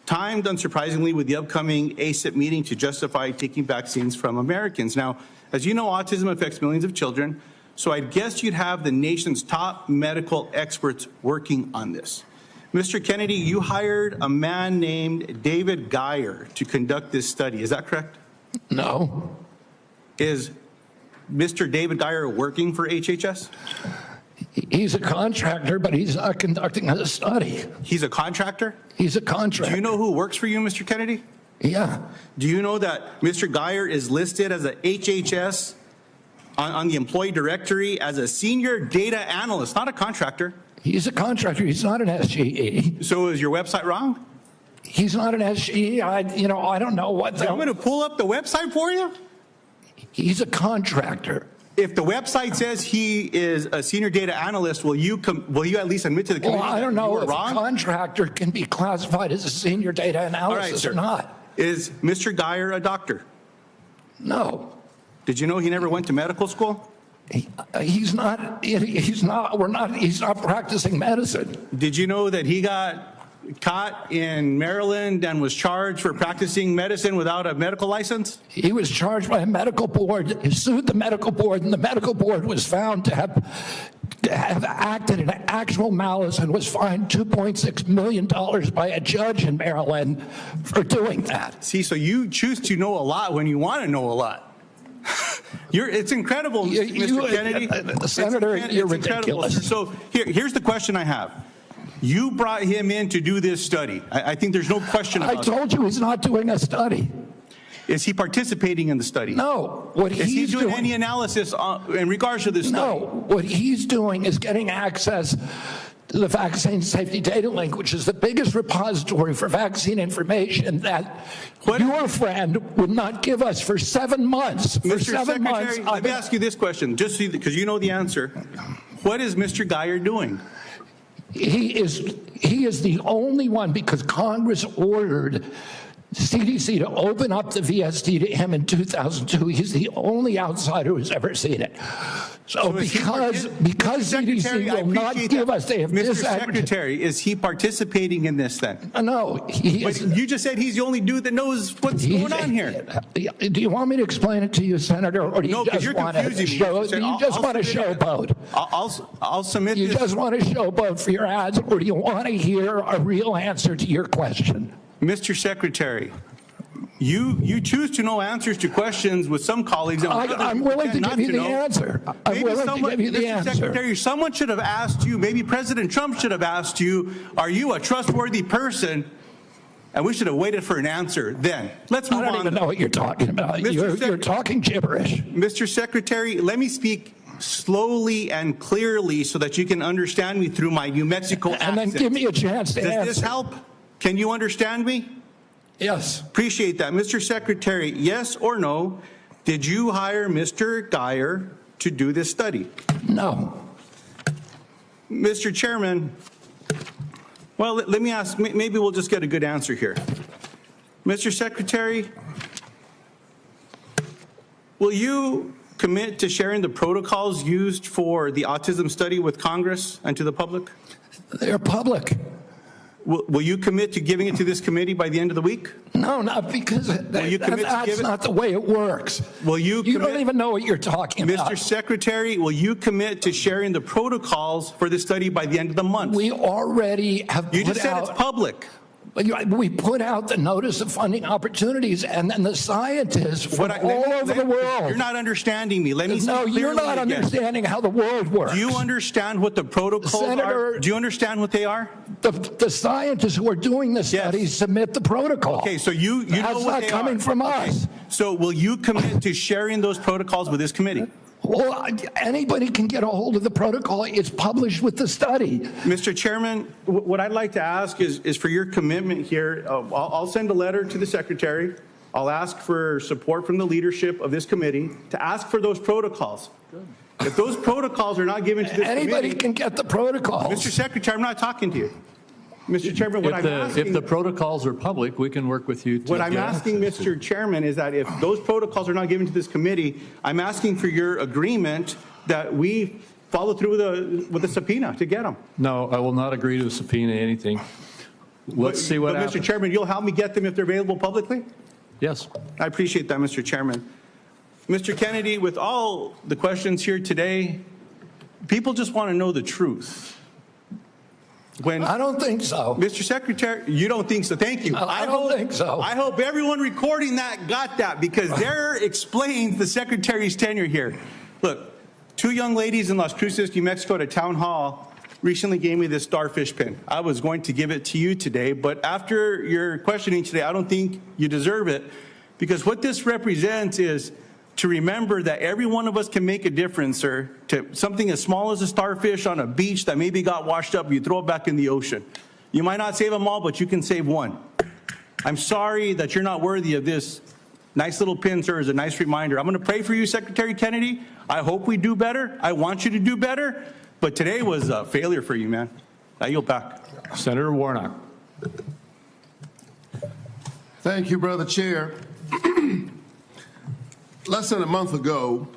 timed unsurprisingly with the upcoming ACIP meeting to justify taking vaccines from Americans. Now, as you know, autism affects millions of children. So I guess you'd have the nation's top medical experts working on this. Mr. Kennedy, you hired a man named David Geyer to conduct this study. Is that correct? No. Is Mr. David Geyer working for HHS? He's a contractor, but he's not conducting a study. He's a contractor? He's a contractor. Do you know who works for you, Mr. Kennedy? Yeah. Do you know that Mr. Geyer is listed as a HHS on the employee directory as a senior data analyst, not a contractor? He's a contractor. He's not an SGE. So is your website wrong? He's not an SGE. I don't know what. I'm going to pull up the website for you. He's a contractor. If the website says he is a senior data analyst, will you at least admit to the committee? Well, I don't know if a contractor can be classified as a senior data analyst or not. Is Mr. Geyer a doctor? No. Did you know he never went to medical school? He's not practicing medicine. Did you know that he got caught in Maryland and was charged for practicing medicine without a medical license? He was charged by a medical board. He sued the medical board, and the medical board was found to have acted in actual malice and was fined $2.6 million by a judge in Maryland for doing that. See, so you choose to know a lot when you want to know a lot. It's incredible, Mr. Kennedy. Senator, you're ridiculous. So here's the question I have. You brought him in to do this study. I think there's no question about it. I told you he's not doing a study. Is he participating in the study? No. What is he doing any analysis in regards to this study? No. What he's doing is getting access to the Vaccine Safety Data Link, which is the biggest repository for vaccine information that your friend would not give us for 7 months. For Mr. 7 Secretary, months. let me ask you this question, just because you know the answer. What is Mr. Geyer doing? He is the only one, because Congress ordered CDC to open up the VSD to him in 2002. He's the only outsider who's ever seen it. So because CDC will not give us, they have Mr. Secretary, is he participating in this then? No, he isn't. You just said he's the only dude that knows what's going on here. Do you want me to explain it to you, Senator, or do you just want to show? Do you just want to showboat? I'll submit. You just want to showboat for your ads, or do you want to hear a real answer to your question? Mr. Secretary, you choose to know answers to questions with some colleagues. And I'm willing to give you the answer. I'm willing to give you the answer. Mr. Secretary, someone should have asked you, maybe President Trump should have asked you, are you a trustworthy person? And we should have waited for an answer then. Let's move on. I don't even know what you're talking about. You're talking gibberish. Mr. Secretary, let me speak slowly and clearly so that you can understand me through my New Mexico accent. And then give me a chance to answer. Does this help? Can you understand me? Yes. Appreciate that. Mr. Secretary, yes or no, did you hire Mr. Geyer to do this study? No. Mr. Chairman, well, let me ask, maybe we'll just get a good answer here. Mr. Secretary, will you commit to sharing the protocols used for the autism study with Congress and to the public? They're public. Will you commit to giving it to this committee by the end of the week? No, not because that's not the way it works. Will you don't even know what you're talking about. Mr. Secretary, will you commit to sharing the protocols for the study by the end of the month? We already have You just said it's public. We put out the notice of funding opportunities, and then the scientists from all over the world. You're not understanding me. Let me No, you're not understanding how the world works. Do you understand what the protocols are? Do you understand what they are? The scientists who are doing the studies submit the protocol. Okay, so you know That's what not they coming are. from us. So will you commit to sharing those protocols with this committee? Well, anybody can get a hold of the protocol. It's published with the study. Mr. Chairman, what I'd like to ask is for your commitment here. I'll send a letter to the Secretary. I'll ask for support from the leadership of this committee to ask for those protocols. If those protocols are not given to this committee. Anybody can get the protocols. Mr. Secretary, I'm not talking to you. Mr. Chairman, what I'm asking... If the protocols are public, we can work with you to... What I'm asking, Mr. Chairman, is that if those protocols are not given to this committee, I'm asking for your agreement that we follow through with a subpoena to get them. No, I will not agree to subpoena anything. Let's see what happens. Mr. Chairman, you'll help me get them if they're available publicly? Yes. I appreciate that, Mr. Chairman. Mr. Kennedy, with all the questions here today, people just want to know the truth. I don't think so. Mr. Secretary, you don't think so. Thank you. I don't think so. I hope everyone recording that got that, because there explains the Secretary's tenure here. Look, 2 young ladies in Las Cruces, New Mexico at a town hall recently gave me this starfish pin. I was going to give it to you today, but after your questioning today, I don't think you deserve it, because what this represents is to remember that every one of us can make a difference, sir, to something as small as a starfish on a beach that maybe got washed up, you throw it back in the ocean. You might not save them all, but you can save one. I'm sorry that you're not worthy of this nice little pin, sir, as a nice reminder. I'm going to pray for you, Secretary Kennedy. I hope we do better. I want you to do better. But today was a failure for you, man. I yield back. Senator Warnock. Thank you, Brother Chair. Less than a month ago,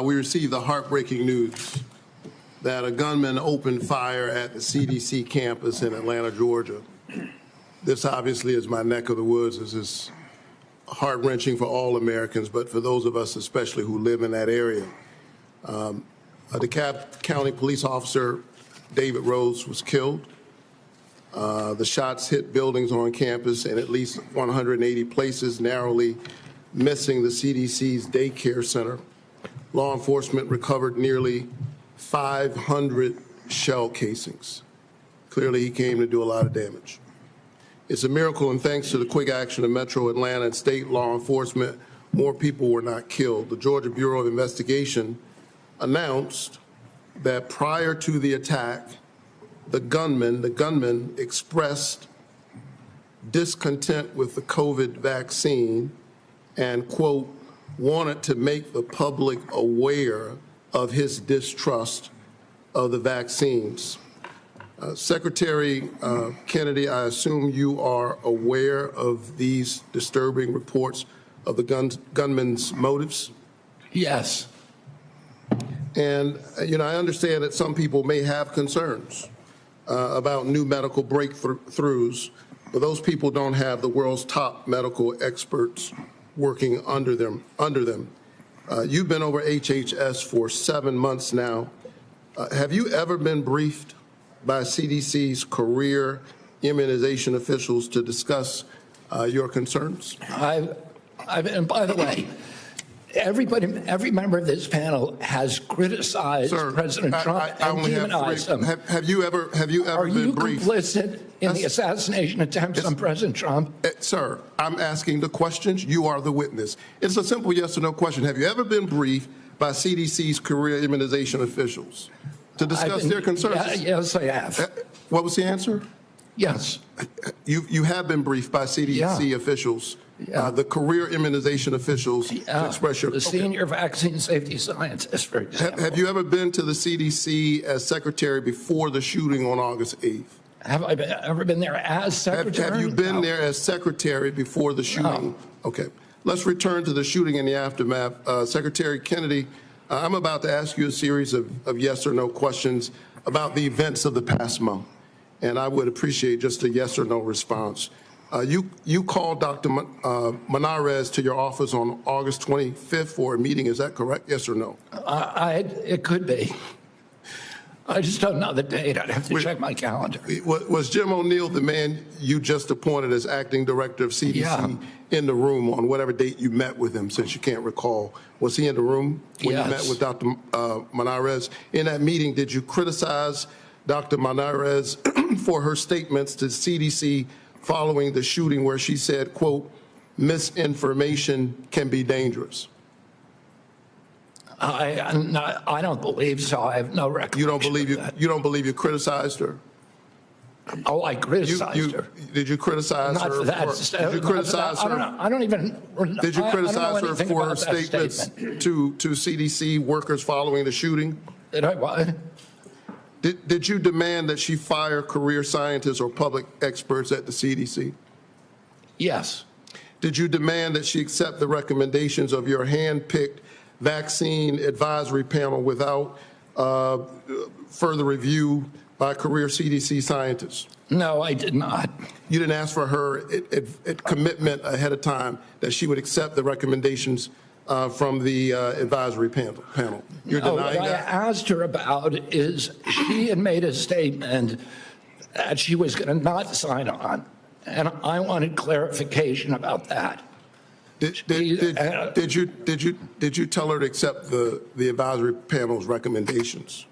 we received the heartbreaking news that a gunman opened fire at the CDC campus in Atlanta, Georgia. This obviously is my neck of the woods. This is heart-wrenching for all Americans, but for those of us especially who live in that area. A DeKalb County police officer, David Rose, was killed. The shots hit buildings on campus in at least 180 places, narrowly missing the CDC's daycare center. Law enforcement recovered nearly 500 shell casings. Clearly, he came to do a lot of damage. It's a miracle, and thanks to the quick action of Metro Atlanta and state law enforcement, more people were not killed. The Georgia Bureau of Investigation announced that prior to the attack, the gunman expressed discontent with the COVID vaccine and, quote, wanted to make the public aware of his distrust of the vaccines. Secretary Kennedy, I assume you are aware of these disturbing reports of the gunman's motives? Yes. And, I understand that some people may have concerns about new medical breakthroughs, but those people don't have the world's top medical experts working under them. You've been over HHS for 7 months now. Have you ever been briefed by CDC's career immunization officials to discuss your concerns? And by the way, every member of this panel has criticized President Trump and demonized him. Have you ever Are been you briefed? complicit in the assassination attempts on President Trump? Sir, I'm asking the questions. You are the witness. It's a simple yes or no question. Have you ever been briefed by CDC's career immunization officials to discuss their concerns? Yes, I have. What was the answer? Yes. You have been briefed by CDC officials, the career immunization officials, to express your... The senior vaccine safety scientist, for example. Have you ever been to the CDC as secretary before the shooting on August 8th? Have I ever been there as secretary? Have you been there as secretary before the shooting? No. Okay. Let's return to the shooting and the aftermath. Secretary Kennedy, I'm about to ask you a series of yes or no questions about the events of the past month, and I would appreciate just a yes or no response. You called Dr. Manarez to your office on August 25th for a meeting. Is that correct? Yes or no? It could be. I just don't know the date. I'd have to check my calendar. Was Jim O'Neill the man you just appointed as acting director of CDC in the room on whatever date you met with him, since you can't recall? Was he in the room when you met with Dr. Manarez? In that meeting, did you criticize Dr. Manarez for her statements to CDC following the shooting where she said, quote, misinformation can be dangerous? I don't believe so. I have no record. You don't believe you criticized her? Oh, I criticized her. Did you criticize her? Did you criticize her? I don't even. Did you criticize her for her statements to CDC workers following the shooting? Did I what? Did you demand that she fire career scientists or public experts at the CDC? Yes. Did you demand that she accept the recommendations of your hand-picked vaccine advisory panel without further review by career CDC scientists? No, I did not. You didn't ask for her commitment ahead of time that she would accept the recommendations from the advisory panel? You're denying what that? I asked her about is she had made a statement that she was going to not sign on, and I wanted clarification about that. Did you tell her to accept the advisory panel's recommendations?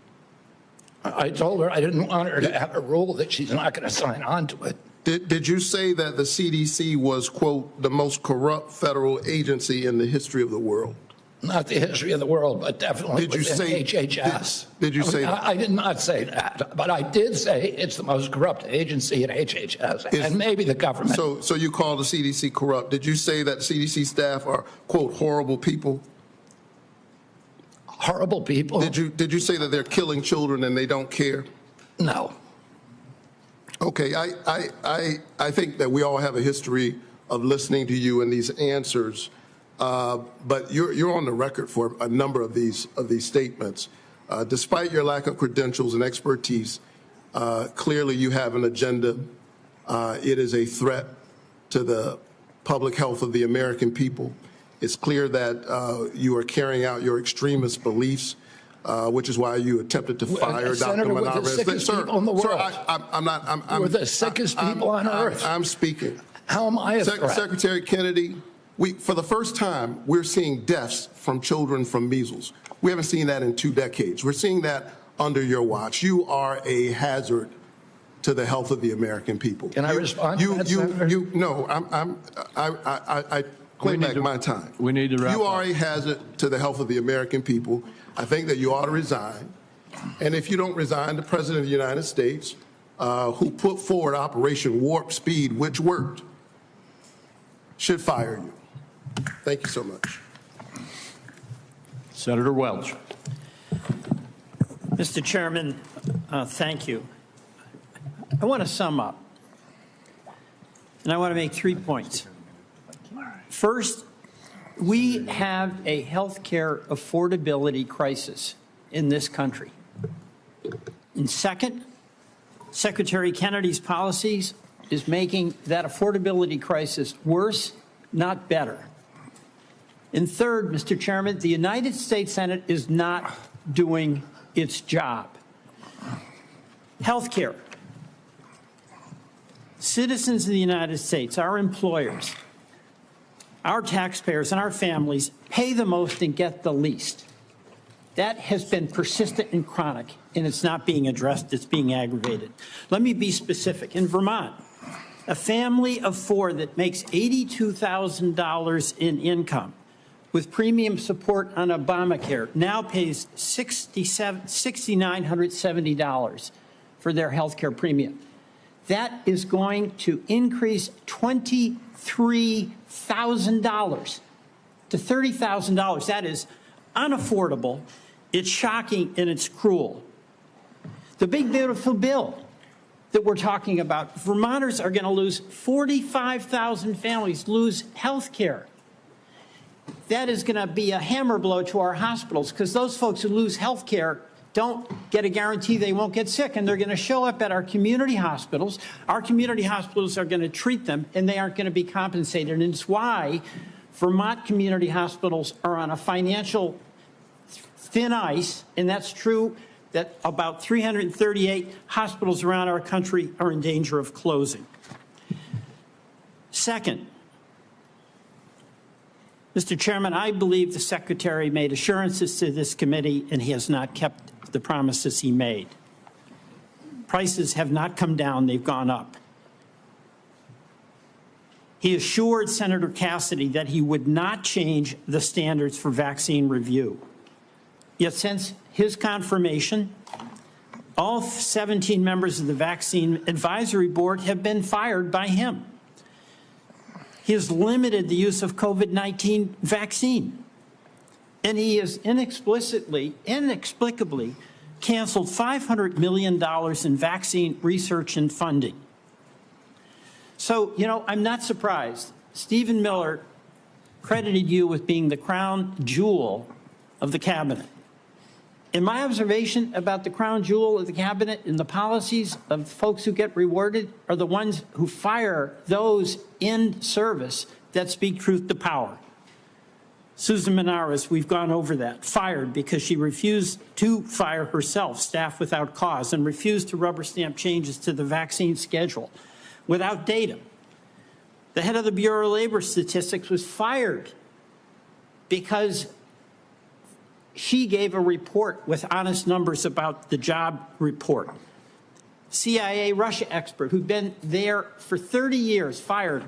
I told her I didn't want her to have a rule that she's not going to sign on to it. Did you say that the CDC was, quote, the most corrupt federal agency in the history of the world? Not the history of the world, but definitely within HHS. Did you say I did not say that, but I did say it's the most corrupt agency at HHS, and maybe the government. So you called the CDC corrupt. Did you say that CDC staff are, quote, horrible people? Horrible people? Did you say that they're killing children and they don't care? No. Okay, I think that we all have a history of listening to you and these answers, but you're on the record for a number of these statements. Despite your lack of credentials and expertise, clearly you have an agenda. It is a threat to the public health of the American people. It's clear that you are carrying out your extremist beliefs, which is why you attempted to fire Dr. Manarez. We're the sickest people in the world. We're the sickest people on earth. I'm speaking. How am I a threat? Secretary Kennedy, for the first time, we're seeing deaths from children from measles. We haven't seen that in 2 decades. We're seeing that under your watch. You are a hazard to the health of the American people. Can I respond to that, Senator? No, I claim back my time. We need to wrap You up. are a hazard to the health of the American people. I think that you ought to resign. And if you don't resign, the President of the United States, who put forward Operation Warp Speed, which worked, should fire you. Thank you so much. Senator Welch. Mr. Chairman, thank you. I want to sum up, and I want to make 3 points. First, we have a health care affordability crisis in this country. And second, Secretary Kennedy's policies is making that affordability crisis worse, not better. And third, Mr. Chairman, the United States Senate is not doing its job. Health care. Citizens of the United States, our employers, our taxpayers, and our families pay the most and get the least. That has been persistent and chronic, and it's not being addressed, it's being aggravated. Let me be specific. In Vermont, a family of 4 that makes $82,000 in income with premium support on Obamacare now pays $6,970 for their health care premium. That is going to increase $23,000 to $30,000. That is unaffordable, it's shocking, and it's cruel. The big beautiful bill that we're talking about, Vermonters are going to lose 45,000 families lose health care. That is going to be a hammer blow to our hospitals, because those folks who lose health care don't get a guarantee they won't get sick, and they're going to show up at our community hospitals. Our community hospitals are going to treat them, and they aren't going to be compensated. And it's why Vermont community hospitals are on a financial thin ice, and that's true that about 338 hospitals around our country are in danger of closing. Second, Mr. Chairman, I believe the Secretary made assurances to this committee, and he has not kept the promises he made. Prices have not come down, they've gone up. He assured Senator Cassidy that he would not change the standards for vaccine review. Yet since his confirmation, all 17 members of the Vaccine Advisory Board have been fired by him. He has limited the use of COVID-19 vaccine, and he has inexplicably canceled $500 million in vaccine research and funding. So, you know, I'm not surprised. Stephen Miller credited you with being the crown jewel of the cabinet. And my observation about the crown jewel of the cabinet and the policies of folks who get rewarded are the ones who fire those in service that speak truth to power. Susan Menares, we've gone over that, fired because she refused to fire herself, staff without cause, and refused to rubber stamp changes to the vaccine schedule without data. The head of the Bureau of Labor Statistics was fired because she gave a report with honest numbers about the job report. CIA Russia expert who'd been there for 30 years, fired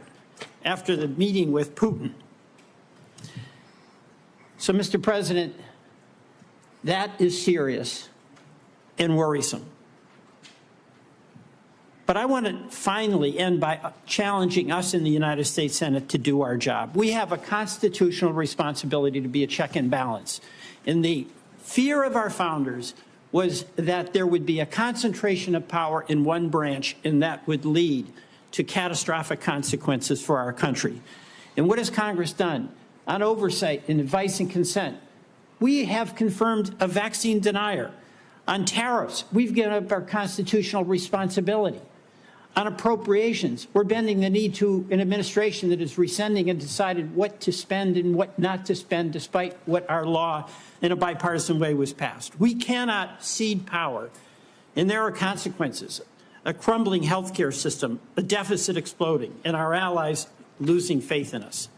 after the meeting with Putin. So, Mr. President, that is serious and worrisome. But I want to finally end by challenging us in the United States Senate to do our job. We have a constitutional responsibility to be a check and balance. And the fear of our founders was that there would be a concentration of power in one branch, and that would lead to catastrophic consequences for our country. And what has Congress done? On oversight and advice and consent, we have confirmed a vaccine denier. On tariffs, we've given up our constitutional responsibility. On appropriations, we're bending the knee to an administration that is rescinding and decided what to spend and what not to spend, despite what our law in a bipartisan way was passed. We cannot cede power, and there are consequences. A crumbling healthcare system, a deficit exploding, and our allies losing faith in us.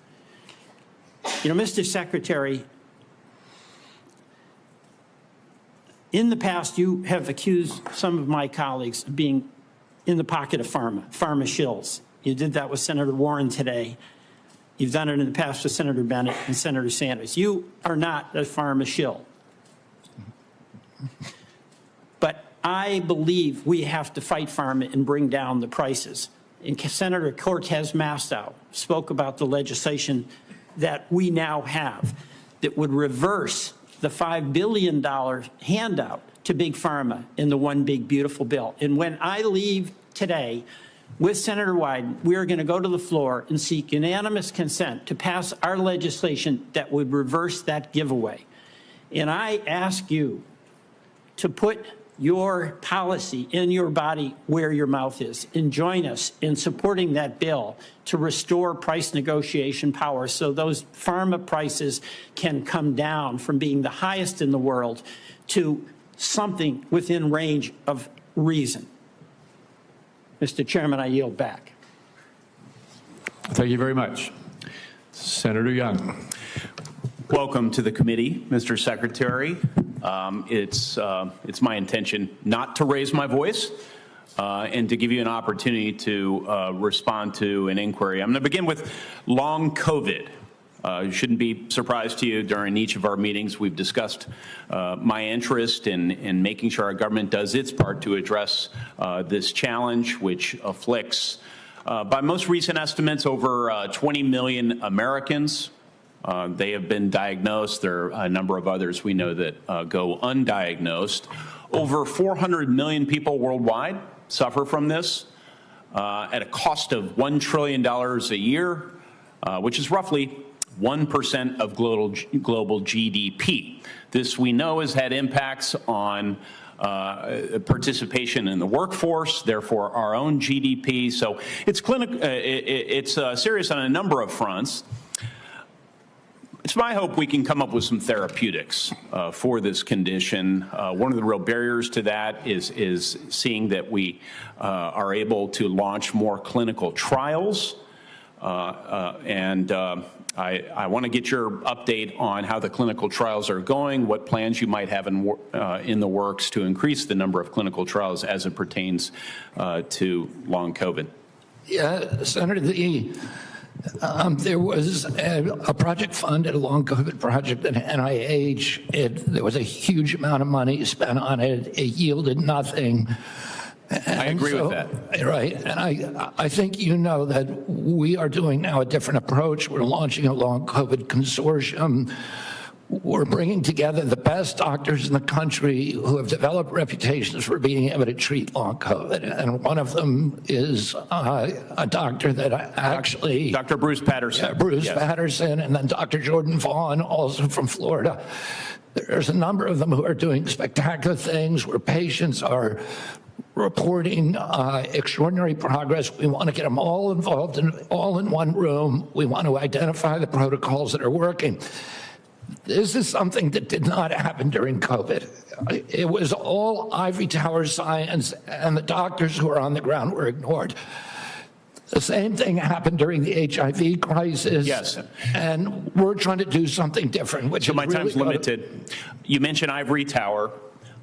You know, Mr. Secretary, in the past, you have accused some of my colleagues of being in the pocket of pharma shills. You did that with Senator Warren today. You've done it in the past with Senator Bennett and Senator Sanders. You are not a pharma shill. But I believe we have to fight pharma and bring down the prices. And Senator Cortez Masto spoke about the legislation that we now have that would reverse the $5 billion handout to big pharma in the One Big Beautiful Bill. And when I leave today with Senator Wyden, we are going to go to the floor and seek unanimous consent to pass our legislation that would reverse that giveaway. And I ask you to put your policy in your body where your mouth is, and join us in supporting that bill to restore price negotiation power so those pharma prices can come down from being the highest in the world to something within range of reason. Mr. Chairman, I yield back. Thank you very much. Senator Young. Welcome to the committee, Mr. Secretary. It's my intention not to raise my voice and to give you an opportunity to respond to an inquiry. I'm going to begin with long COVID. It shouldn't be a surprise to you. During each of our meetings, we've discussed my interest in making sure our government does its part to address this challenge, which afflicts, by most recent estimates, over 20 million Americans. They have been diagnosed. There are a number of others we know that go undiagnosed. Over 400 million people worldwide suffer from this at a cost of $1 trillion a year, which is roughly 1% of global GDP. This, we know, has had impacts on participation in the workforce, therefore our own GDP. So it's serious on a number of fronts. It's my hope we can come up with some therapeutics for this condition. One of the real barriers to that is seeing that we are able to launch more clinical trials. I want to get your update on how the clinical trials are going, what plans you might have in the works to increase the number of clinical trials as it pertains to long COVID. Yeah, Senator, there was a project funded, a long COVID project at NIH. There was a huge amount of money spent on it. It yielded nothing. I agree with that. Right. And I think you know that we are doing now a different approach. We're launching a long COVID consortium. We're bringing together the best doctors in the country who have developed reputations for being able to treat long COVID. And one of them is a doctor that actually... Dr. Bruce Patterson. Yeah, Bruce Patterson, and then Dr. Jordan Vaughn, also from Florida. There's a number of them who are doing spectacular things where patients are reporting extraordinary progress. We want to get them all involved, all in one room. We want to identify the protocols that are working. This is something that did not happen during COVID. It was all ivory tower science, and the doctors who are on the ground were ignored. The same thing happened during the HIV crisis. Yes. And we're trying to do something different, which so is my really time's limited. You mentioned ivory tower.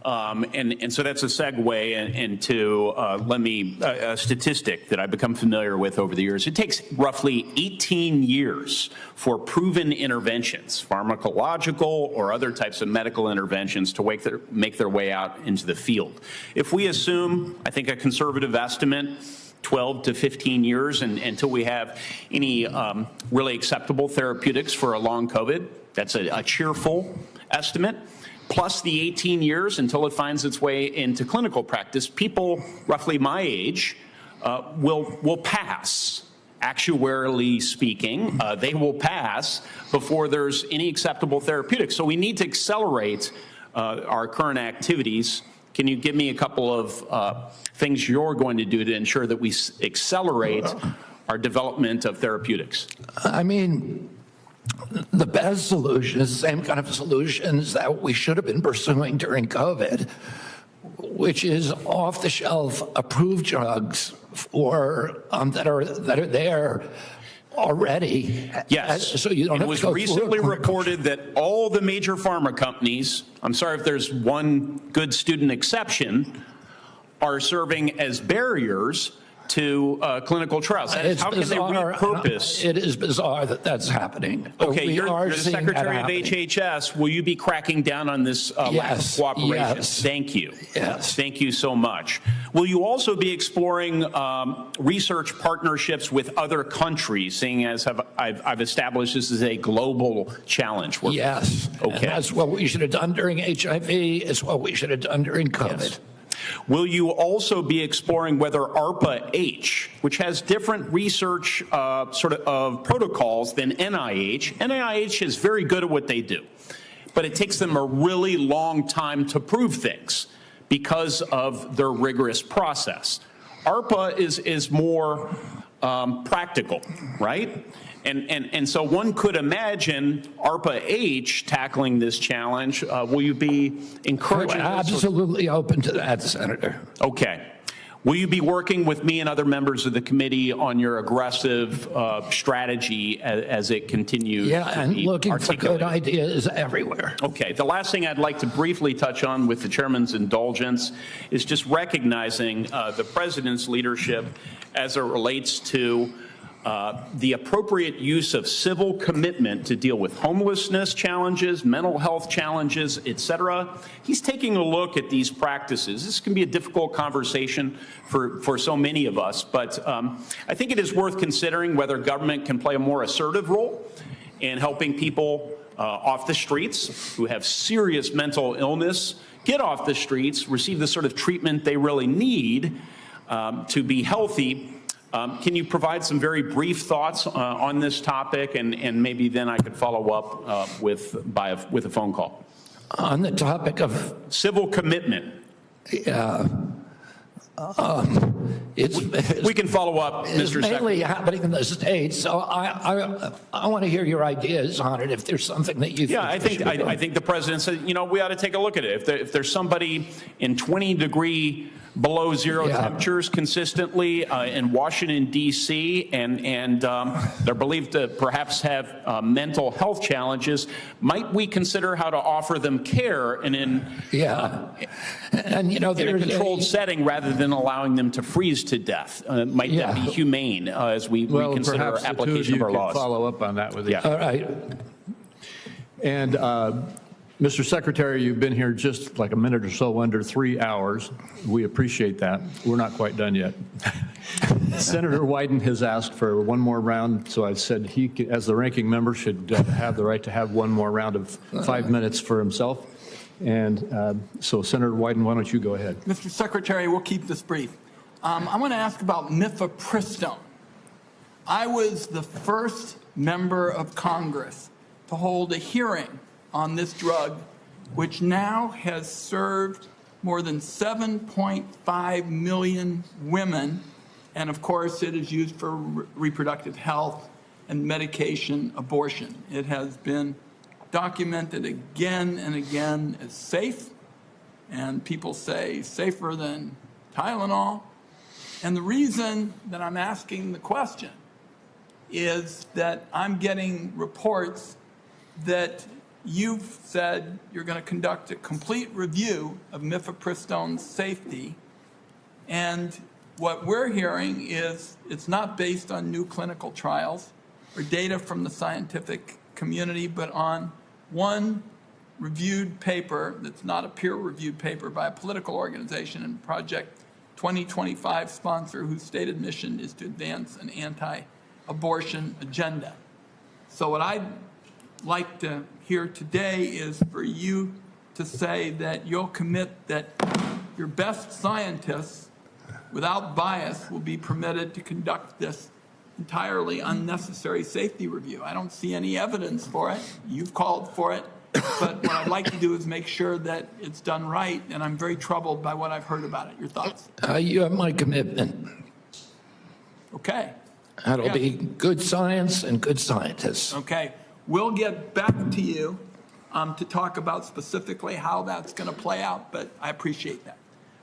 And so that's a segue into a statistic that I've become familiar with over the years. It takes roughly 18 years for proven interventions, pharmacological or other types of medical interventions, to make their way out into the field. If we assume, I think a conservative estimate, 12 to 15 years until we have any really acceptable therapeutics for a long COVID, that's a cheerful estimate. Plus the 18 years until it finds its way into clinical practice, people roughly my age will pass. Actuarially speaking, they will pass before there's any acceptable therapeutics. So we need to accelerate our current activities. Can you give me a couple of things you're going to do to ensure that we accelerate our development of therapeutics? I mean, the best solution is the same kind of solutions that we should have been pursuing during COVID, which is off-the-shelf approved drugs for that are there already. Yes. So you don't have it was to go recently reported that all the major pharma companies, I'm sorry if there's one good student exception, are serving as barriers to clinical trials. That is, how can they repurpose? It is bizarre that that's happening. Okay, you're the Secretary of HHS. Will you be cracking down on this lack of cooperation? Yes. Thank you. Yes. Thank you so much. Will you also be exploring research partnerships with other countries, seeing as I've established this is a global challenge? Yes. Okay. And that's what we should have done during HIV. It's what we should have done during COVID. Yes. Will you also be exploring whether ARPA-H, which has different research protocols than NIH, NIH is very good at what they do, but it takes them a really long time to prove things because of their rigorous process. ARPA is more practical, right? And so one could imagine ARPA-H tackling this challenge. Will you be encouraging? We're absolutely open to that, Senator. Okay. Will you be working with me and other members of the committee on your aggressive strategy as it continues? Yeah, and looking for good ideas everywhere. Okay. The last thing I'd like to briefly touch on with the chairman's indulgence is just recognizing the president's leadership as it relates to the appropriate use of civil commitment to deal with homelessness challenges, mental health challenges, et cetera. He's taking a look at these practices. This can be a difficult conversation for so many of us, but I think it is worth considering whether government can play a more assertive role in helping people off the streets who have serious mental illness get off the streets, receive the sort of treatment they really need to be healthy. Can you provide some very brief thoughts on this topic, and maybe then I could follow up with a phone call? On the topic of civil commitment. Yeah. We can follow up, Mr. It's mainly Secretary. happening in the States, so I want to hear your ideas on it if there's something that you think. Yeah, I think the president said, you know, we ought to take a look at it. If there's somebody in 20-degree below zero temperatures consistently in Washington, D.C., and they're believed to perhaps have mental health challenges, might we consider how to offer them care in a controlled setting rather than allowing them to freeze to death? Might that be humane as we reconsider application of our laws? Follow up on that with Yeah. All right. And Mr. Secretary, you've been here just like a minute or so under 3 hours. We appreciate that. We're not quite done yet. Senator Wyden has asked for one more round, so I said he, as the ranking member, should have the right to have one more round of 5 minutes for himself. And so, Senator Wyden, why don't you go ahead? Mr. Secretary, we'll keep this brief. I want to ask about mifepristone. I was the first member of Congress to hold a hearing on this drug, which now has served more than 7.5 million women. And of course, it is used for reproductive health and medication abortion. It has been documented again and again as safe, and people say safer than Tylenol. And the reason that I'm asking the question is that I'm getting reports that you've said you're going to conduct a complete review of mifepristone's safety, and what we're hearing is it's not based on new clinical trials or data from the scientific community, but on one reviewed paper that's not a peer-reviewed paper by a political organization and Project 2025 sponsor whose stated mission is to advance an anti-abortion agenda. So what I'd like to hear today is for you to say that you'll commit that your best scientists, without bias, will be permitted to conduct this entirely unnecessary safety review. I don't see any evidence for it. You've called for it. But what I'd like to do is make sure that it's done right, and I'm very troubled by what I've heard about it. Your thoughts? You have my commitment. Okay. That'll be good science and good scientists. Okay. We'll get back to you to talk about specifically how that's going to play out, but I appreciate that.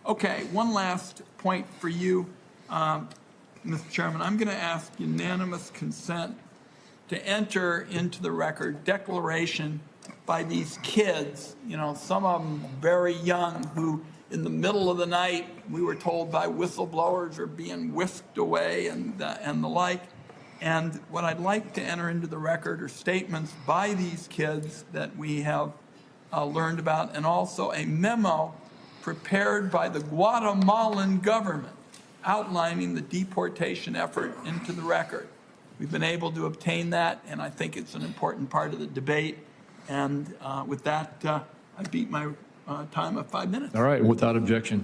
Okay, one last point for you, Mr. Chairman. I'm going to ask unanimous consent to enter into the record declaration by these kids, you know, some of them very young, who in the middle of the night, we were told by whistleblowers are being whisked away and the like. And what I'd like to enter into the record are statements by these kids that we have learned about, and also a memo prepared by the Guatemalan government outlining the deportation effort into the record. We've been able to obtain that, and I think it's an important part of the debate. And with that, I beat my time of 5 minutes. All right, without objection.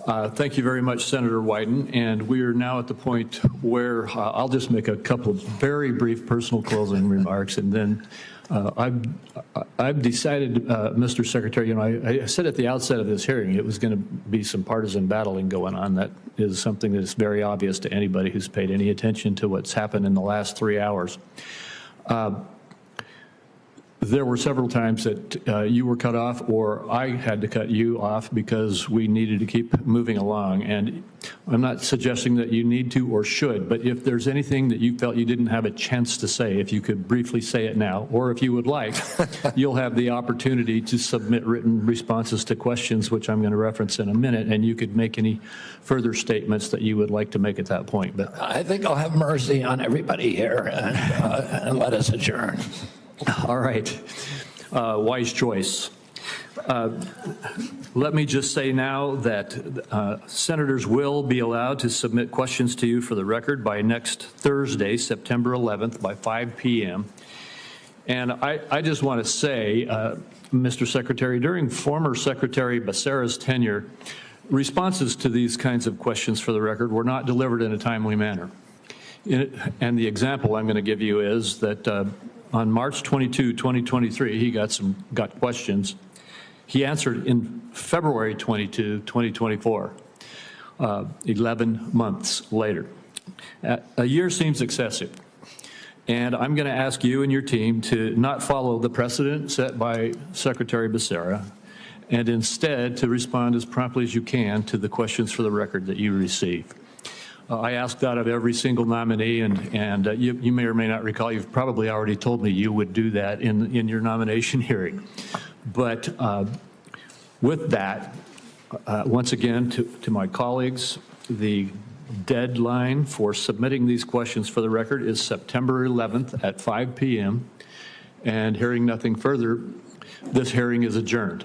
Thank you very much, Senator Wyden. And we are now at the point where I'll just make a couple of very brief personal closing remarks, and then I've decided, Mr. Secretary, I said at the outset of this hearing it was going to be some partisan battling going on. That is something that is very obvious to anybody who's paid any attention to what's happened in the last 3 hours. There were several times that you were cut off, or I had to cut you off because we needed to keep moving along. And I'm not suggesting that you need to or should, but if there's anything that you felt you didn't have a chance to say, if you could briefly say it now, or if you would like, you'll have the opportunity to submit written responses to questions, which I'm going to reference in a minute, and you could make any further statements that you would like to make at that point. But I think I'll have mercy on everybody here and let us adjourn. All right. Wise choice. Let me just say now that senators will be allowed to submit questions to you for the record by next Thursday, September 11th, by 5 p.m. And I just want to say, Mr. Secretary, during former Secretary Becerra's tenure, responses to these kinds of questions for the record were not delivered in a timely manner. And the example I'm going to give you is that on March 22, 2023, he got questions. He answered in February 22, 2024, 11 months later. A year seems excessive. And I'm going to ask you and your team to not follow the precedent set by Secretary Becerra, and instead to respond as promptly as you can to the questions for the record that you receive. I asked that of every single nominee, and you may or may not recall, you've probably already told me you would do that in your nomination hearing. But with that, once again, to my colleagues, the deadline for submitting these questions for the record is September 11th at 5 p.m. And hearing nothing further, this hearing is adjourned.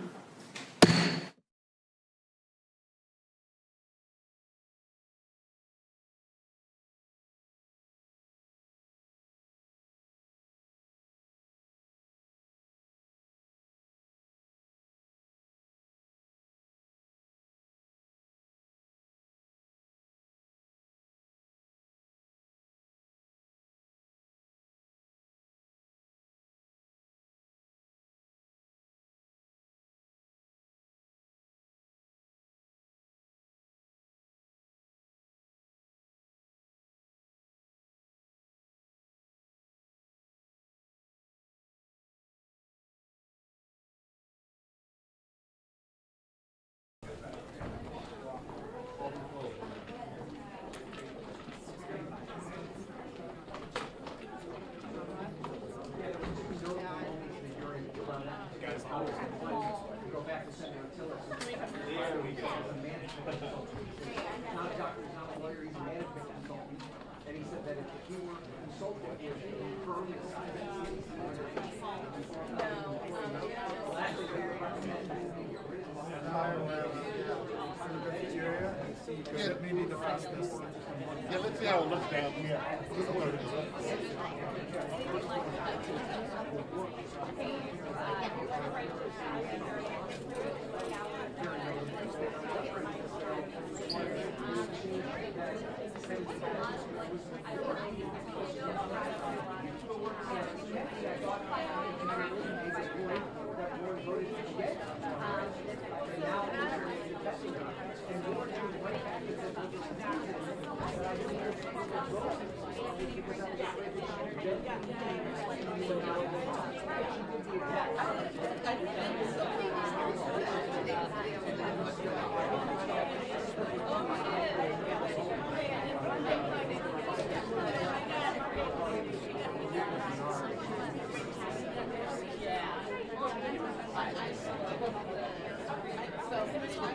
Maybe the fastest. Yeah, let's see how it looks down here. So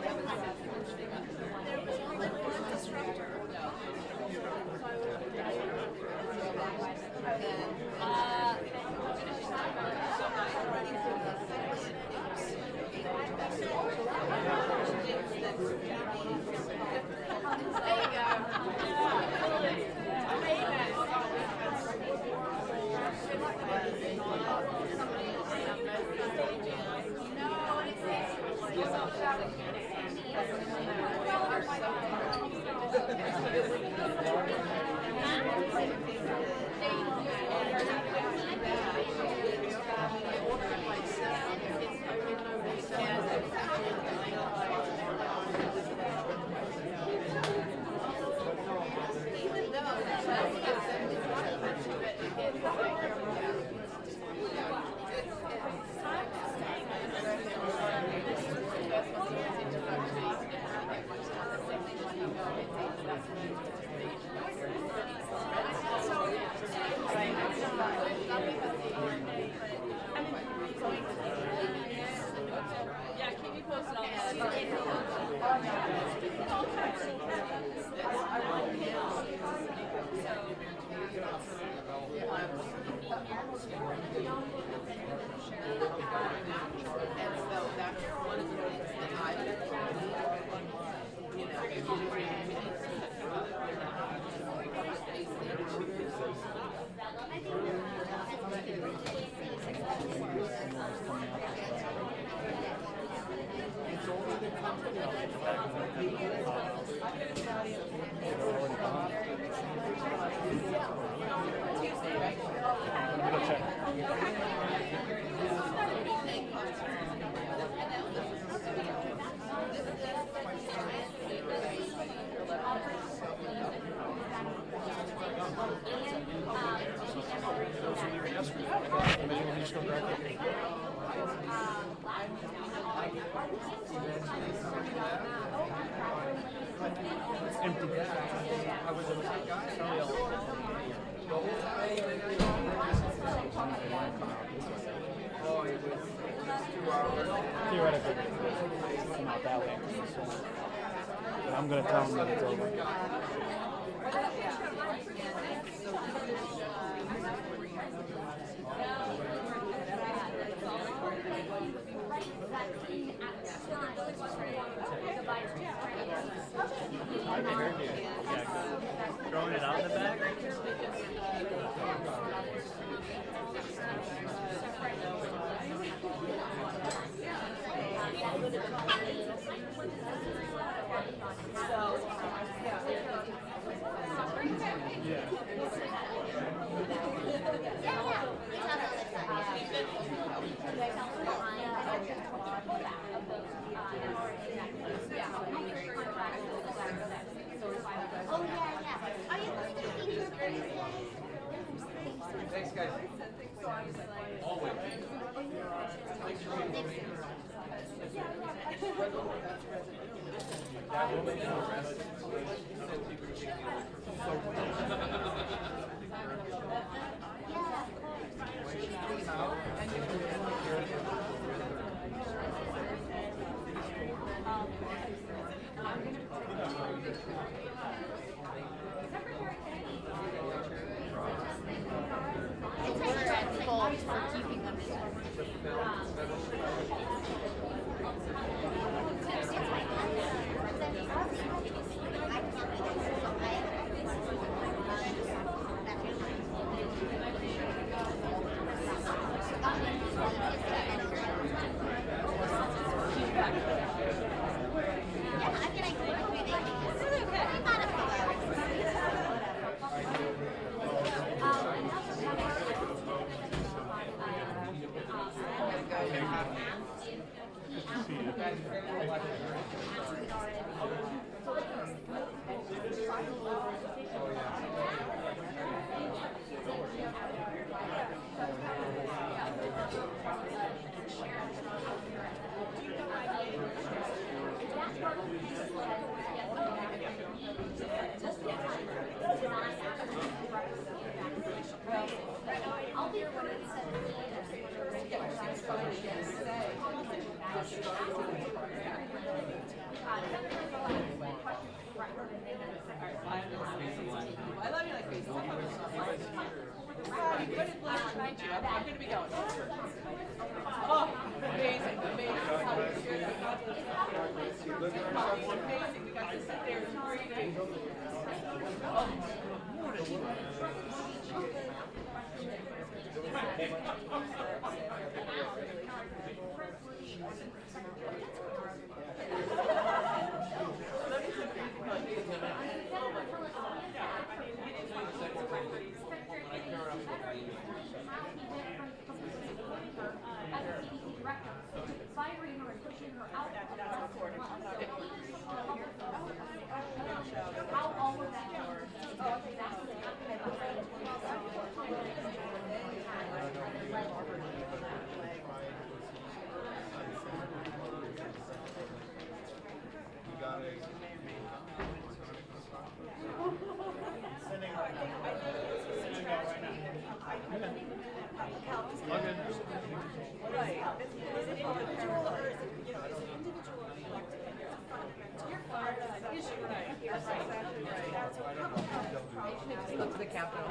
Theoretically, come out that way. But I'm going to tell them that it's over. Throwing it out in the back? Thanks, guys. Always. Look to the Capitol.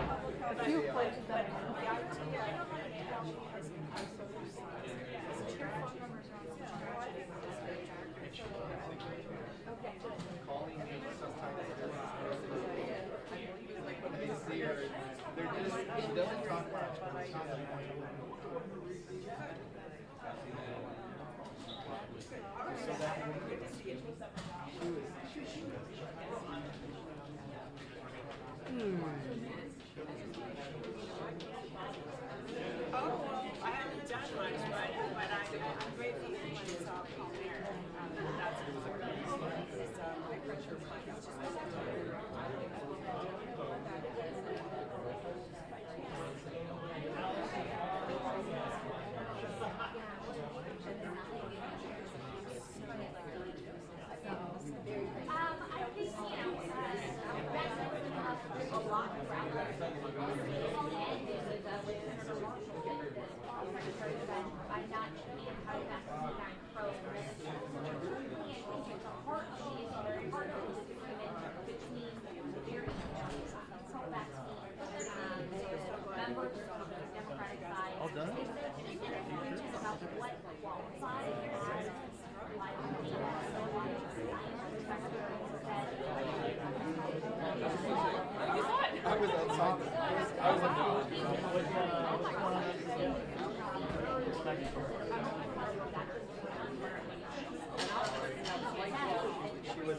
I haven't done much, but I'm grateful for what it's all called there. That's important. It's high pressure All done? I was outside. She was